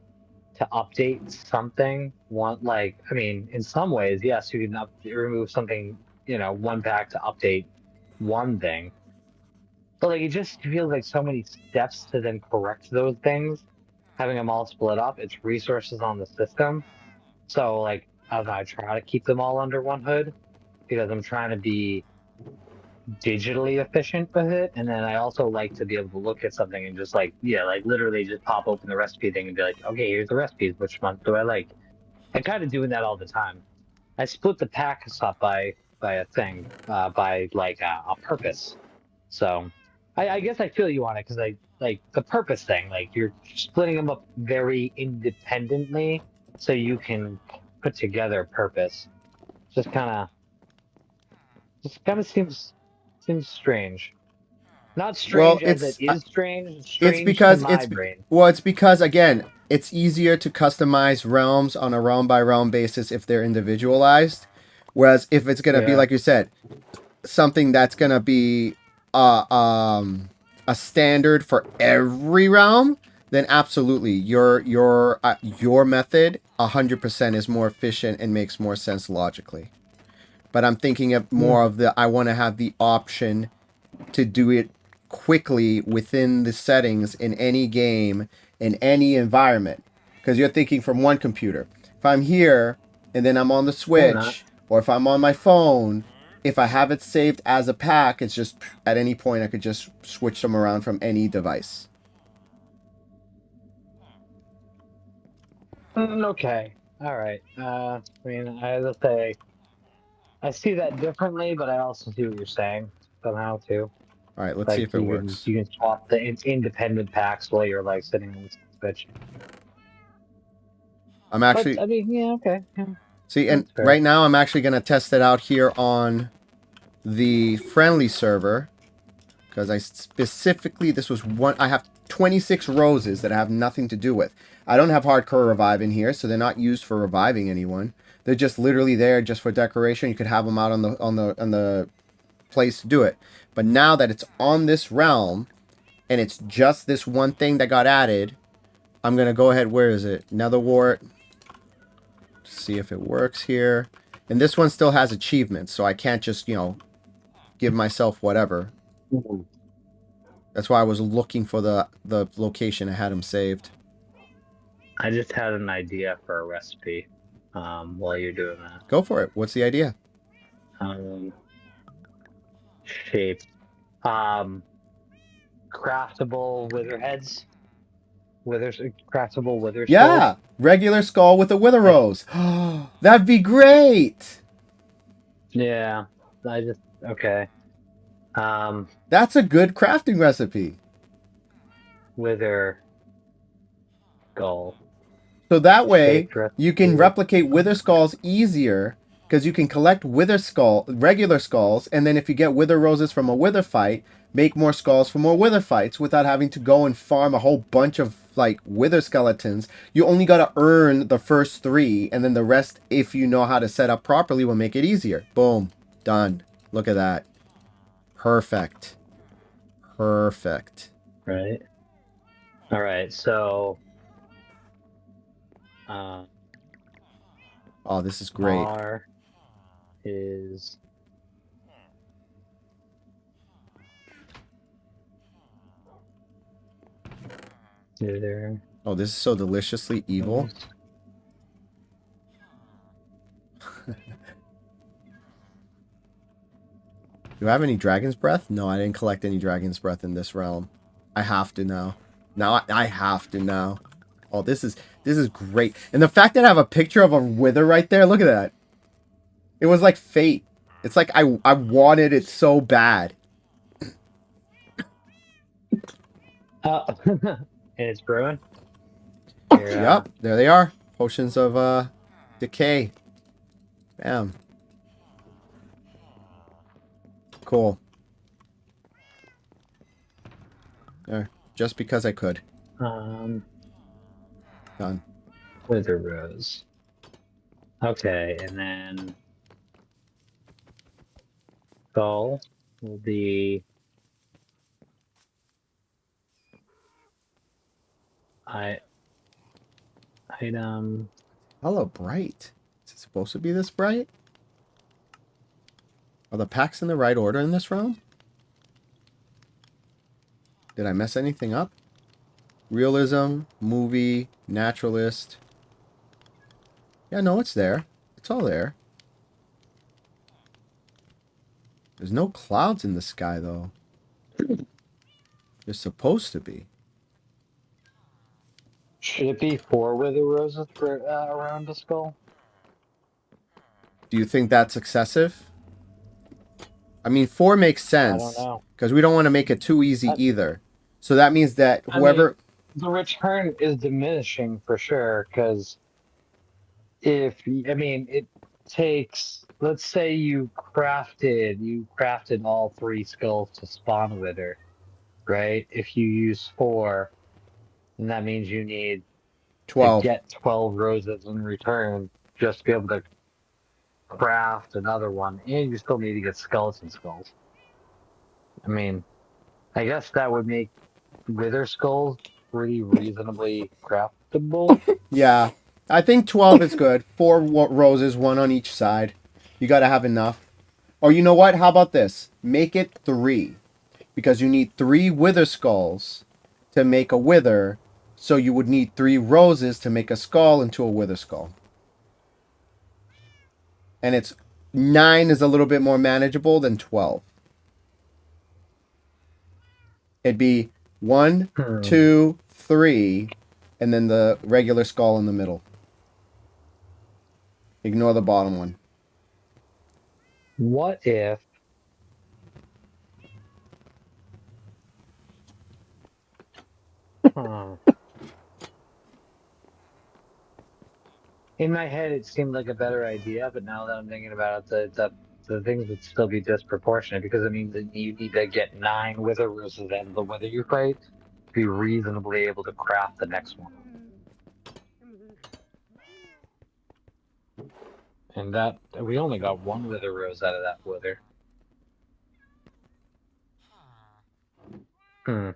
update something. I mean, in some ways, yes, you can remove something, one pack to update one thing. But like, it just feels like so many steps to then correct those things. Having them all split up, it's resources on the system. So like, I don't know, I try to keep them all under one hood because I'm trying to be digitally efficient with it. And then I also like to be able to look at something and just like, yeah, like literally just pop open the recipe thing and be like, okay, here's the recipes. Which one do I like? I'm kind of doing that all the time. I split the packs up by a thing, by like a purpose. So I guess I feel you on it because I like the purpose thing. Like you're splitting them up very independently, so you can put together a purpose. Just kind of seems strange. Not Well, strange as it is strange. It's it's strange because to my brain. it's because again, it's easier to customize realms on a realm by realm basis if they're individualized. Whereas if it's gonna be Yeah. like you said, something that's gonna be a standard for every realm, then absolutely your method 100% is more efficient and makes more sense logically. But I'm thinking of more of I want to have the option to do it quickly within the settings in any game in any environment, because you're thinking from one computer. If I'm here and then I'm on the not. Switch, or if I'm on my phone, if I have it saved as a pack, it's just at any point I could just switch them around from any device. Okay. All right. I mean, I will say I see that differently, but I also see what you're saying somehow too. All right, let's see Like if it works. you can swap the independent packs while you're like sitting on the Switch. I'm But actually I mean, yeah, okay. Yeah, see, and that's fair. right now I'm actually gonna test it out here on the friendly server, because I specifically, this was one, I have 26 roses that I have nothing to do with. I don't have hardcore revive in here, so they're not used for reviving anyone. They're just literally there just for decoration. You could have them out on the place to do it. But now that it's on this realm and it's just this one thing that got added, I'm gonna go ahead. Where is it? Netherwart. See if it works here. And this one still has achievements, so I can't just give myself whatever. That's why I was looking for the location I had them saved. I just had an idea for a recipe while you're doing that. Go for it. What's the idea? Shape. Craftable wither heads. Craftable wither Yeah, skulls. regular skull with a wither rose. That'd be great. Yeah. Okay. That's a good crafting recipe. Wither skull. So that way Shaped recipe. you can replicate wither skulls easier, because you can collect regular skulls, and then if you get wither roses from a wither fight, make more skulls for more wither fights without having to go and farm a whole bunch of like wither skeletons. You only got to earn the first 3, and then the rest, if you know how to set up properly, will make it easier. Boom. Done. Look at that. Perfect. Perfect. Right. All right. So. Oh, this is great. R is wither. Oh, this is so deliciously evil. Do I have any dragon's breath? No, I didn't collect any dragon's breath in this realm. I have to now. Now I have to now. Oh, this is great. And the fact that I have a picture of a wither right there, look at that. It was like fate. It's like I wanted it so bad. And it's brewing. Here, Yep, there they are. Potions of decay. Bam. Cool. There. Just because I could. Done. Wither rose. Okay, and then skull will be item. Hello, bright. Is it supposed to be this bright? Are the packs in the right order in this round? Did I mess anything up? Realism, movie, naturalist. Yeah, no, it's there. It's all there. There's no clouds in the sky, though. There's supposed to be. Should it be 4 wither roses for around the skull? Do you think that's excessive? I mean, 4 makes sense. I don't know. Because we don't want to make it too easy either. So that means that whoever... The return is diminishing for sure, because it takes, let's say you crafted all 3 skulls to spawn wither, right? If you use 4, then that means you need 12. to get 12 roses in return just to be able to craft another one, and you still need to get skeleton skulls. I mean, I guess that would make wither skulls pretty reasonably craftable. Yeah. I think 12 is good. 4 roses, 1 on each side. You got to have enough. Or you know what? How about this? Make it 3. Because you need 3 wither skulls to make a wither. So you would need 3 roses to make a skull into a wither skull. And it's 9 is a little bit more manageable than 12. It'd be 1, 2, 3, and then the regular skull in the middle. Ignore the bottom one. What if in my head it seemed like a better idea, but now that I'm thinking about it, the things would still be disproportionate, because it means that you need to get 9 wither roses and the wither you fight to be reasonably able to craft the next one. And that we only got 1 wither rose out of that wither. Can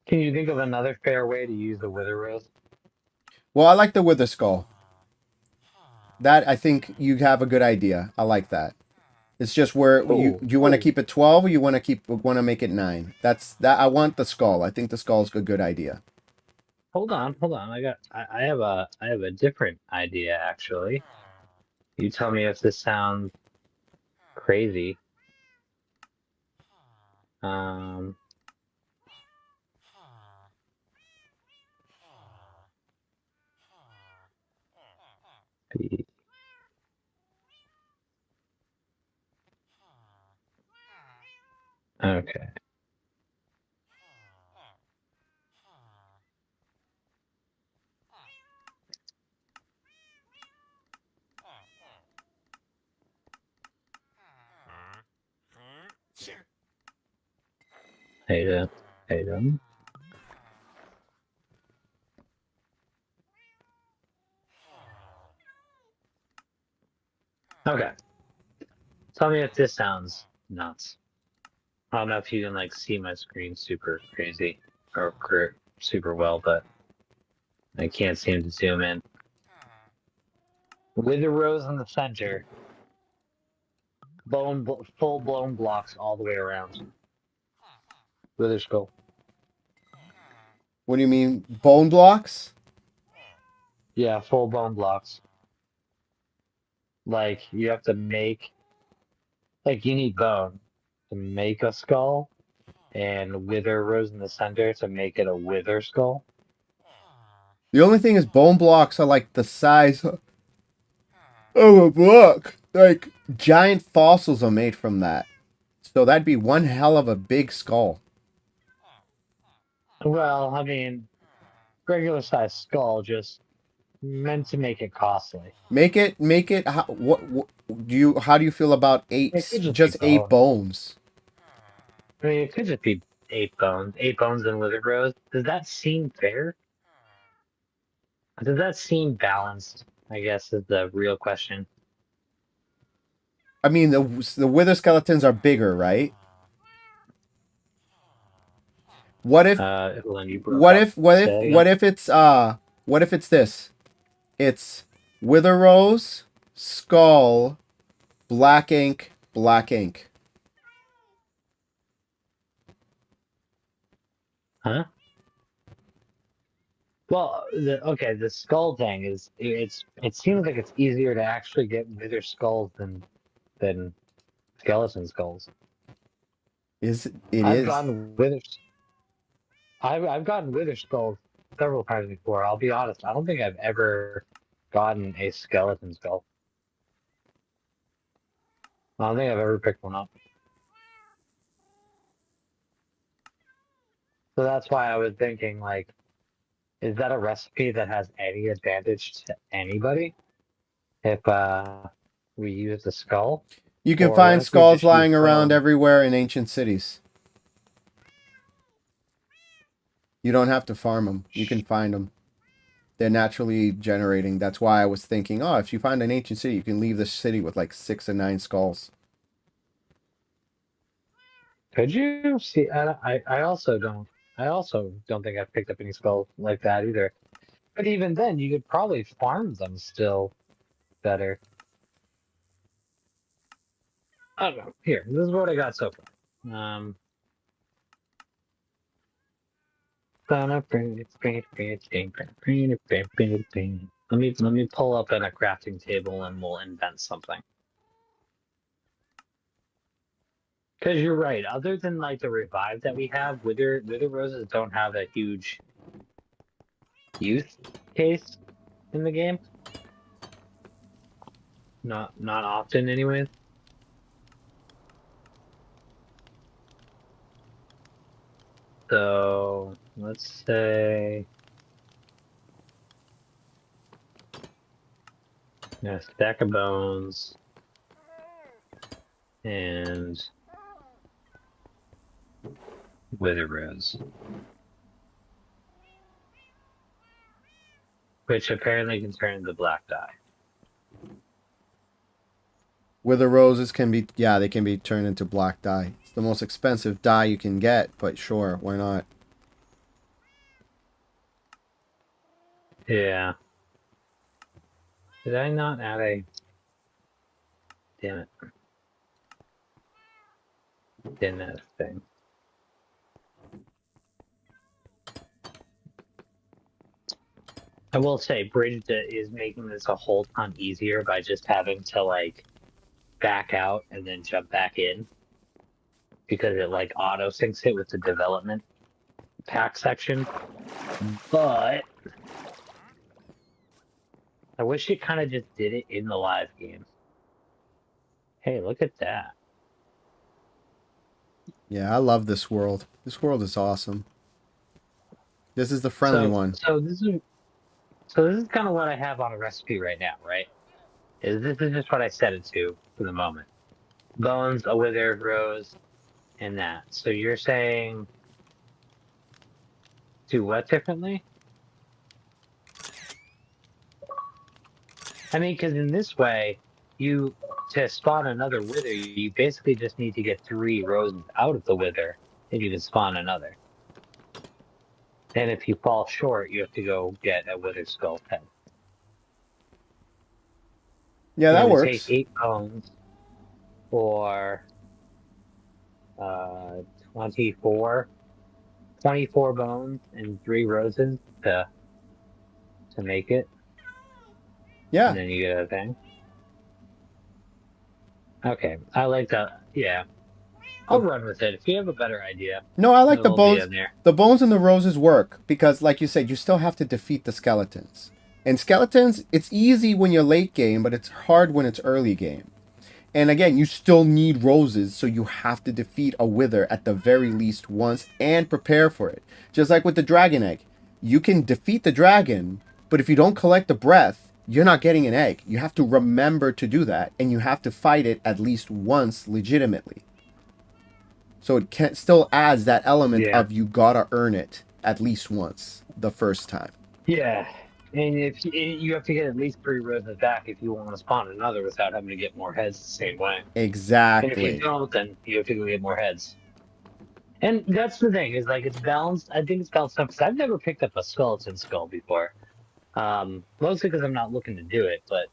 you think of another fair way to use the wither rose? Well, I like the wither skull. That, I think you have a good idea. I like that. It's just where you want to keep it 12 or you want to make it 9. That's that. I want the skull. I think the skull's a good idea. Hold on. I have a different idea actually. You tell me if this sounds crazy. Okay. Hey, Okay. Tell me if this sounds nuts. I don't know if you can like see my screen super crazy or super well, but I can't seem to zoom in. Wither rose in the center. Full blown blocks all the way around. Wither skull. What do you mean, bone blocks? Yeah, full bone blocks. Like, you have to make like you need bone to make a skull, and wither rose in the center to make it a wither skull. The only thing is bone blocks are like the size of a block. Like giant fossils are made from that. So that'd be one hell of a big skull. Well, I mean, regular size skull just meant to make it costly. Make it how do you feel about It could just just be eight bone. bones? I mean, it could just be 8 bones. 8 bones and wither rose. Does that seem fair? Does that seem balanced? I guess is the real question. I mean the wither skeletons are bigger, right? What if When you broke up, say again? what if it's this? It's wither rose, skull, black ink, black ink. Huh? Well, the skull thing is it seems like it's easier to actually get wither skulls than skeleton skulls. It I've is. gotten withers. I've gotten wither skulls several times before. I'll be honest. I don't think I've ever gotten a skeleton skull. I don't think I've ever picked one up. So that's why I was thinking, like, is that a recipe that has any advantage to anybody if we use the skull? You can Or what find if we skulls just use lying around bone? everywhere in ancient cities. You don't have to farm them. You can find them. They're naturally generating. That's why I was thinking, oh, if you find an ancient city, you can leave the city with like 6 or 9 skulls. Could you see? I also don't think I've picked up any skulls like that either. But even then, you could probably farm them still better. I don't know. Here, this is what I got so far. Let me pull up in a crafting table and we'll invent something. Because you're right. Other than like the revive that we have, wither roses don't have a huge use case in the game. Not often, anyways. So let's say a stack of bones and wither rose, which apparently can turn into black dye. Wither roses can be, yeah, they can be turned into black dye. It's the most expensive dye you can get, but sure, why not? Yeah. Did I not add a... Damn it. Didn't add a thing. I will say, Bridge is making this a whole ton easier by just having to, like, back out and then jump back in. Because it, like, auto-syncs it with the development pack section. But... I wish it kind of just did it in the live game. Hey, look at that. Yeah, I love this world. This world is awesome. This is the friendly one. So this is kind of what I have on a recipe right now, right? This is just what I set it to for the moment. Bones, a withered rose, and that. So you're saying do what differently? I mean, because in this way, to spawn another wither, you basically just need to get 3 roses out of the wither, and you can spawn another. And if you fall short, you have to go get a wither skull head. Yeah, that It would works. take 8 bones or 24 bones and 3 roses to make it. Yeah. And then you get a thing. Okay, I like that. Yeah. I'll run with it. If you have a better idea, No, I like the it'll be bones. in there. The bones and the roses work because, like you said, you still have to defeat the skeletons. And skeletons, it's easy when you're late game, but it's hard when it's early game. And again, you still need roses, so you have to defeat a wither at the very least once and prepare for it. Just like with the dragon egg. You can defeat the dragon, but if you don't collect the breath, you're not getting an egg. You have to remember to do that, and you have to fight it at least once legitimately. So it still adds that element of you gotta earn it at least once the first time. Yeah. And if you have to get at least 3 roses back if you want to spawn another without having to get more heads the same way. And if Exactly. you don't, then you have to go get more heads. And that's the thing, is like it's balanced. I think it's balanced up because I've never picked up a skeleton skull before. Mostly because I'm not looking to do it, but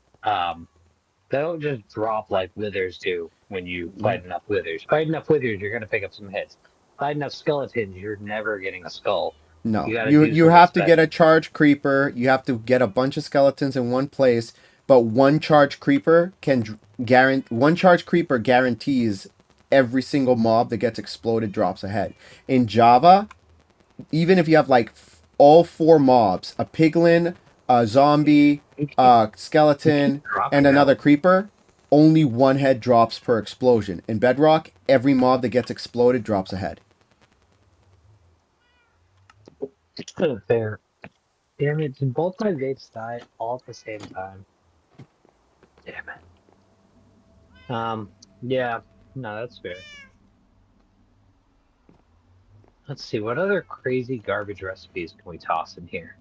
they don't just drop like withers do when you fight enough withers. Fight enough withers, you're gonna pick up some hits. Fight enough skeletons, you're never getting a skull. No, gotta you do you something have to get special. a charge creeper. You have to get a bunch of skeletons in one place, but one charge creeper guarantees every single mob that gets exploded drops a head. In Java, even if you have like all 4 mobs, a piglin, a zombie, a skeleton, Dropping and another out. creeper, only 1 head drops per explosion. In Bedrock, every mob that gets exploded drops a head. Fair. Damn it, did both my vapes die all at the same time? Damn it. Yeah, no, that's fair. Let's see, what other crazy garbage recipes can we toss in here?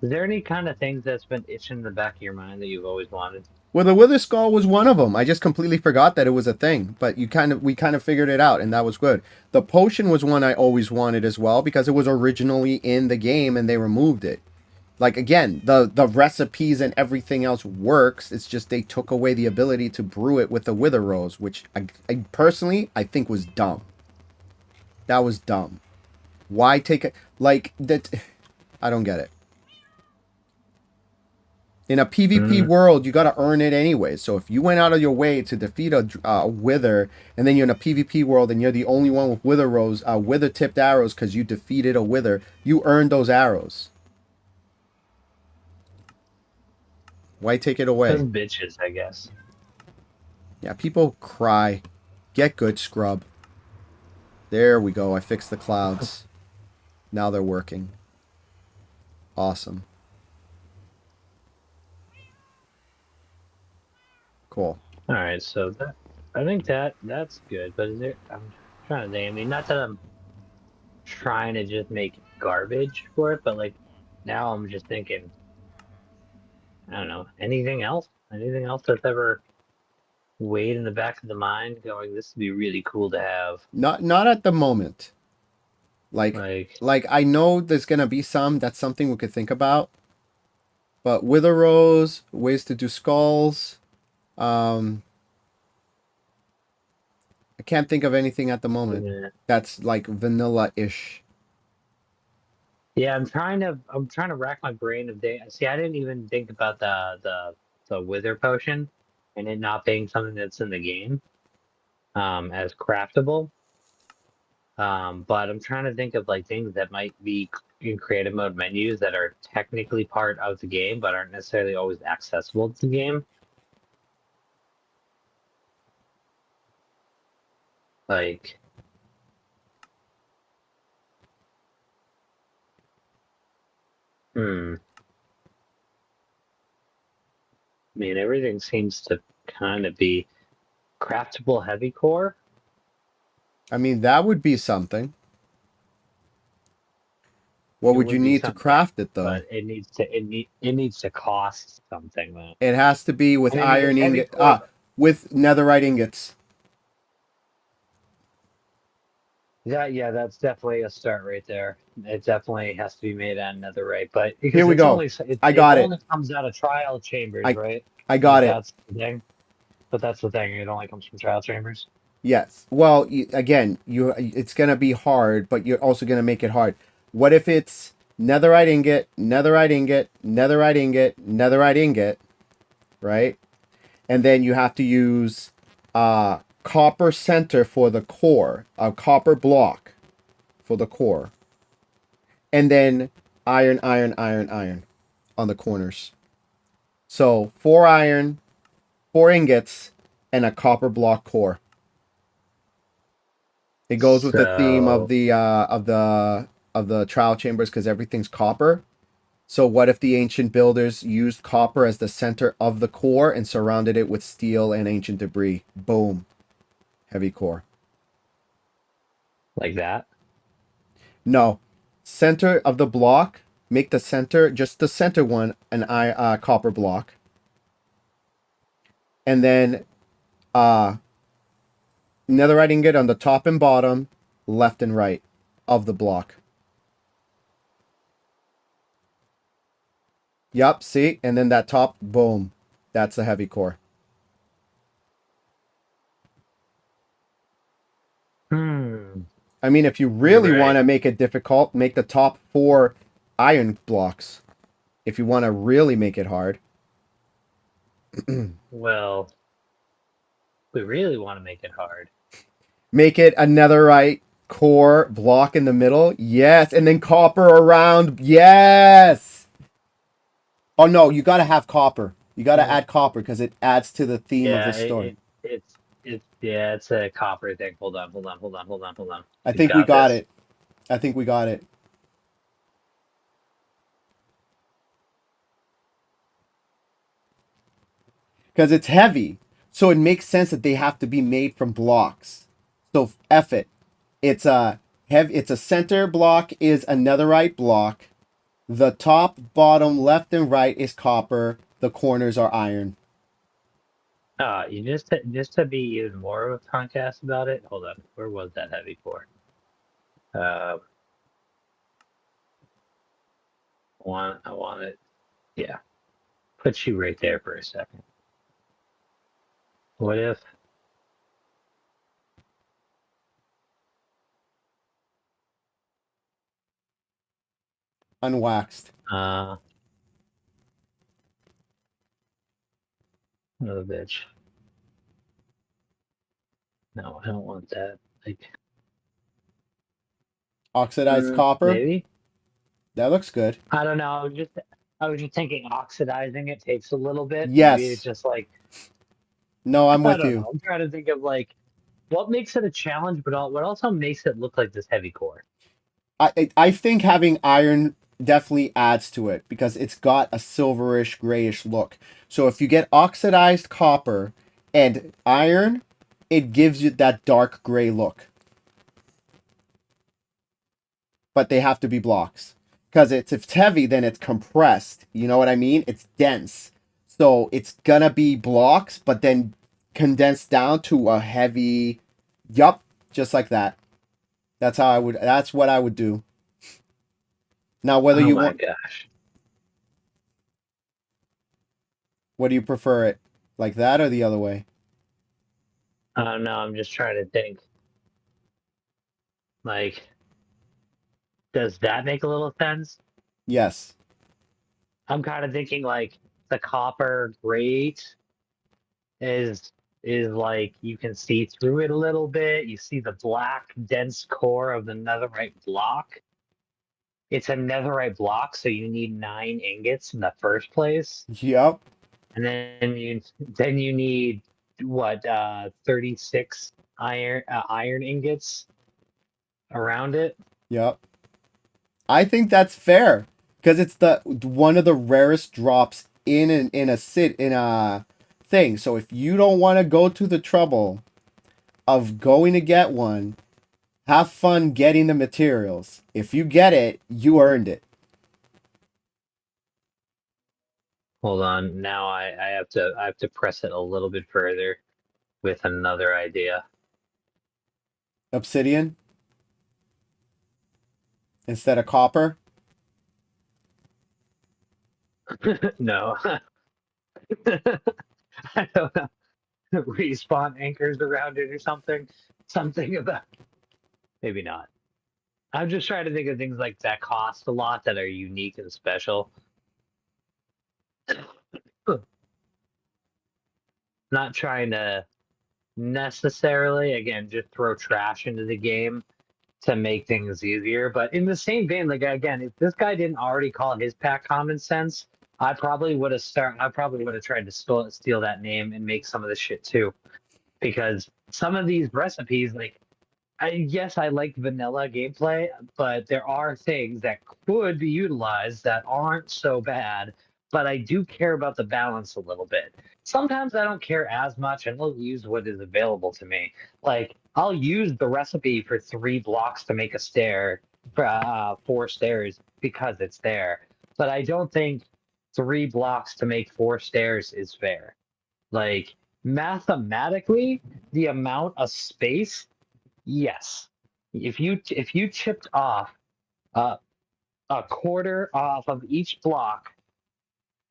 Is there any kind of things that's been itching in the back of your mind that you've always wanted? Well, the Wither Skull was one of them. I just completely forgot that it was a thing, but we kind of figured it out, and that was good. The potion was one I always wanted as well because it was originally in the game and they removed it. Like again, the recipes and everything else works. It's just they took away the ability to brew it with the Wither Rose, which I personally I think was dumb. That was dumb. Why take it like that? I don't get it. In a PvP world, you got to earn it anyway. So if you went out of your way to defeat a wither, and then you're in a PvP world and you're the only one with wither tipped arrows because you defeated a wither, you earned those arrows. Why take it away? Those bitches, I guess. Yeah, people cry. Get good, scrub. There we go. I fixed the clouds. Now they're working. Awesome. Cool. All right, so I think that's good. But is there? I'm trying to think. I mean, not that I'm trying to just make garbage for it, but like now I'm just thinking. I don't know. Anything else? Anything else that's ever weighed in the back of the mind, going, "This would be really cool to have." Not at the moment. Like I know there's gonna be some. That's something we could think about. But Wither Rose, ways to do skulls. I can't think of anything at the moment that's like vanilla-ish. Yeah, I'm trying to rack my brain of day. See, I didn't even think about the wither potion and it not being something that's in the game as craftable. But I'm trying to think of like things that might be in creative mode menus that are technically part of the game but aren't necessarily always accessible to the game. Like, I mean, everything seems to kind of be craftable heavy core. I mean, that would be something. What would you need to craft it though? But it needs to cost something though. It has to be with I mean, iron heavy ingot. core- With netherite ingots. Yeah, that's definitely a start right there. It definitely has to be made on netherite, but because Here we it's go. Only, I got it it. only comes out of trial chambers, right? I got it. That's the thing. But that's the thing. It only comes from trial chambers. Yes. Well, again, it's gonna be hard, but you're also gonna make it hard. What if it's netherite ingot, netherite ingot, netherite ingot, netherite ingot, right? And then you have to use copper center for the core, a copper block for the core, and then iron, iron, iron, iron on the corners. So 4 iron, 4 ingots, and a copper block core. It goes with the theme of the trial chambers because everything's copper. So what if the ancient builders used copper as the center of the core and surrounded it with steel and ancient debris? Boom. Heavy core. Like that? No. Center of the block, make the center, just the center one, an copper block. And then netherite ingot on the top and bottom, left and right of the block. Yup, see? And then that top, boom. That's the heavy core. I mean, if you really Right. want to make it difficult, make the top 4 iron blocks. If you want to really make it hard. Well, we really want to make it hard. Make it a netherite core block in the middle. Yes. And then copper around. Yes. Oh, no. You got to have copper. You got to add copper because it adds to the theme of the story. It's a copper thing. Hold on. I think we got it. I think we got it. Because it's heavy. So it makes sense that they have to be made from blocks. So F it. It's a center block is a netherite block. The top, bottom, left, and right is copper. The corners are iron. You just to be even more of a podcast about it. Hold on. Where was that heavy core? I want it. Yeah. Put you right there for a second. What if Unwaxed. another bitch? No, I don't want that. Like Oxidized copper. maybe. That looks good. I don't know. I was just thinking oxidizing it takes a little bit. Yes. Maybe it's just like No, I'm I with don't you. know. I'm trying to think of like what makes it a challenge, but what also makes it look like this heavy core. I think having iron definitely adds to it because it's got a silverish grayish look. So if you get oxidized copper and iron, it gives you that dark gray look. But they have to be blocks. Because if it's heavy, then it's compressed. You know what I mean? It's dense. So it's gonna be blocks, but then condensed down to a heavy. Yup, just like that. That's what I would do. Now whether you want, Gosh. what do you prefer it? Like that or the other way? I don't know. I'm just trying to think. Like, does that make a little sense? Yes. I'm kind of thinking like the copper grate is like you can see through it a little bit. You see the black dense core of the netherite block. It's a netherite block, so you need 9 ingots in the first place, Yup. and then you need what 36 iron ingots around it. Yup. I think that's fair. Because it's the one of the rarest drops in a thing. So if you don't want to go to the trouble of going to get one, have fun getting the materials. If you get it, you earned it. Hold on, now I have to press it a little bit further with another idea. Obsidian instead of copper. No. I don't know. Respawn anchors around it or something. Something about maybe not. I'm just trying to think of things like that cost a lot that are unique and special. Not trying to necessarily. Again, just throw trash into the game to make things easier. But in the same vein, like again, if this guy didn't already call his pack common sense, I probably would have tried to steal that name and make some of this shit too. Because some of these recipes, like yes, I like vanilla gameplay, but there are things that could be utilized that aren't so bad. But I do care about the balance a little bit. Sometimes I don't care as much, and I'll use what is available to me. Like I'll use the recipe for 3 blocks to make a stair, for 4 stairs because it's there. But I don't think 3 blocks to make 4 stairs is fair. Like mathematically, the amount of space, yes. If you chipped off uh, a quarter off of each block,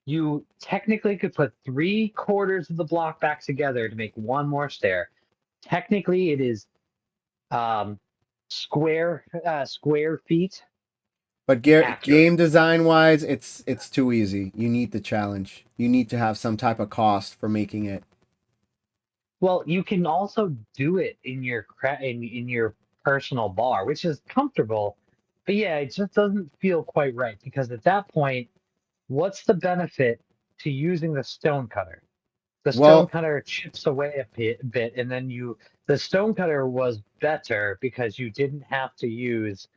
you technically could put 3/4 of the block back together to make one more stair. Technically, it is um, square feet But accurate. game design wise, it's too easy. You need the challenge. You need to have some type of cost for making it. Well, you can also do it in your in your personal bar, which is comfortable. But yeah, it just doesn't feel quite right because at that point, what's the benefit to using the stone cutter? The stone Well, cutter chips away a bit, and then the stone cutter was better because you didn't have to use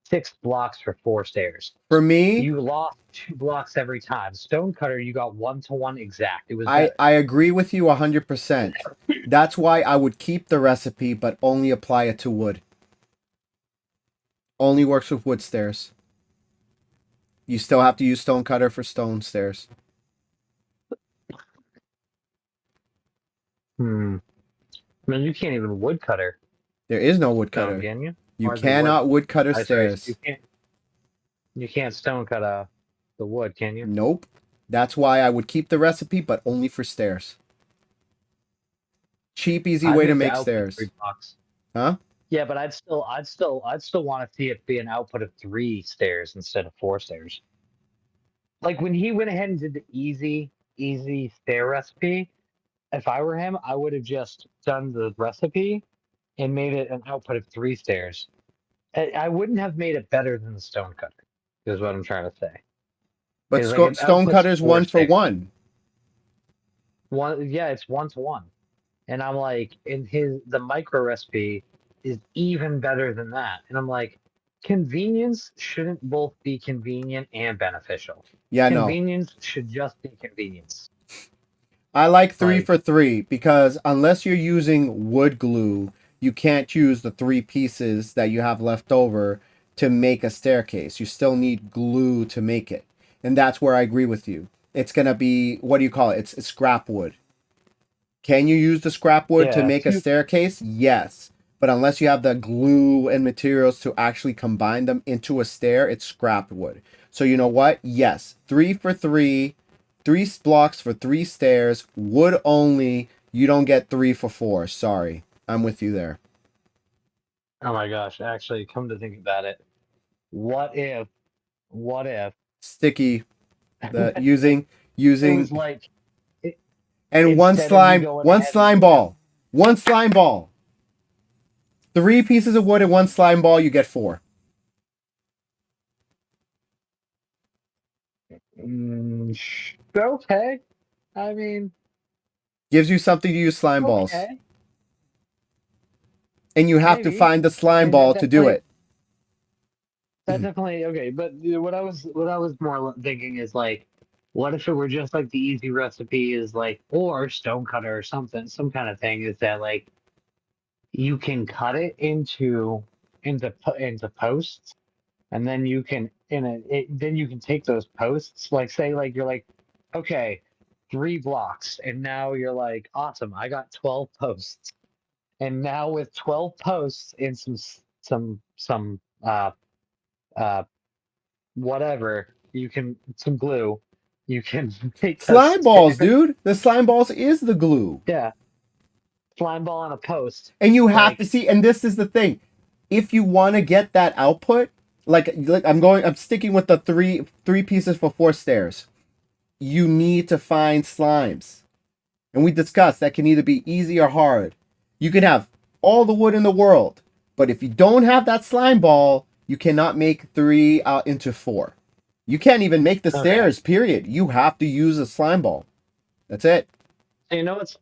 6 blocks for 4 stairs. for me, You lost 2 blocks every time. Stone cutter, you got 1-to-1 exact. It was I better. I agree with you 100%. That's why I would keep the recipe but only apply it to wood. Only works with wood stairs. You still have to use stone cutter for stone stairs. Hmm. I mean, you can't even woodcutter There is no wood stone, cutter. can you? You Or the wood? cannot wood cutter I sorry, stairs. you can't stone cut the wood, can you? Nope. That's why I would keep the recipe but only for stairs. Cheap, easy I'd way to make the make output stairs. 3 blocks. Huh? Yeah, but I'd still want to see it be an output of 3 stairs instead of 4 stairs. Like when he went ahead and did the easy stair recipe, if I were him, I would have just done the recipe and made it an output of 3 stairs. I wouldn't have made it better than the stone cutter, is what I'm trying to say. But It's like it stone outputs cutter's four one for stairs. one. Yeah, it's 1-to-1. And I'm like, the micro recipe is even better than that. And I'm like, convenience shouldn't both be convenient and beneficial. Yeah, no. Convenience should just be convenience. I like 3 Like, for 3 because unless you're using wood glue, you can't use the 3 pieces that you have left over to make a staircase. You still need glue to make it. And that's where I agree with you. It's going to be, what do you call it? It's scrap wood. Can you use the scrap wood to yeah, make a staircase? Yes. But unless you have the glue and materials to actually combine them into a stair, it's scrap wood. So you know what? Yes. 3 for 3. 3 blocks for 3 stairs. Wood only. You don't get 3 for 4. Sorry. I'm with you there. oh my gosh, actually, come to think about it, what if, what if Sticky. The it, it was using like, and instead of you going one ahead and slime ball. One slime ball. 3 pieces of wood and 1 slime ball, you get 4. okay, I mean, Gives you something to use slime balls. okay, And you have to maybe. find the slime And ball to do it. that definitely okay. But what I was more thinking is like, what if it were just like the easy recipe is like, or stonecutter or something, some kind of thing is that like you can cut it into posts, and then you can then you can take those posts, like say like you're like, okay, 3 blocks, and now you're like, awesome, I got 12 posts, and now with 12 posts and some uh whatever, you can some glue, you can make a Slime balls, stair. dude. The slime balls is the glue. Yeah, slime ball on a post. And you have Like, to see, and this is the thing. If you want to get that output, like I'm sticking with the three pieces for 4 stairs. You need to find slimes. And we discussed that can either be easy or hard. You can have all the wood in the world, but if you don't have that slime ball, you cannot make 3 into 4. You can't even make the Okay. stairs, period. You have to use a slime ball. That's it. So you know what's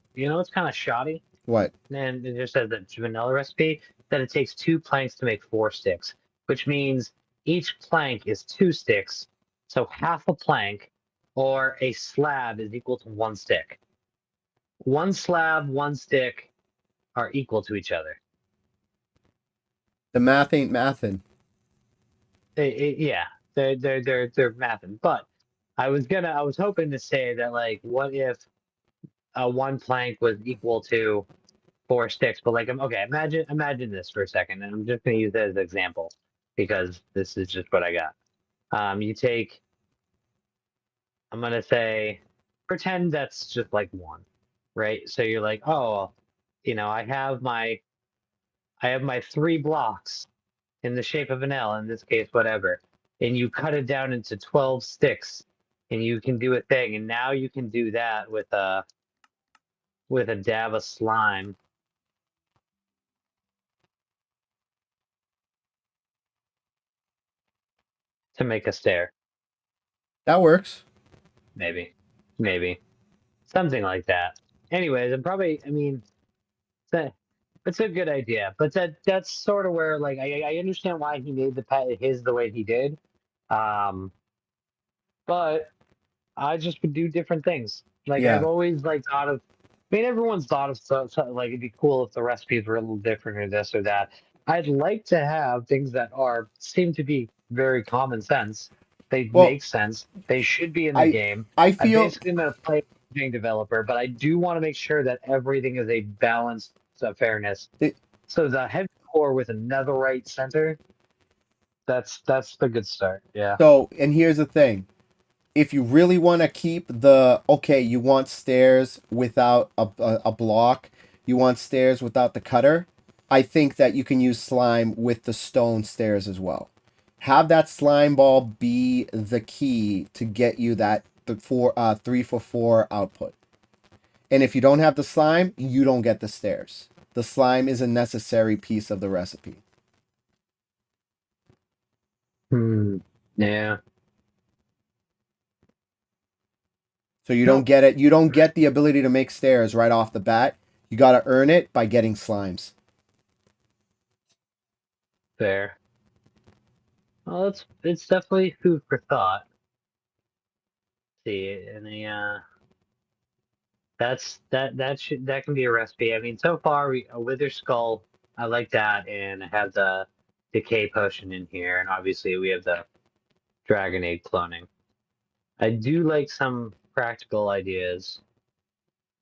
kind of shoddy? What? And it just says that vanilla recipe that it takes 2 planks to make 4 sticks, which means each plank is 2 sticks. So half a plank or a slab is equal to 1 stick. 1 slab, 1 stick are equal to each other. The math ain't mathin'. Yeah, they're mathing. But I was hoping to say that, like, what if 1 plank was equal to 4 sticks? But like, okay, imagine this for a second, and I'm just gonna use it as an example because this is just what I got. You take, I'm gonna say, pretend that's just like 1, right? So you're like, oh, I have my 3 blocks in the shape of an L, in this case, whatever, and you cut it down into 12 sticks, and you can do a thing, and now you can do that with a dab of slime. To make a stair, That works. maybe something like that. Anyways, I mean, that it's a good idea, but that's sort of where, like, I understand why he made the pet his the way he did, um, but I just would do different things. Like, I've Yeah. always like thought of. I mean, everyone's thought of stuff like it'd be cool if the recipes were a little different or this or that. I'd like to have things that seem to be very common sense. They Well, make sense. They should be in the game. I I feel basically am gonna play being developer, but I do want to make sure that everything is a balanced fairness. it, So the heavy core with a netherite center, that's the good start. Yeah. so, and here's the thing. If you really want to keep okay, you want stairs without a block, you want stairs without the cutter, I think that you can use slime with the stone stairs as well. Have that slime ball be the key to get you that 3 for 4 output. And if you don't have the slime, you don't get the stairs. The slime is a necessary piece of the recipe. Yeah. So you don't get it. You don't get the ability to make stairs right off the bat. You got to earn it by getting slimes. Fair. Well, it's definitely food for thought. See, and that can be a recipe. I mean, so far a wither skull, I like that, and I have the decay potion in here, and obviously we have the dragon egg cloning. I do like some practical ideas.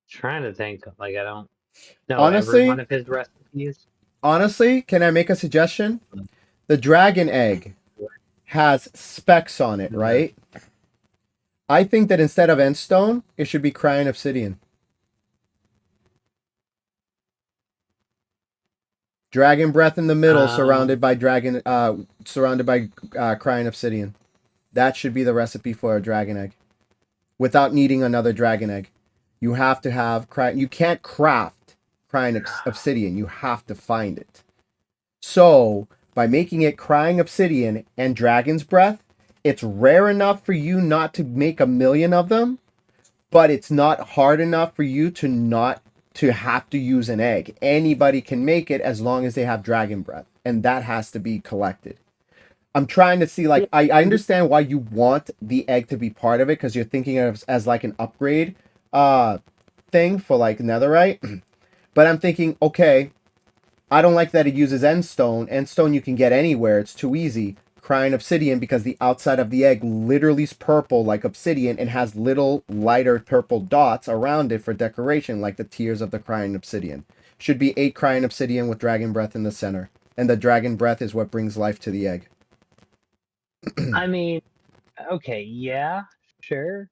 Trying to think, like, I don't know every one Honestly, of his recipes. can I make a suggestion? The dragon egg has specs on it, right? I think that instead of endstone, it should be crying obsidian. Dragon breath in the middle, surrounded by crying obsidian. That should be the recipe for a dragon egg, without needing another dragon egg. You have to have crying. You can't craft crying obsidian. You have to find it. So by making it crying obsidian and dragon's breath, it's rare enough for you not to make a million of them, but it's not hard enough for you to not to have to use an egg. Anybody can make it as long as they have dragon breath, and that has to be collected. I'm trying to see, like, I understand why you want the egg to be part of it, because you're thinking of as like an upgrade thing for like netherite. But I'm thinking, okay, I don't like that it uses endstone. Endstone you can get anywhere. It's too easy. Crying obsidian, because the outside of the egg literally is purple like obsidian and has little lighter purple dots around it for decoration, like the tears of the crying obsidian. Should be 8 crying obsidian with dragon breath in the center. And the dragon breath is what brings life to the egg. I mean, okay, yeah, sure,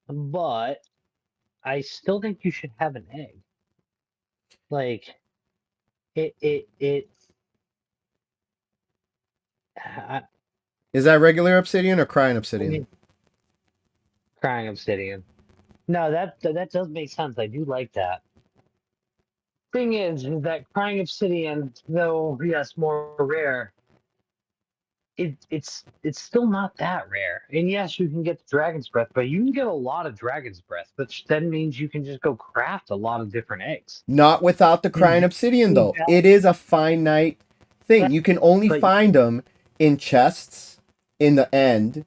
but I still think you should have an egg. Like, it. Is that regular obsidian or crying I obsidian? mean, crying obsidian. No, that does make sense. I do like that. thing is that crying obsidian, though yes, more rare, it's still not that rare. And yes, you can get the dragon's breath, but you can get a lot of dragon's breath, which then means you can just go craft a lot of different eggs. Not without the And crying obsidian, generally though. It is a finite thing. that, You can only but find them in chests in the end.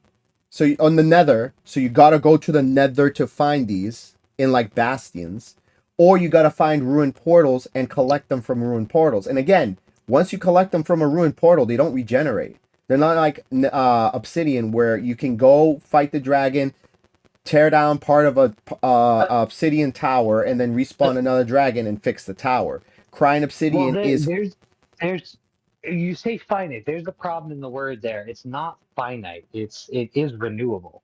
So on the nether, so you gotta go to the nether to find these in like bastions, or you gotta find ruined portals and collect them from ruined portals. And again, once you collect them from a ruined portal, they don't regenerate. They're not like obsidian where you can go fight the dragon, tear down part of a obsidian tower, and then respawn another dragon and fix the tower. Crying well, obsidian is there's you say finite. There's a problem in the word there. It's not finite. It is renewable.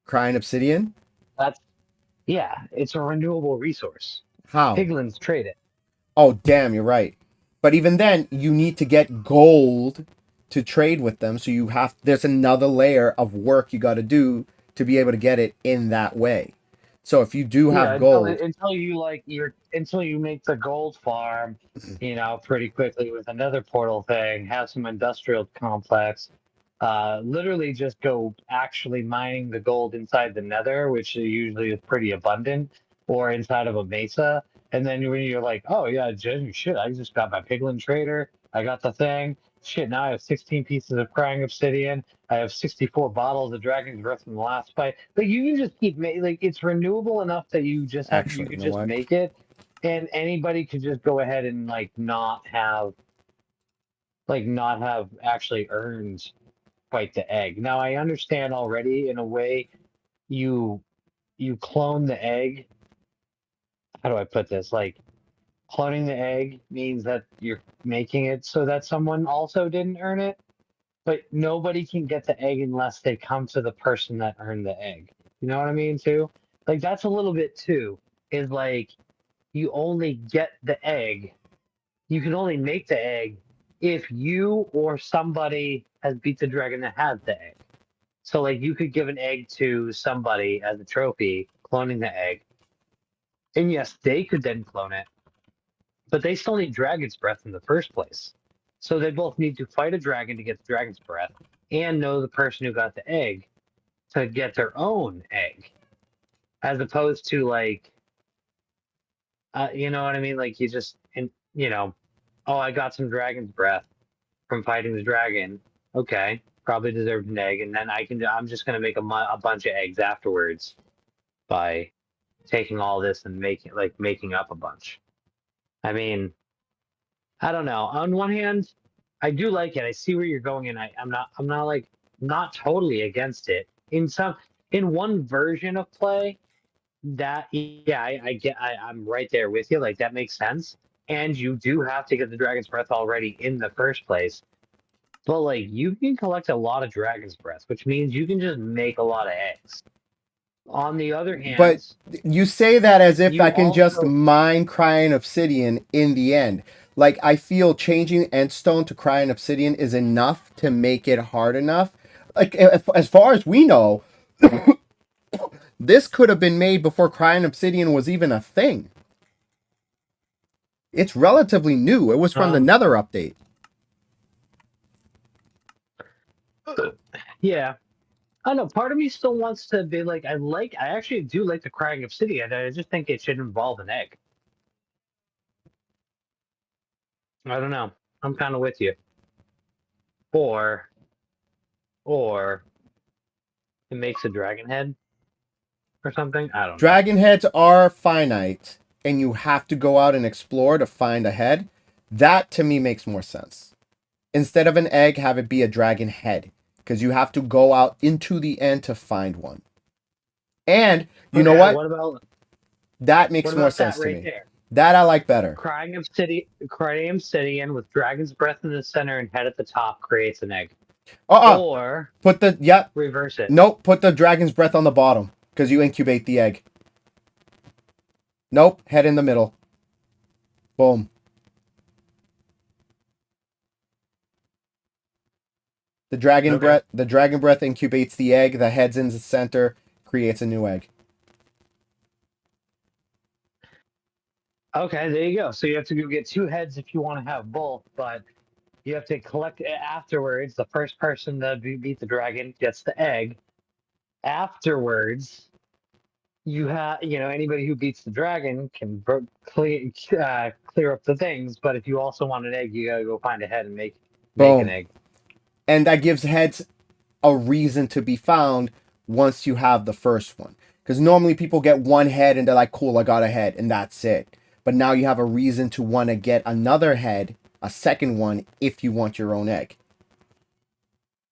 crying obsidian. That's yeah. It's a renewable resource. How? Piglins trade it. Oh, damn, you're right. But even then, you need to get gold to trade with them. So there's another layer of work you got to do to be able to get it in that way. So if you do Yeah, have gold, until you until you make the gold farm, pretty quickly with another portal thing, have some industrial complex, literally just go actually mining the gold inside the nether, which usually is pretty abundant, or inside of a mesa. And then when you're like, oh yeah, shit, I just got my piglin trader, I got the thing. Shit, now I have 16 pieces of crying obsidian. I have 64 bottles of dragon's breath from the last fight. Like you can just keep like it's renewable enough that you just have you actually, could you know just what? make it, and anybody could just go ahead and not have actually earned quite the egg. Now I understand already in a way you clone the egg. How do I put this? Like cloning the egg means that you're making it so that someone also didn't earn it, but nobody can get the egg unless they come to the person that earned the egg. You know what I mean too? Like that's a little bit too. Is like you only get the egg. You can only make the egg if you or somebody has beat the dragon that has the egg. So like you could give an egg to somebody as a trophy, cloning the egg. And yes, they could then clone it, but they still need dragon's breath in the first place. So they both need to fight a dragon to get the dragon's breath and know the person who got the egg to get their own egg. As opposed to like you know what I mean? Like you just oh, I got some dragon's breath from fighting the dragon. Okay, probably deserved an egg, and then I'm just gonna make a bunch of eggs afterwards by taking all this and making up a bunch. I mean, I don't know. On one hand, I do like it. I see where you're going, and I'm not like not totally against it. In one version of play, that yeah, I get I'm right there with you. Like that makes sense. And you do have to get the dragon's breath already in the first place. But like you can collect a lot of dragon's breath, which means you can just make a lot of eggs. On the other But hand, you say that as if you I can just also mine crying obsidian in the end. Like I feel changing endstone to crying obsidian is enough to make it hard enough. Like as far as we know, this could have been made before crying obsidian was even a thing. It's relatively new. It was from the Nether update. yeah. I don't know. Part of me still wants to be like, I actually do like the crying obsidian. I just think it should involve an egg. I don't know. I'm kind of with you. Or it makes a dragon head or something. I don't know. Dragon heads are finite, and you have to go out and explore to find a head. That to me makes more sense. Instead of an egg, have it be a dragon head, because you have to go out into the end to find one. And you know what? That makes more sense to me. There? That I like better. Crying obsidian with dragon's breath in the center and head at the top creates an egg. Or reverse it. Nope, put the dragon's breath on the bottom, because you incubate the egg. Nope, head in the middle. Boom. The dragon breath incubates the egg, the head's in the center, creates a new egg. Okay, there you go. So you have to go get 2 heads if you want to have both, but you have to collect afterwards. The first person to beat the dragon gets the egg. Afterwards, anybody who beats the dragon can clear up the things. But if you also want an egg, you gotta go find a head and make an Boom. egg. And that gives heads a reason to be found once you have the first one. Because normally people get 1 head and they're like, cool, I got a head, and that's it. But now you have a reason to want to get another head, a second one, if you want your own egg.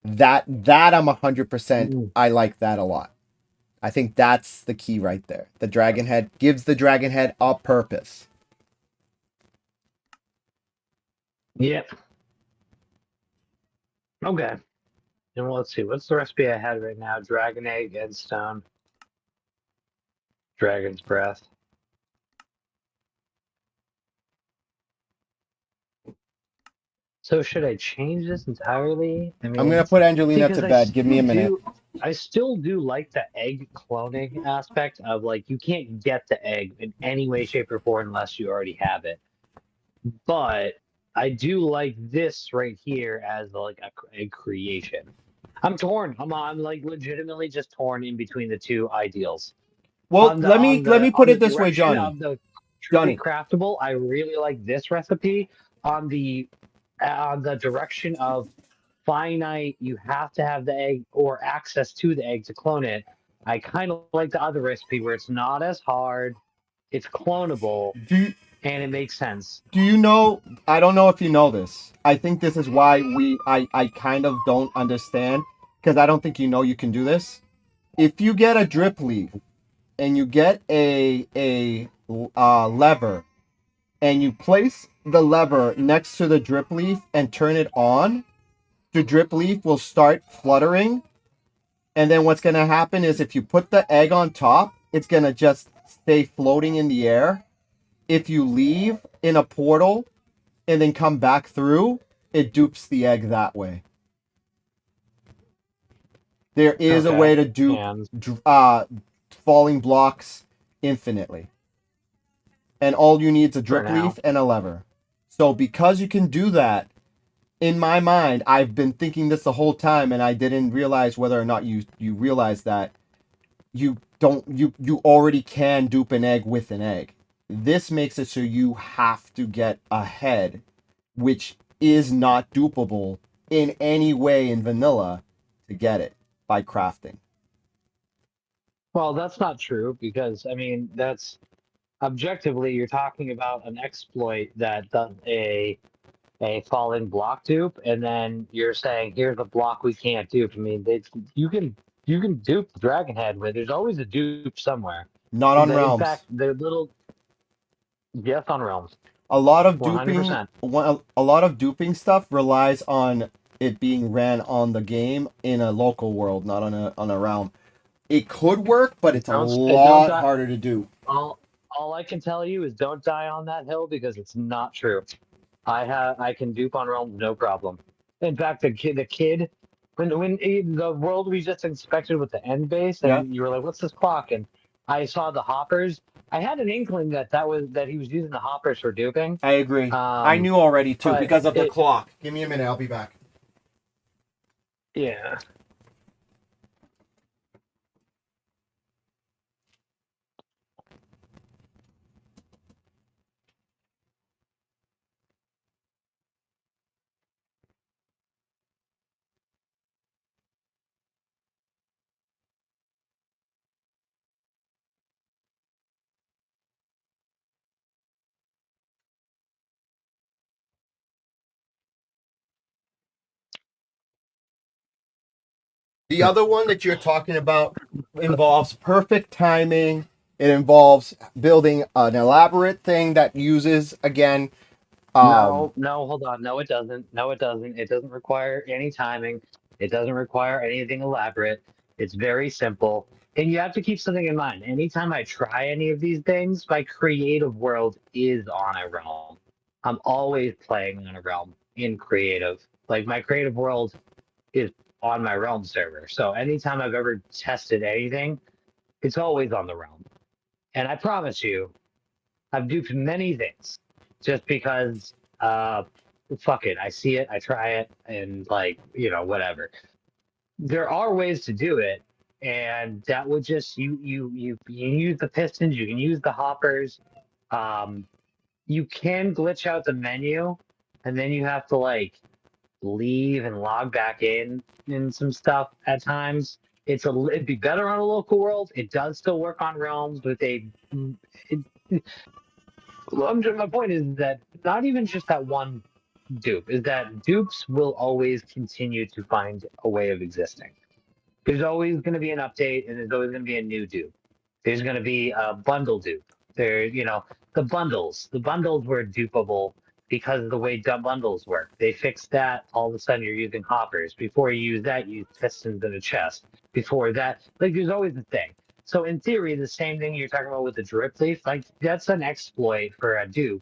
That I'm 100%. I like that a lot. I think that's the key right there. The dragon head gives the dragon head a purpose. Yep. Okay. And let's see, what's the recipe I had right now? Dragon egg, endstone, dragon's breath. So should I change this entirely? I mean, I'm gonna put Angelina to bed. Give me a minute. I still do like the egg cloning aspect of like you can't get the egg in any way, shape, or form unless you already have it. But I do like this right here as like a egg creation. I'm torn. I'm like legitimately just torn in between the two ideals. Well, let me put it this way, direction Johnny. of the truly Johnny. craftable, I really like this recipe. On the direction of finite, you have to have the egg or access to the egg to clone it. I kind of like the other recipe where it's not as hard, it's clonable, and it makes sense. Do you know? I don't know if you know this. I think this is why I kind of don't understand, because I don't think you know you can do this. If you get a drip leaf and you get a lever and you place the lever next to the drip leaf and turn it on, the drip leaf will start fluttering. And then what's going to happen is if you put the egg on top, it's going to just stay floating in the air. If you leave in a portal and then come back through, it dupes the egg that way. There is a way to dupe falling blocks infinitely. And all you need is a drip leaf and a lever. So because you can do that, in my mind, I've been thinking this the whole time, and I didn't realize whether or not you realize that you already can dupe an egg with an egg. This makes it so you have to get a head, which is not dupable in any way in vanilla to get it by crafting. Well, that's not true because I mean that's objectively you're talking about an exploit that does a falling block dupe, and then you're saying here's a block we can't dupe. I mean, you can dupe the dragon head, but there's always a dupe somewhere. Not on realms. In fact, they're little. Yes, on realms. A lot of duping, 100%. a lot of duping stuff relies on it being ran on the game in a local world, not on a realm. It could work, but it's a lot harder to do. All I can tell you is don't die on that hill because it's not true. I can dupe on realms no problem. In fact, the kid when the world we just inspected with the end base and you were like, what's this clock? And I saw the hoppers. I had an inkling that he was using the hoppers for duping. I agree. I knew already too because of the clock. Give me a minute, I'll be back. Yeah. The other one that you're talking about involves perfect timing. It involves building an elaborate thing that uses, again... No, hold on. No, it doesn't. No, it doesn't. It doesn't require any timing. It doesn't require anything elaborate. It's very simple. And you have to keep something in mind. Anytime I try any of these things, my creative world is on a realm. I'm always playing on a realm in creative. Like my creative world is on my realm server. So anytime I've ever tested anything, it's always on the realm. And I promise you, I've duped many things just because, fuck it. I see it, I try it, and like, whatever. There are ways to do it, and that would just you can use the pistons, you can use the hoppers. Um, you can glitch out the menu, and then you have to like leave and log back in some stuff at times. It'd be better on a local world. It does still work on realms with my point is that not even just that one dupe, is that dupes will always continue to find a way of existing. There's always going to be an update, and there's always going to be a new dupe. There's going to be a bundle dupe. The bundles. The bundles were dupable because of the way bundles work. They fixed that. All of a sudden, you're using hoppers. Before you use that, you use pistons in a chest. Before that, like there's always a thing. So in theory, the same thing you're talking about with the drip leaf, like that's an exploit for a dupe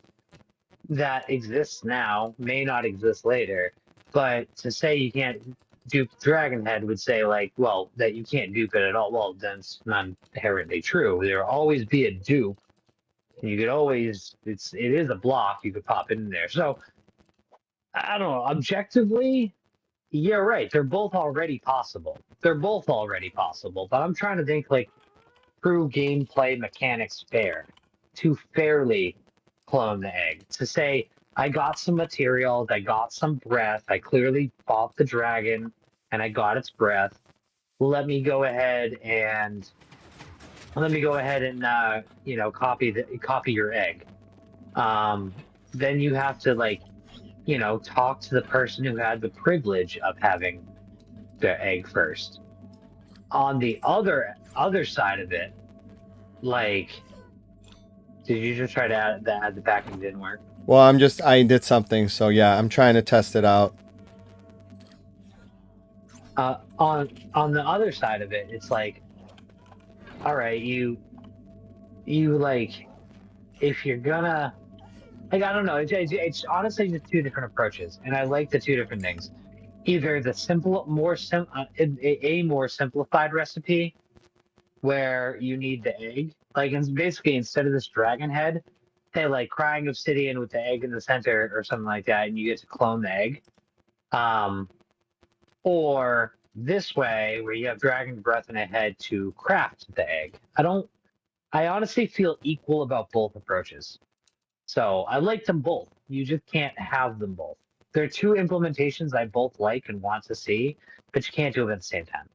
that exists now, may not exist later. But to say you can't dupe Dragon Head would say like, well, that you can't dupe it at all. Well, that's not inherently true. There'll always be a dupe. You could always it is a block, you could pop it in there. So I don't know. Objectively, you're right. They're both already possible. But I'm trying to think like true gameplay mechanics fair to fairly clone the egg. To say I got some materials, I got some breath, I clearly fought the dragon, and I got its breath. Let me go ahead and copy your egg. Then you have to like, talk to the person who had the privilege of having the egg first. On the other side of it, like, did you just try to add the pack and it didn't work? Well, I did something, so yeah, I'm trying to test it out. On the other side of it, it's like, all right, you like, if you're gonna, like, I don't know, it's honestly just two different approaches, and I like the two different things. Either the a more simplified recipe where you need the egg, like, it's basically instead of this dragon head, say like crying obsidian with the egg in the center or something like that, and you get to clone the egg. Or this way where you have dragon breath in a head to craft the egg. I honestly feel equal about both approaches. So I like them both. You just can't have them both. They're two implementations I both like and want to see, but you can't do them at the same time.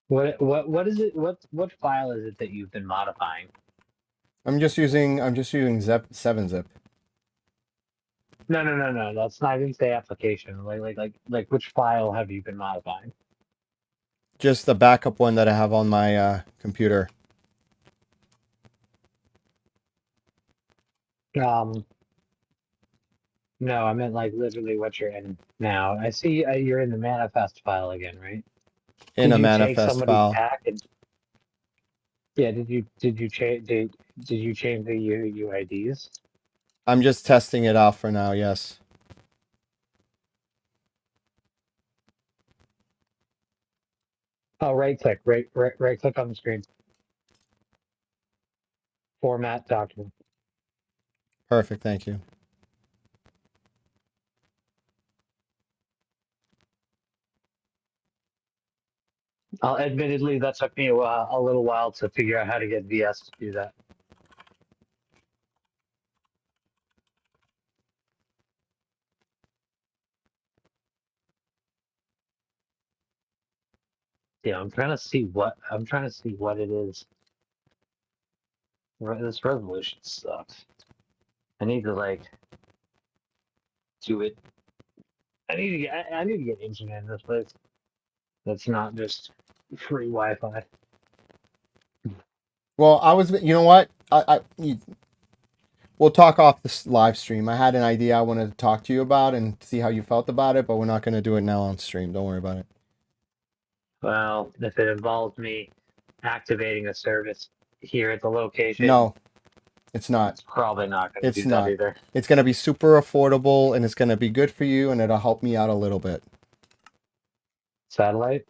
What is it? What file is it that you've been modifying? I'm just using 7-zip. No. That's not even the application. Like which file have you been modifying? Just the backup one that I have on my computer. No, I meant like literally what you're in now. I see you're in the manifest file again, right? In a Did you take manifest somebody's file. pack and yeah, did you change the UIDs? I'm just testing it out for now, yes. Oh, right click on the screen. Format document. Perfect, thank you. Admittedly, that took me a little while to figure out how to get VS to do that. Yeah, I'm trying to see what it is. This resolution sucks. I need to like do it. I need to get internet in this place. That's not just free Wi-Fi. Well, you know what? We'll talk off this live stream. I had an idea I wanted to talk to you about and see how you felt about it, but we're not going to do it now on stream. Don't worry about it. Well, if it involves me activating a service here at the location. No. It's not. It's probably not going to It's do not. that either. It's going to be super affordable, and it's going to be good for you, and it'll help me out a little bit. Satellite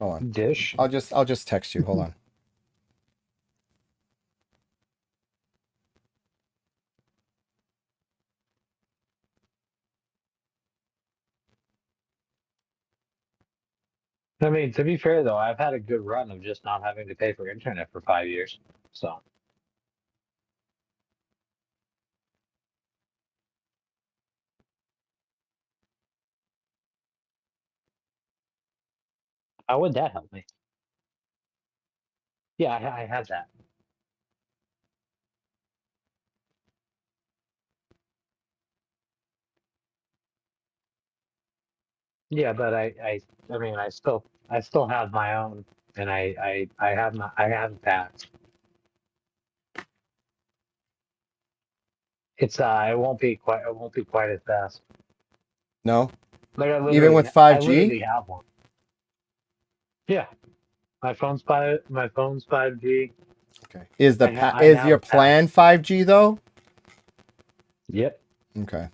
Hold on. dish. I'll just text you. Hold on. I mean, to be fair though, I've had a good run of just not having to pay for internet for 5 years. So how would that help me? Yeah, I had that. Yeah, but I mean, I still have my own, and I have that. It's it won't be quite as fast. No? Like Even with I 5G? literally have one. Yeah, my phone's 5G. Okay. Is I is have your a pack. plan 5G though? Yep. Okay.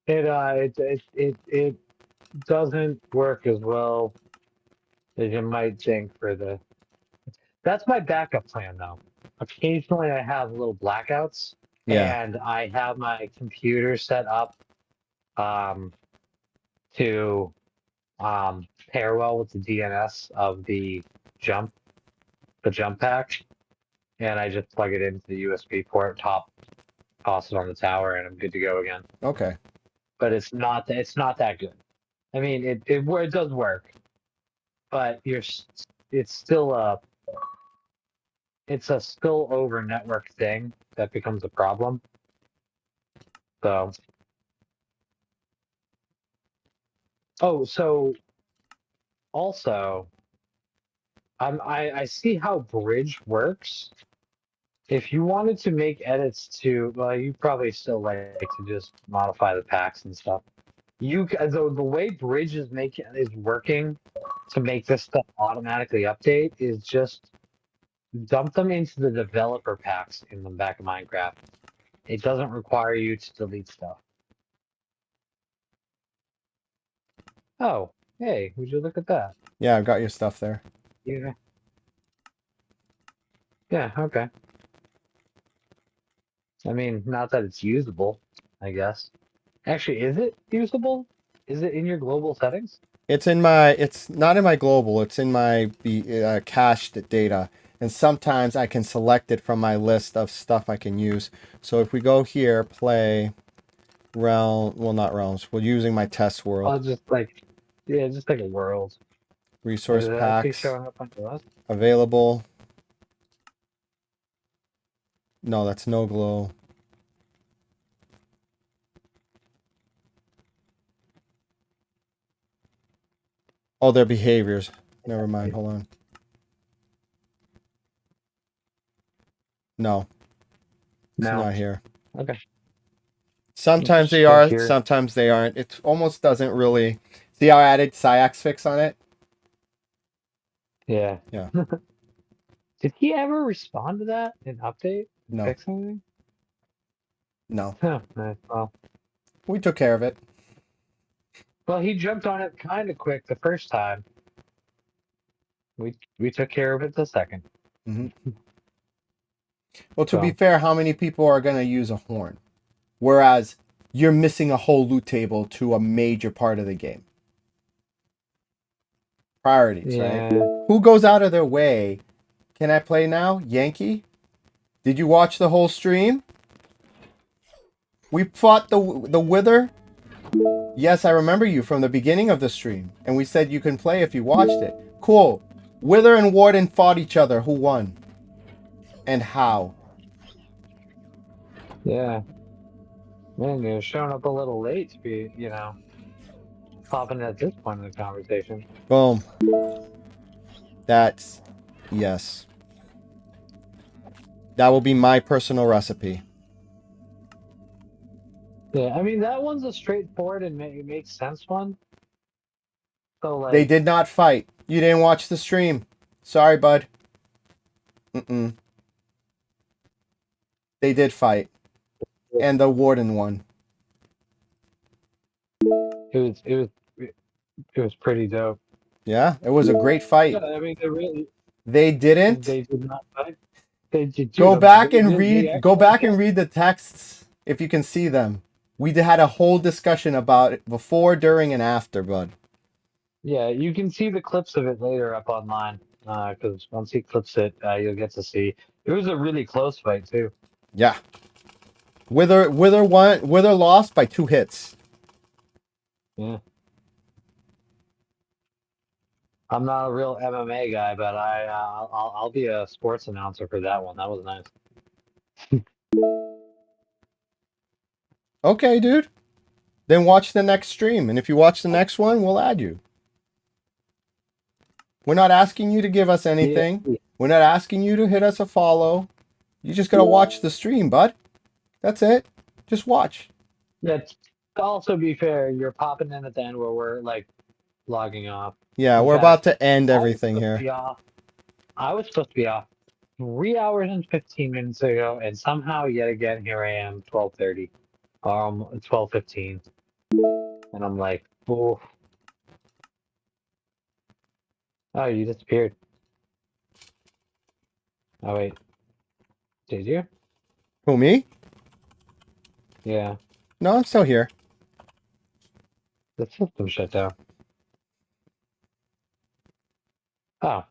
It doesn't work as well as you might think for the. That's my backup plan though. Occasionally I have little blackouts, Yeah. and I have my computer set up um, to pair well with the DNS of the jump pack, and I just plug it into the USB port, toss it on the tower, and I'm good to go again. Okay. But it's not that good. I mean, it does work, but it's still it's a spillover network thing that becomes a problem. So, so also, I see how Bridge works. If you wanted to make edits to, well, you probably still like to just modify the packs and stuff. The way Bridge is working to make this stuff automatically update is just dump them into the developer packs in the back of Minecraft. It doesn't require you to delete stuff. Oh, hey, would you look at that? Yeah, I've got your stuff there. Yeah. Yeah, okay. I mean, not that it's usable, I guess. Actually, is it usable? Is it in your global settings? It's not in my global, it's in my cached data. And sometimes I can select it from my list of stuff I can use. So if we go here, play realm, well, not realms, we're using my test world. Oh, just like a world. Resource Is it actually packs showing up on the list? available. No, that's no glow. Oh, their behaviors. Never mind, hold on. No. It's No. not here. Okay. Sometimes Just they click are, here. sometimes they aren't. It almost doesn't really. See how I added Syax fix on it? Yeah. Yeah. Did he ever respond to that in update? No. Fix anything? No. Huh, well, We took care of it. he jumped on it kind of quick the first time. We took care of it the second. Well, to be So- fair, how many people are going to use a horn? Whereas you're missing a whole loot table to a major part of the game. Priorities, right? Who goes out of their way? Can I play now? Yankee? Did you watch the whole stream? We fought the Wither. Yes, I remember you from the beginning of the stream. And we said you can play if you watched it. Cool. Wither and Warden fought each other. Who won? And how? Yeah. Man, you're showing up a little late to be, popping at this point in the conversation. Boom. That's... Yes. That will be my personal recipe. Yeah, I mean, that one's a straightforward and makes sense one. So, like... They did not fight. You didn't watch the stream. Sorry, bud. Mm-mm. They did fight, and the warden won. It was pretty dope. Yeah, it was a great fight. Yeah, I mean, They didn't. they did not fight. They did, Go dude. back and They read. Go actually back and read the texts if you can see them. We had a whole discussion about it before, during, and after, bud. Yeah, you can see the clips of it later up online. Because once he clips it, you'll get to see. It was a really close fight too. Yeah. Wither lost by 2 hits. Yeah. I'm not a real MMA guy, but I'll be a sports announcer for that one. That was nice. Okay, dude. Then watch the next stream, and if you watch the next one, we'll add you. We're not asking you to give us anything. Yeah. We're not asking you to hit us a follow. You just gotta watch the stream, bud. That's it. Just watch. Yeah. To also be fair, you're popping in at the end where we're like logging off. Yeah, In we're fact, about to end I was everything supposed to here. be off. I was supposed to be off 3 hours and 15 minutes ago, and somehow yet again here I am, 12:30, 12:15, and I'm like, oh, you disappeared. Oh wait, did you? Who, me? Yeah, No, I'm still here. the system shut down. Oh,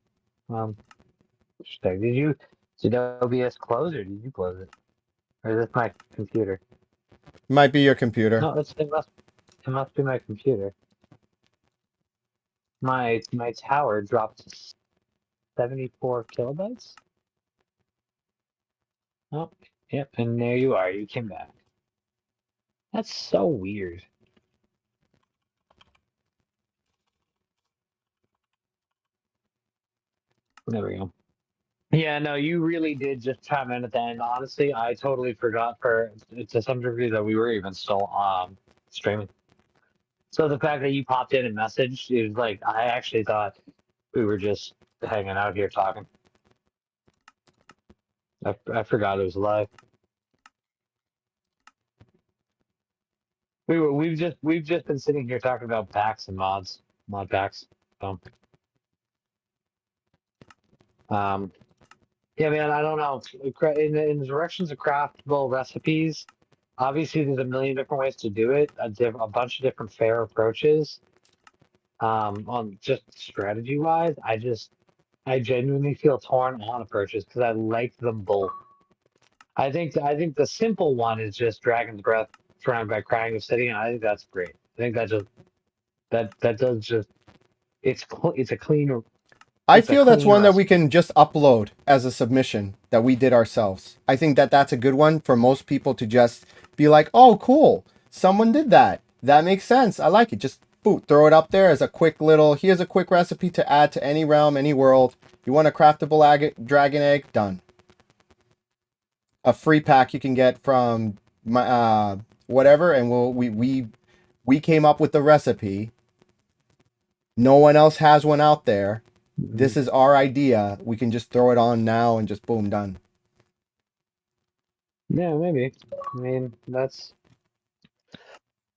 interesting. Did OBS close or did you close it? Or is this my computer? Might be your computer. No, it must be my computer. My tower dropped to 74 kilobytes. Oh, yep, and there you are. You came back. That's so weird. There we go. Yeah, no, you really did just chime in at the end. Honestly, I totally forgot to some degree that we were even still streaming. So the fact that you popped in and messaged, it was like I actually thought we were just hanging out here talking. I forgot it was live. We've just been sitting here talking about packs and mod packs. So, yeah, man, I don't know. In the directions of craftable recipes, obviously there's a million different ways to do it. A bunch of different fair approaches. On just strategy wise, I genuinely feel torn on approaches because I like them both. I think the simple one is just Dragon's Breath surrounded by Crying of City, and I think that's great. I think that does just it's a clean. I It's a feel that's clean one that we recipe. can just upload as a submission that we did ourselves. I think that that's a good one for most people to just be like, oh, cool. Someone did that. That makes sense. I like it. Just boot, throw it up there as a quick little, here's a quick recipe to add to any realm, any world. You want a craftable dragon egg? Done. A free pack you can get from my whatever, and we came up with the recipe. No one else has one out there. This is our idea. We can just throw it on now and just boom, done. Yeah, maybe. I mean, that's.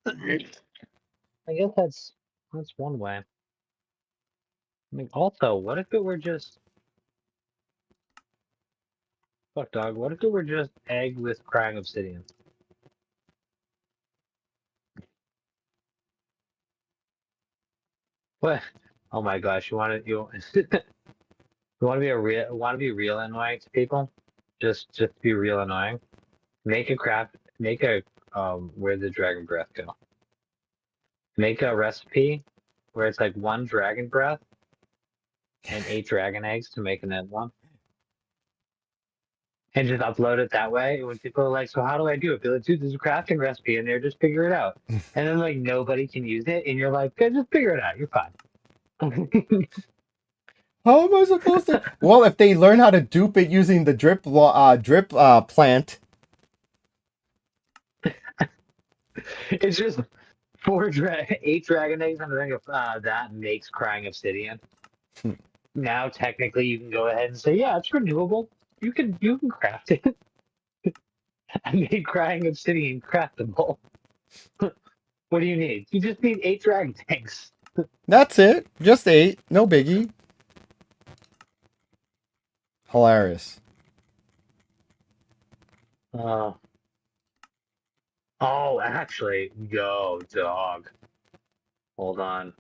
I guess that's one way. I mean, also, what if it were just fuck dog? What if it were just egg with crying obsidian? What? Oh my gosh! You want to be real annoying to people? Just be real annoying. Make a where the dragon breath go? Make a recipe where it's like 1 dragon breath and 8 dragon eggs to make an end one. And just upload it that way. And when people are like, so how do I do it? Be like, dude, there's a crafting recipe in there, just figure it out. And then like nobody can use it, and you're like, yeah, just figure it out, you're fine. How am I supposed to? Well, if they learn how to dupe it using the drip plant. It's just 8 dragon eggs and I think that makes crying obsidian. now technically you can go ahead and say, yeah, it's renewable. You can craft it. I made crying obsidian craftable. What do you need? You just need 8 dragon tanks. That's it. Just 8. No biggie. Hilarious. Oh, actually, yo, dog. Hold on.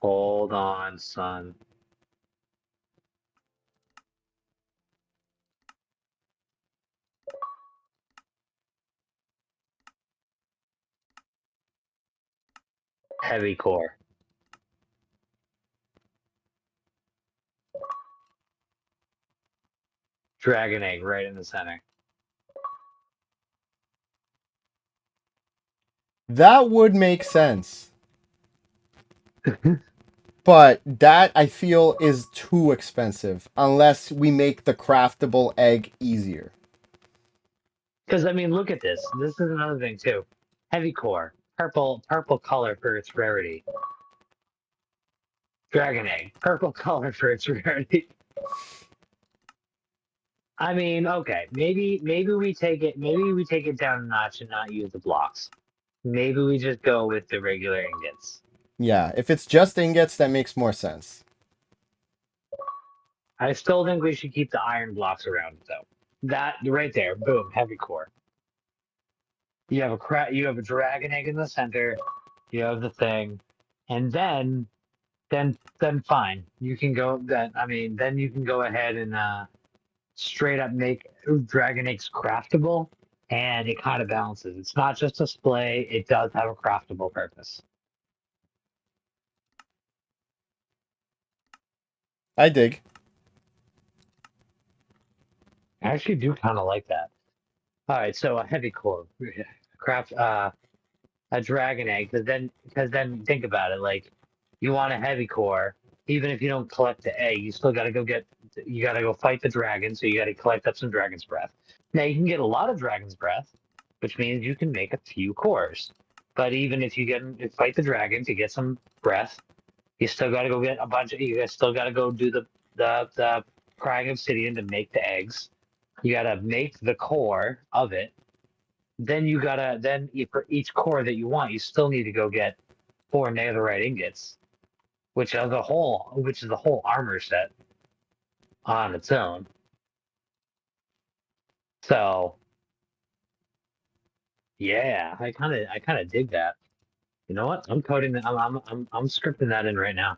Hold on, son. Heavy core. Dragon egg right in the center. That would make sense. But that, I feel, is too expensive. Unless we make the craftable egg easier. Because, I mean, look at this. This is another thing, too. Heavy core. Purple color for its rarity. Dragon egg. Purple color for its rarity. I mean, okay, maybe we take it down a notch and not use the blocks. Maybe we just go with the regular ingots. Yeah, if it's just ingots, that makes more sense. I still think we should keep the iron blocks around though. That right there, boom, heavy core. You have a dragon egg in the center. You have the thing, and then fine. You can go. Then you can go ahead and straight up make dragon eggs craftable, and it kind of balances. It's not just display; it does have a craftable purpose. I dig. I actually do kind of like that. All right, so a heavy core, craft a dragon egg, because then think about it, like you want a heavy core, even if you don't collect the egg, you still you gotta go fight the dragon, so you gotta collect up some dragon's breath. Now you can get a lot of dragon's breath, which means you can make a few cores. But even if you fight the dragon to get some breath, you still gotta go get a bunch of. You guys still gotta go do the crying obsidian to make the eggs. You gotta make the core of it. Then for each core that you want, you still need to go get 4 netherite ingots, which is the whole armor set on its own. So yeah, I kind of dig that. You know what? I'm coding that. I'm scripting that in right now.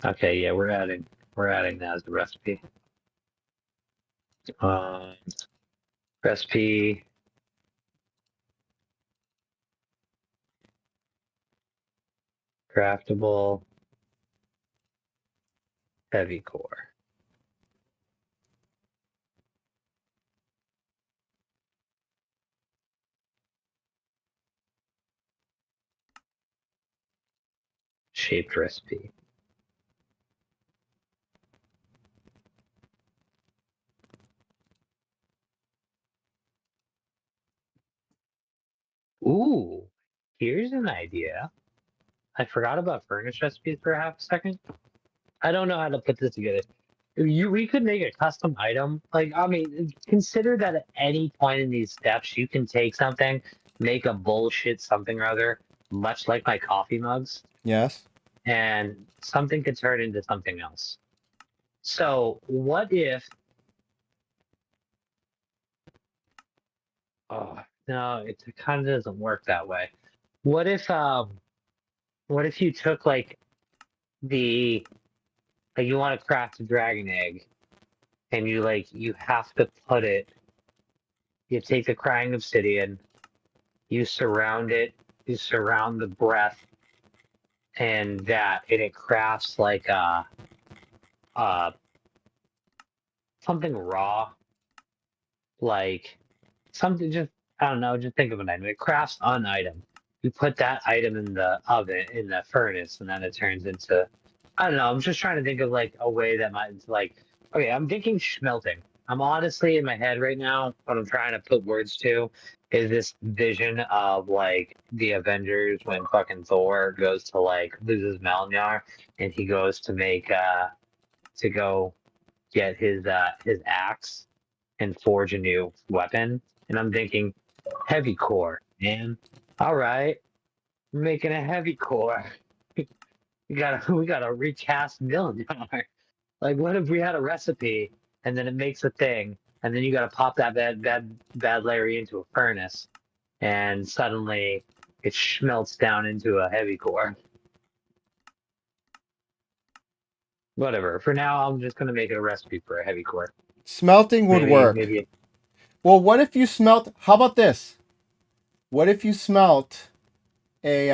Okay, yeah, we're adding that as the recipe. Recipe. Craftable. Heavy core. Shaped recipe. Ooh, here's an idea. I forgot about furnace recipes for half a second. I don't know how to put this together. We could make a custom item. Like, I mean, consider that at any point in these steps, you can take something, make a bullshit something or other, much like my coffee mugs, Yes. and something could turn into something else. So, what if? Oh no, it kind of doesn't work that way. What if you took like the like you want to craft a dragon egg, and you have to put it. You take the crying obsidian, you surround it, you surround the breath, and it crafts like uh something raw, like something just I don't know, just think of an item. It crafts an item. You put that item in the oven, in the furnace, and then it turns into I don't know. I'm just trying to think of like a way that might like okay. I'm thinking smelting. I'm honestly in my head right now. What I'm trying to put words to is this vision of like the Avengers when fucking Thor goes to like loses Mjolnir and he goes to make to go get his axe and forge a new weapon. And I'm thinking heavy core, man. All right, we're making a heavy core. We gotta recast Mjolnir. Like, what if we had a recipe and then it makes a thing, and then you got to pop that bad Larry into a furnace, and suddenly it melts down into a heavy core. Whatever. For now, I'm just gonna make it a recipe for a heavy core. Smelting would work. Maybe. Well, what if you smelt? How about this? What if you smelt a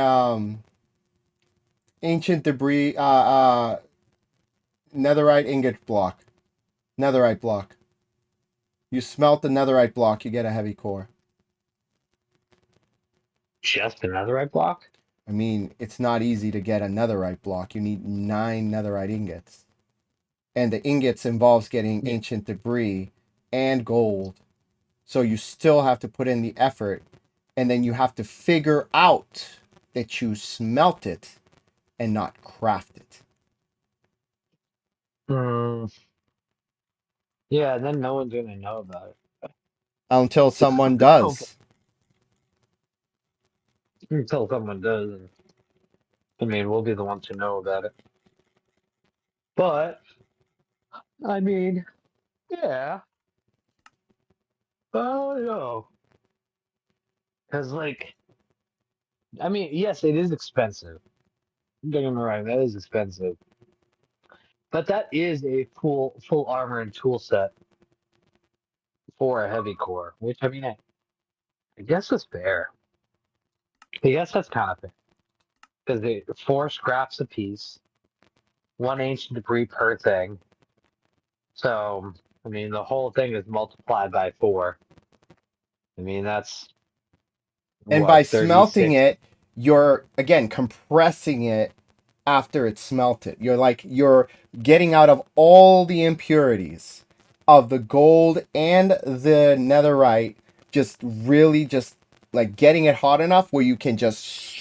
ancient debris netherite ingot block? Netherite block. You smelt the netherite block, you get a heavy core. Just another red block? I mean, it's not easy to get a netherite block. You need 9 netherite ingots. And the ingots involves getting ancient debris and gold. So you still have to put in the effort. And then you have to figure out that you smelt it and not craft it. Hmm. Yeah, then no one's gonna know about Until someone it. does. Until someone does. And, I mean, we'll be the ones to know about it. But I mean, yeah. Oh no. Because like, I mean, yes, it is expensive. Don't get me wrong, that is expensive. But that is a full armor and tool set for a heavy core, which I mean, I guess is fair. I guess that's kind of fair because they 4 scraps a piece, 1 ancient debris per thing. So I mean, the whole thing is multiplied by 4. I mean, that's And by what smelting 36. it, you're, again, compressing it after it's smelted. You're getting out of all the impurities of the gold and the netherite, just really just like getting it hot enough where you can just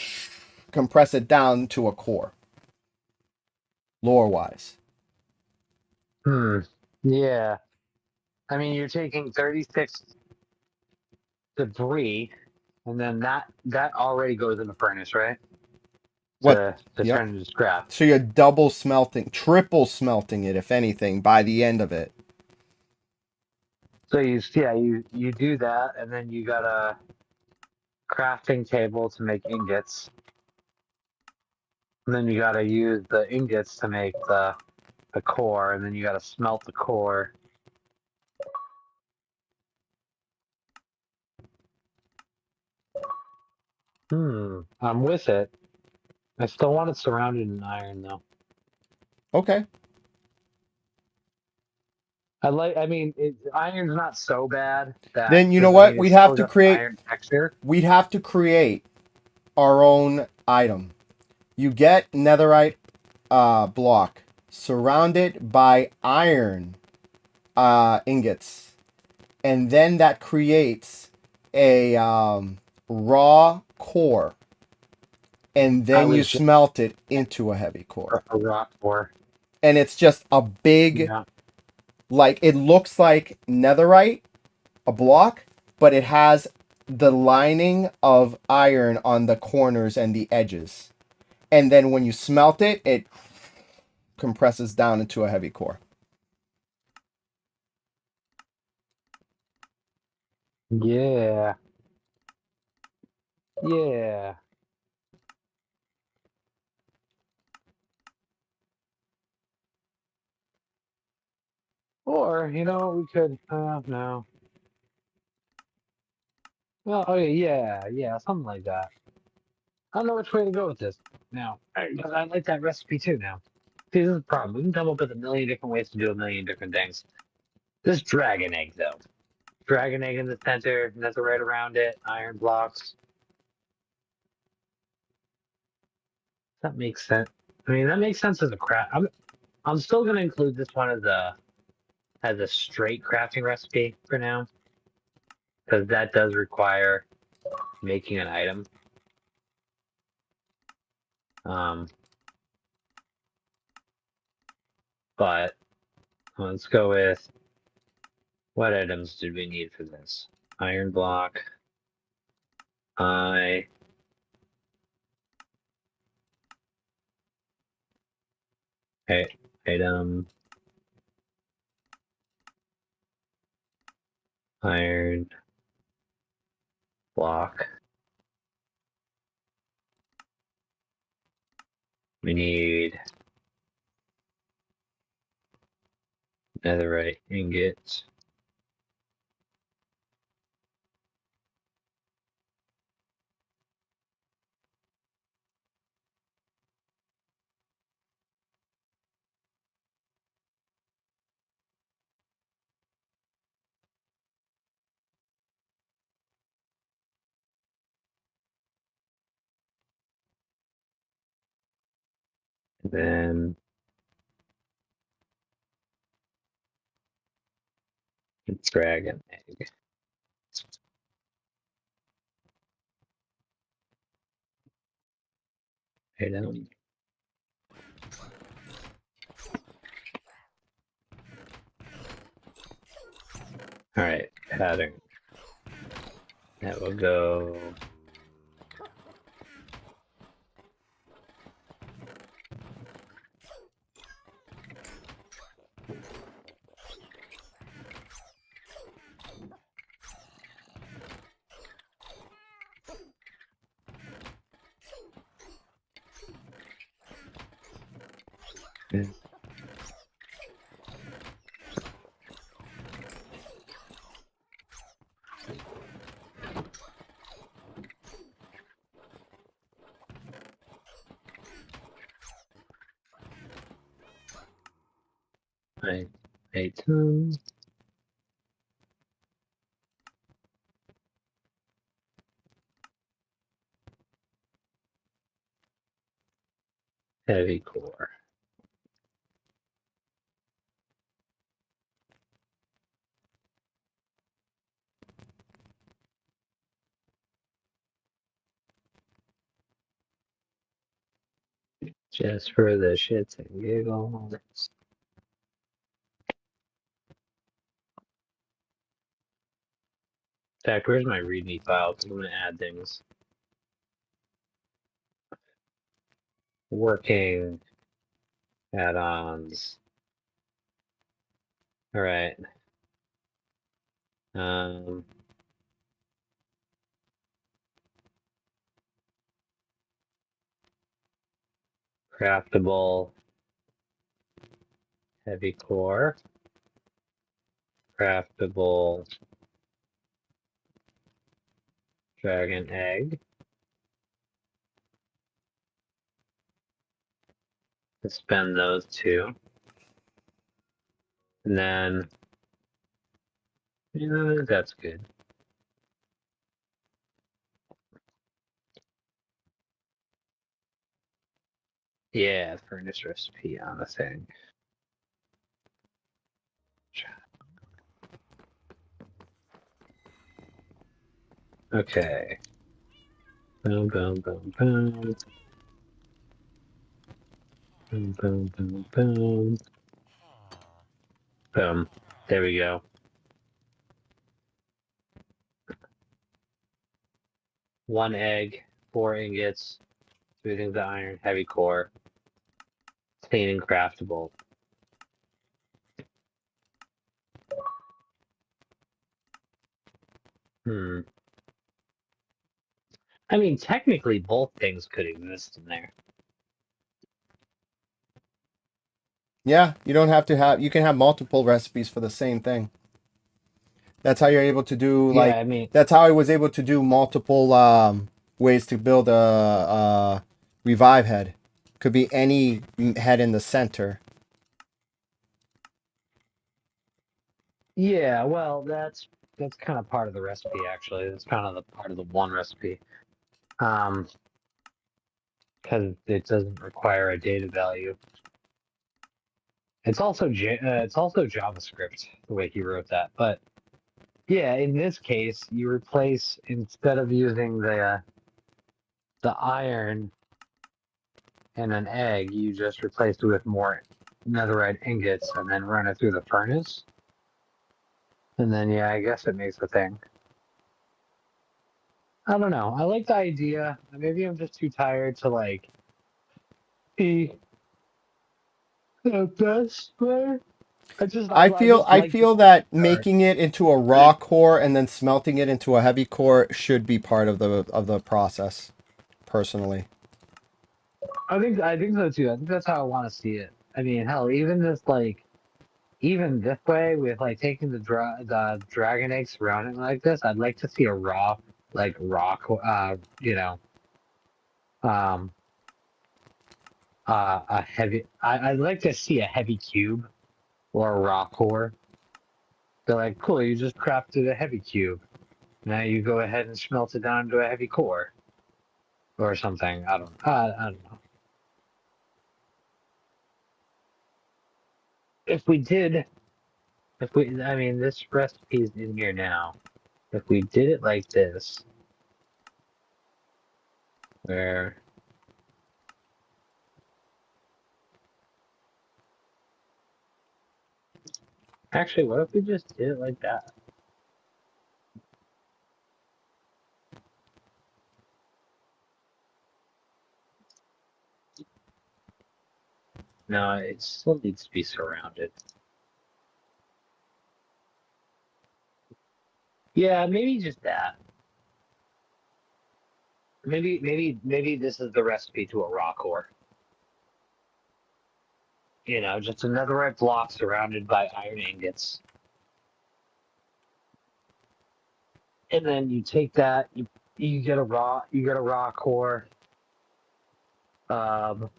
compress it down to a core. Lore wise. Yeah. I mean, you're taking 36 debris, and then that already goes in the furnace, right? What? To Yep. turn into scrap. So you're double smelting, triple smelting it, if anything, by the end of it. So you do that, and then you got a crafting table to make ingots, and then you got to use the ingots to make the core, and then you got to smelt the core. I'm with it. I still want it surrounded in iron, though. Okay. I mean, iron's not so bad. Then you know 'Cause, I what? mean, We'd it's have still to got the create iron texture. our own item. You get netherite block, surround it by iron ingots, and then that creates a raw core, and I then you was just smelt it into a heavy core. a rock core. And it's just a big, Yeah. like, it looks like netherite, a block, but it has the lining of iron on the corners and the edges. And then when you smelt it, it compresses down into a heavy core. Yeah. Yeah. Or, we could, no. Well, okay, yeah, something like that. I don't know which way to go with this now. Because I like that recipe too now. See, this is the problem. We can come up with a million different ways to do a million different things. This dragon egg, though. Dragon egg in the center, netherite around it, iron blocks. That makes sense. I mean, that makes sense as a craft. I'm still going to include this one as as a straight crafting recipe for now, because that does require making an item. But let's go with, what items did we need for this? Iron block. Item. Iron block. We need netherite ingots. And then dragon egg. Item. Alright, pattern. That will go. Item. Heavy core. Just for the shits and giggles. In fact, where's my README file? Because I'm going to add things. Working add-ons. All right. Craftable heavy core. Craftable dragon egg. Suspend those two. And then, that's good. Yeah, furnace recipe on the thing. Okay. Boom, boom, boom, boom. Boom, boom, boom, boom. Boom. There we go. One egg, 4 ingots, 3 things of iron, heavy core, clean and craftable. I mean, technically, both things could exist in there. Yeah, you don't have to have. You can have multiple recipes for the same thing. That's how you're able to do like. Yeah, I mean, That's how I was able to do multiple ways to build a revive head. Could be any head in the center. yeah, well, that's kind of part of the recipe, actually. It's kind of the part of the one recipe. Because it doesn't require a data value. It's also JavaScript the way he wrote that. But yeah, in this case, you replace instead of using the iron and an egg, you just replace it with more netherite ingots and then run it through the furnace. And then yeah, I guess it makes a thing. I don't know. I like the idea. Maybe I'm just too tired to like be the best player. I just I like the feel that art. making it into a raw core and then smelting it into a heavy core should be part of the process, personally. I think so too. I think that's how I want to see it. I mean, hell, even this way with like taking the dragon egg surrounding it like this, I'd like to see a raw um a heavy. I'd like to see a heavy cube or a raw core. They're like, cool, you just crafted a heavy cube. Now you go ahead and smelt it down to a heavy core or something. I don't know. If we did, I mean, this recipe's in here now. If we did it like this, where actually, what if we just did it like that? No, it still needs to be surrounded. Yeah, maybe just that. Maybe this is the recipe to a raw core. You know, just another red block surrounded by iron ingots. And then you take that, you get a raw core. Um,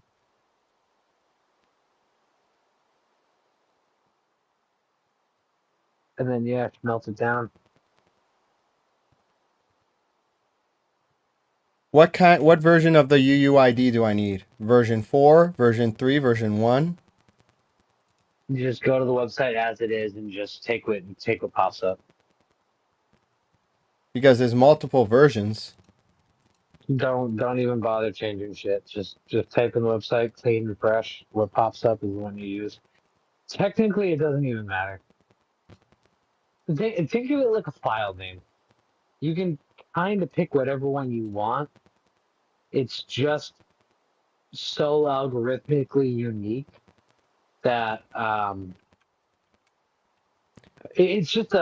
and then you have to melt it down. What version of the UUID do I need? Version 4, version 3, version 1? You just go to the website as it is and just take what pops up. Because there's multiple versions. Don't even bother changing shit. Just type in the website, clean, refresh. What pops up is the one you use. Technically, it doesn't even matter. Think of it like a file name. You can kind of pick whatever one you want. It's just so algorithmically unique that it just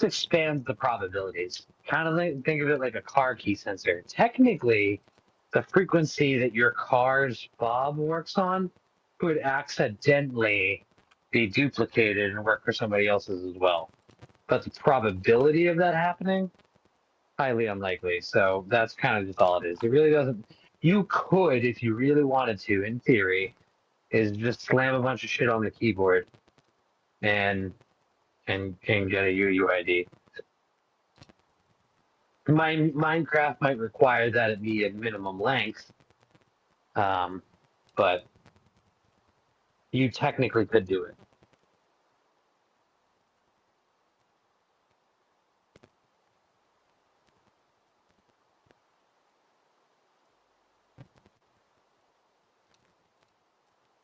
expands the probabilities. Kind of think of it like a car key sensor. Technically, the frequency that your car's fob works on could accidentally be duplicated and work for somebody else's as well. But the probability of that happening, highly unlikely. So that's kind of just all it is. It really doesn't. You could, if you really wanted to, in theory, is just slam a bunch of shit on the keyboard and get a UUID. Minecraft might require that it be a minimum length, but you technically could do it.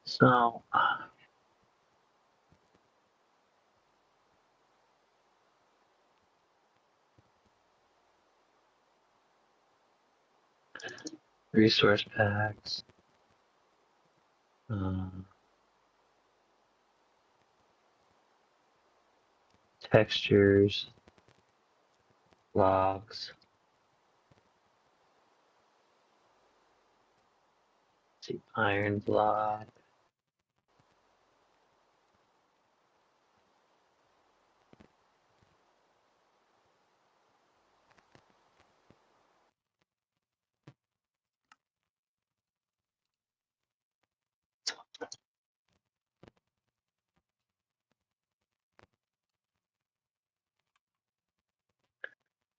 So, resource packs. Textures, blocks. Let's see, iron block.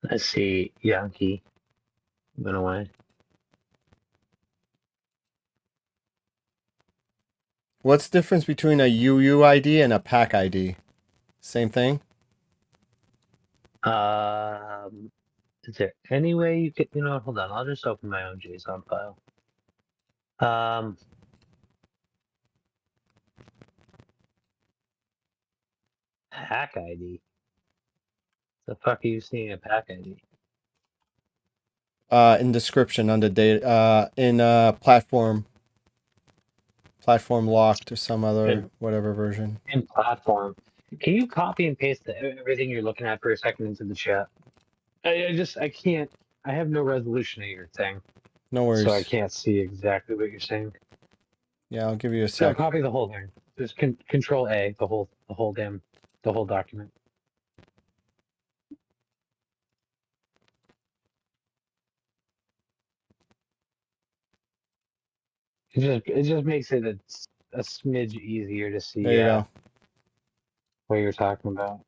Let's see, Yankee went away. What's the difference between a UUID and a pack ID? Same thing? Is there any way you could, hold on, I'll just open my own JSON file. Pack ID. The fuck are you seeing a pack ID? In description under data, in platform locked or some other whatever version. In platform. Can you copy and paste everything you're looking at for a second into the chat? I can't. I have no resolution of your thing, No worries. so I can't see exactly what you're saying. Yeah, I'll give you a So sec. copy the whole thing. Just Control A, the whole document. It just makes it a smidge easier to see There you go. what you're talking about.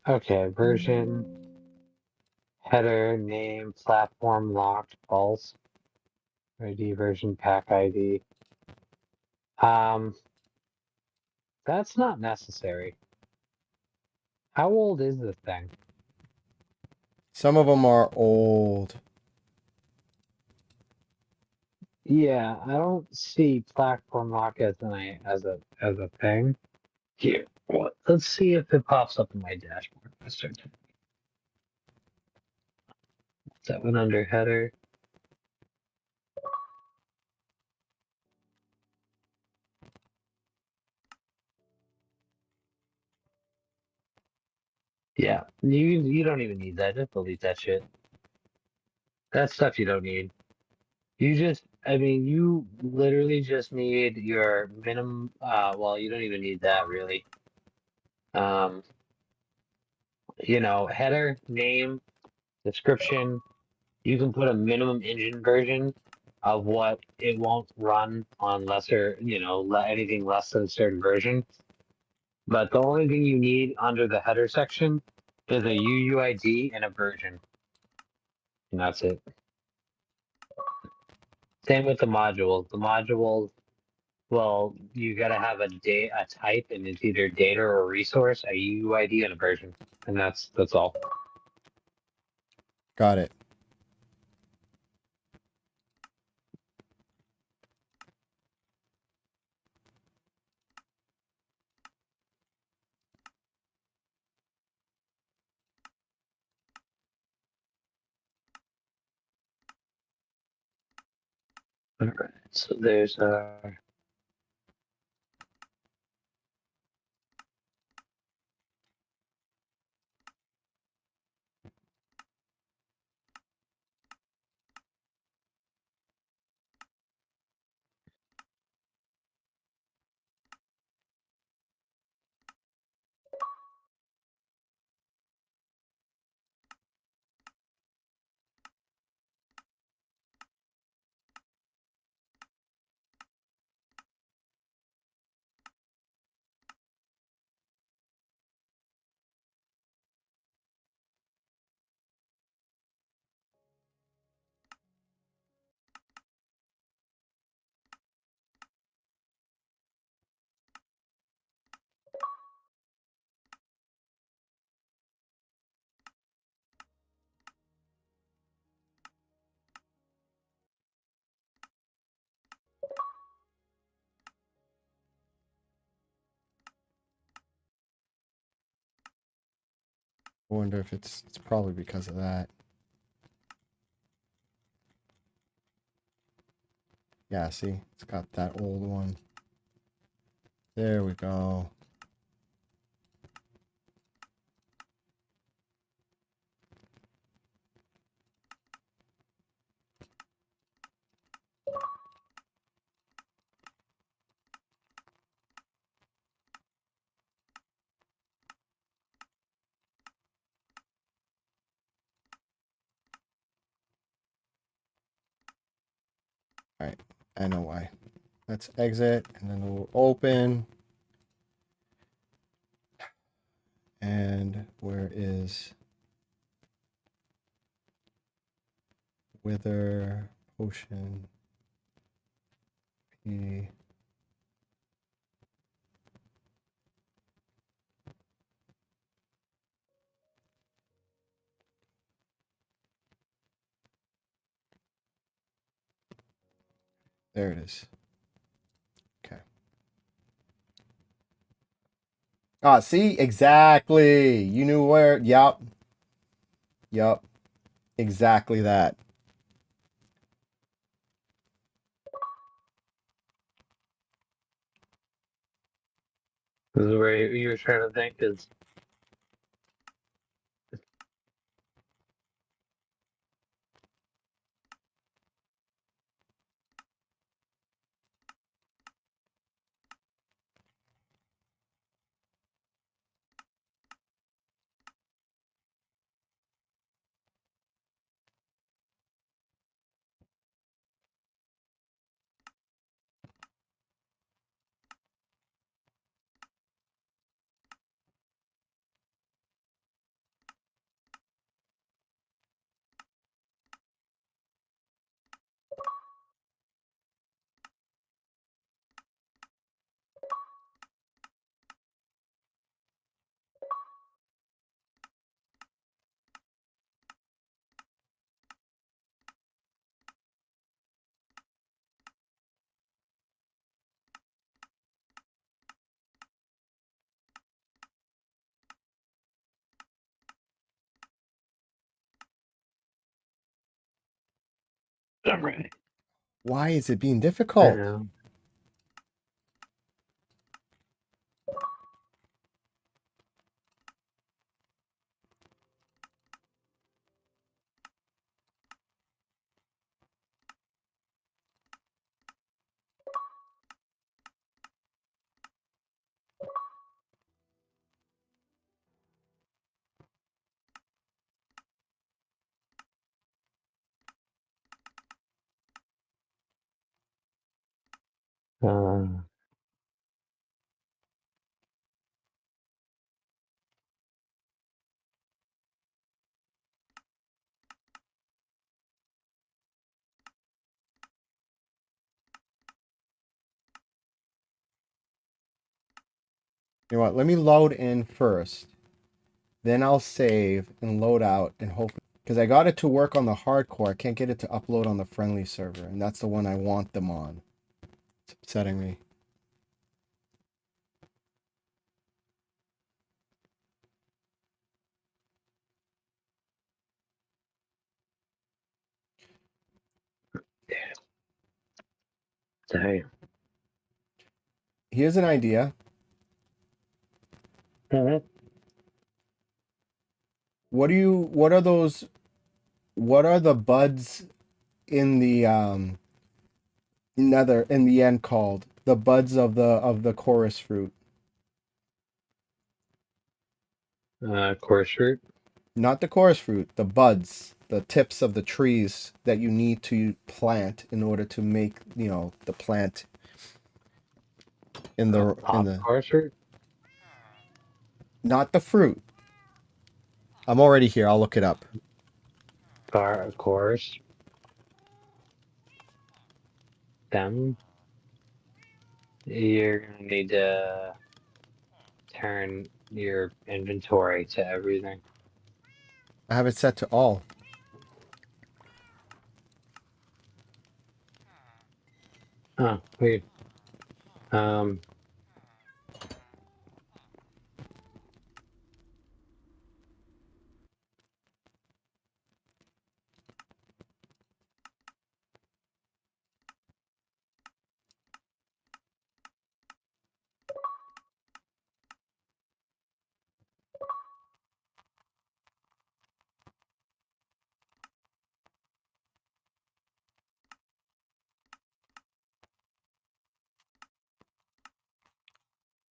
Okay, version, header, name, platform locked, false. ID version, pack ID. That's not necessary. How old is this thing? Some of them are old. Yeah, I don't see platform lock as a thing. Here, let's see if it pops up in my dashboard. Let's start. That one under header. Yeah, you don't even need that. Just delete that shit. That stuff you don't need. You literally just need your minimum. Well, you don't even need that really. Header, name, description. You can put a minimum engine version of what it won't run on anything less than a certain version. But the only thing you need under the header section is a UUID and a version. And that's it. Same with the modules. The modules, well, you gotta have a type, and it's either data or resource, a UUID and a version. And that's all. Got it. All right. So there's I wonder if it's probably because of that. Yeah, see, it's got that old one. There we go. All right, I know why. Let's exit, and then we'll open. And where is Wither Potion? Eh, There it is. Okay. Ah, see? Exactly. You knew where. Yup. Yup. Exactly that. This is where you were trying to think is. Right. Why is it being I difficult? know. Uh, You know what? Let me load in first. Then I'll save and load out and hopefully. Because I got it to work on the hardcore. I can't get it to upload on the friendly server. And that's the one I want them on. It's upsetting me. Dang. Here's an idea. Mhm. What are those, what are the buds in the nether in the end called? The buds of the chorus fruit. Course route. Not the chorus fruit, the buds, the tips of the trees that you need to plant in order to make, the plant in Pop the course route. not the fruit. I'm already here. I'll look it up. Course. Them. You're gonna need to turn your inventory to everything. I have it set to all. Oh, weird. Um,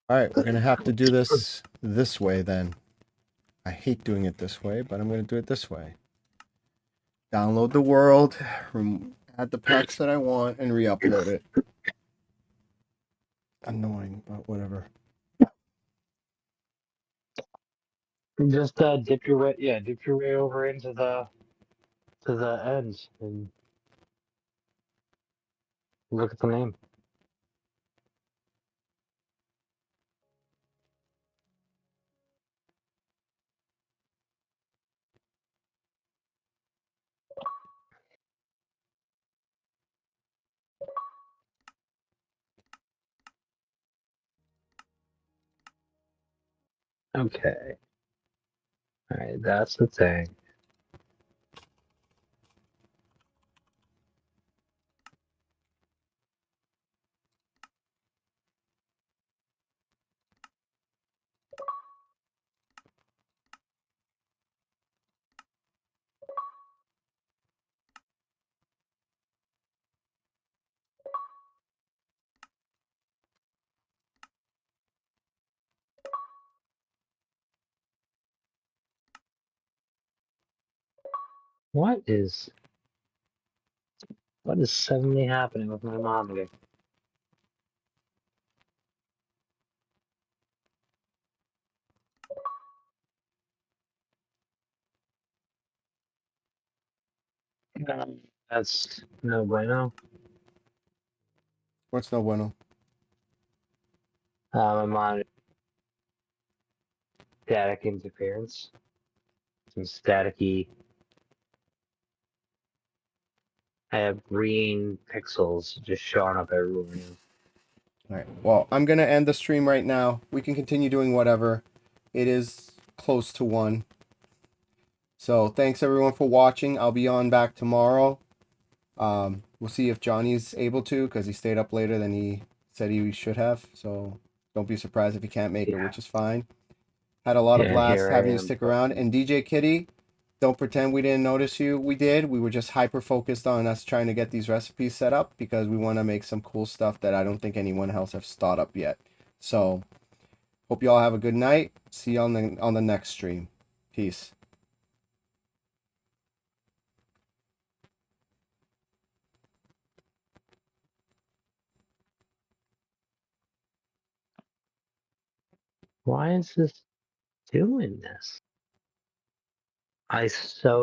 All right, we're gonna have to do this way then. I hate doing it this way, but I'm gonna do it this way. Download the world, add the packs that I want, and re-upload it. Annoying, but whatever. just dip your way. Yeah, dip your way over into the ends and look at the name. Okay. Alright, that's the thing. What is suddenly happening with my monitor? That's no bueno. What's no bueno? My monitor static interference. Some staticky. I have green pixels just showing up everywhere now. All right. Well, I'm gonna end the stream right now. We can continue doing whatever. It is close to 1. So thanks everyone for watching. I'll be on back tomorrow. We'll see if Johnny's able to, because he stayed up later than he said he should have. So don't be surprised if he can't make it, Yeah. which is fine. Had a lot of Yeah, laughs here I having you am. stick around. And DJ Kitty, don't pretend we didn't notice you. We did. We were just hyper focused on us trying to get these recipes set up because we want to make some cool stuff that I don't think anyone else has thought up yet. So hope you all have a good night. See you on the next stream. Peace. Why is this doing this? I so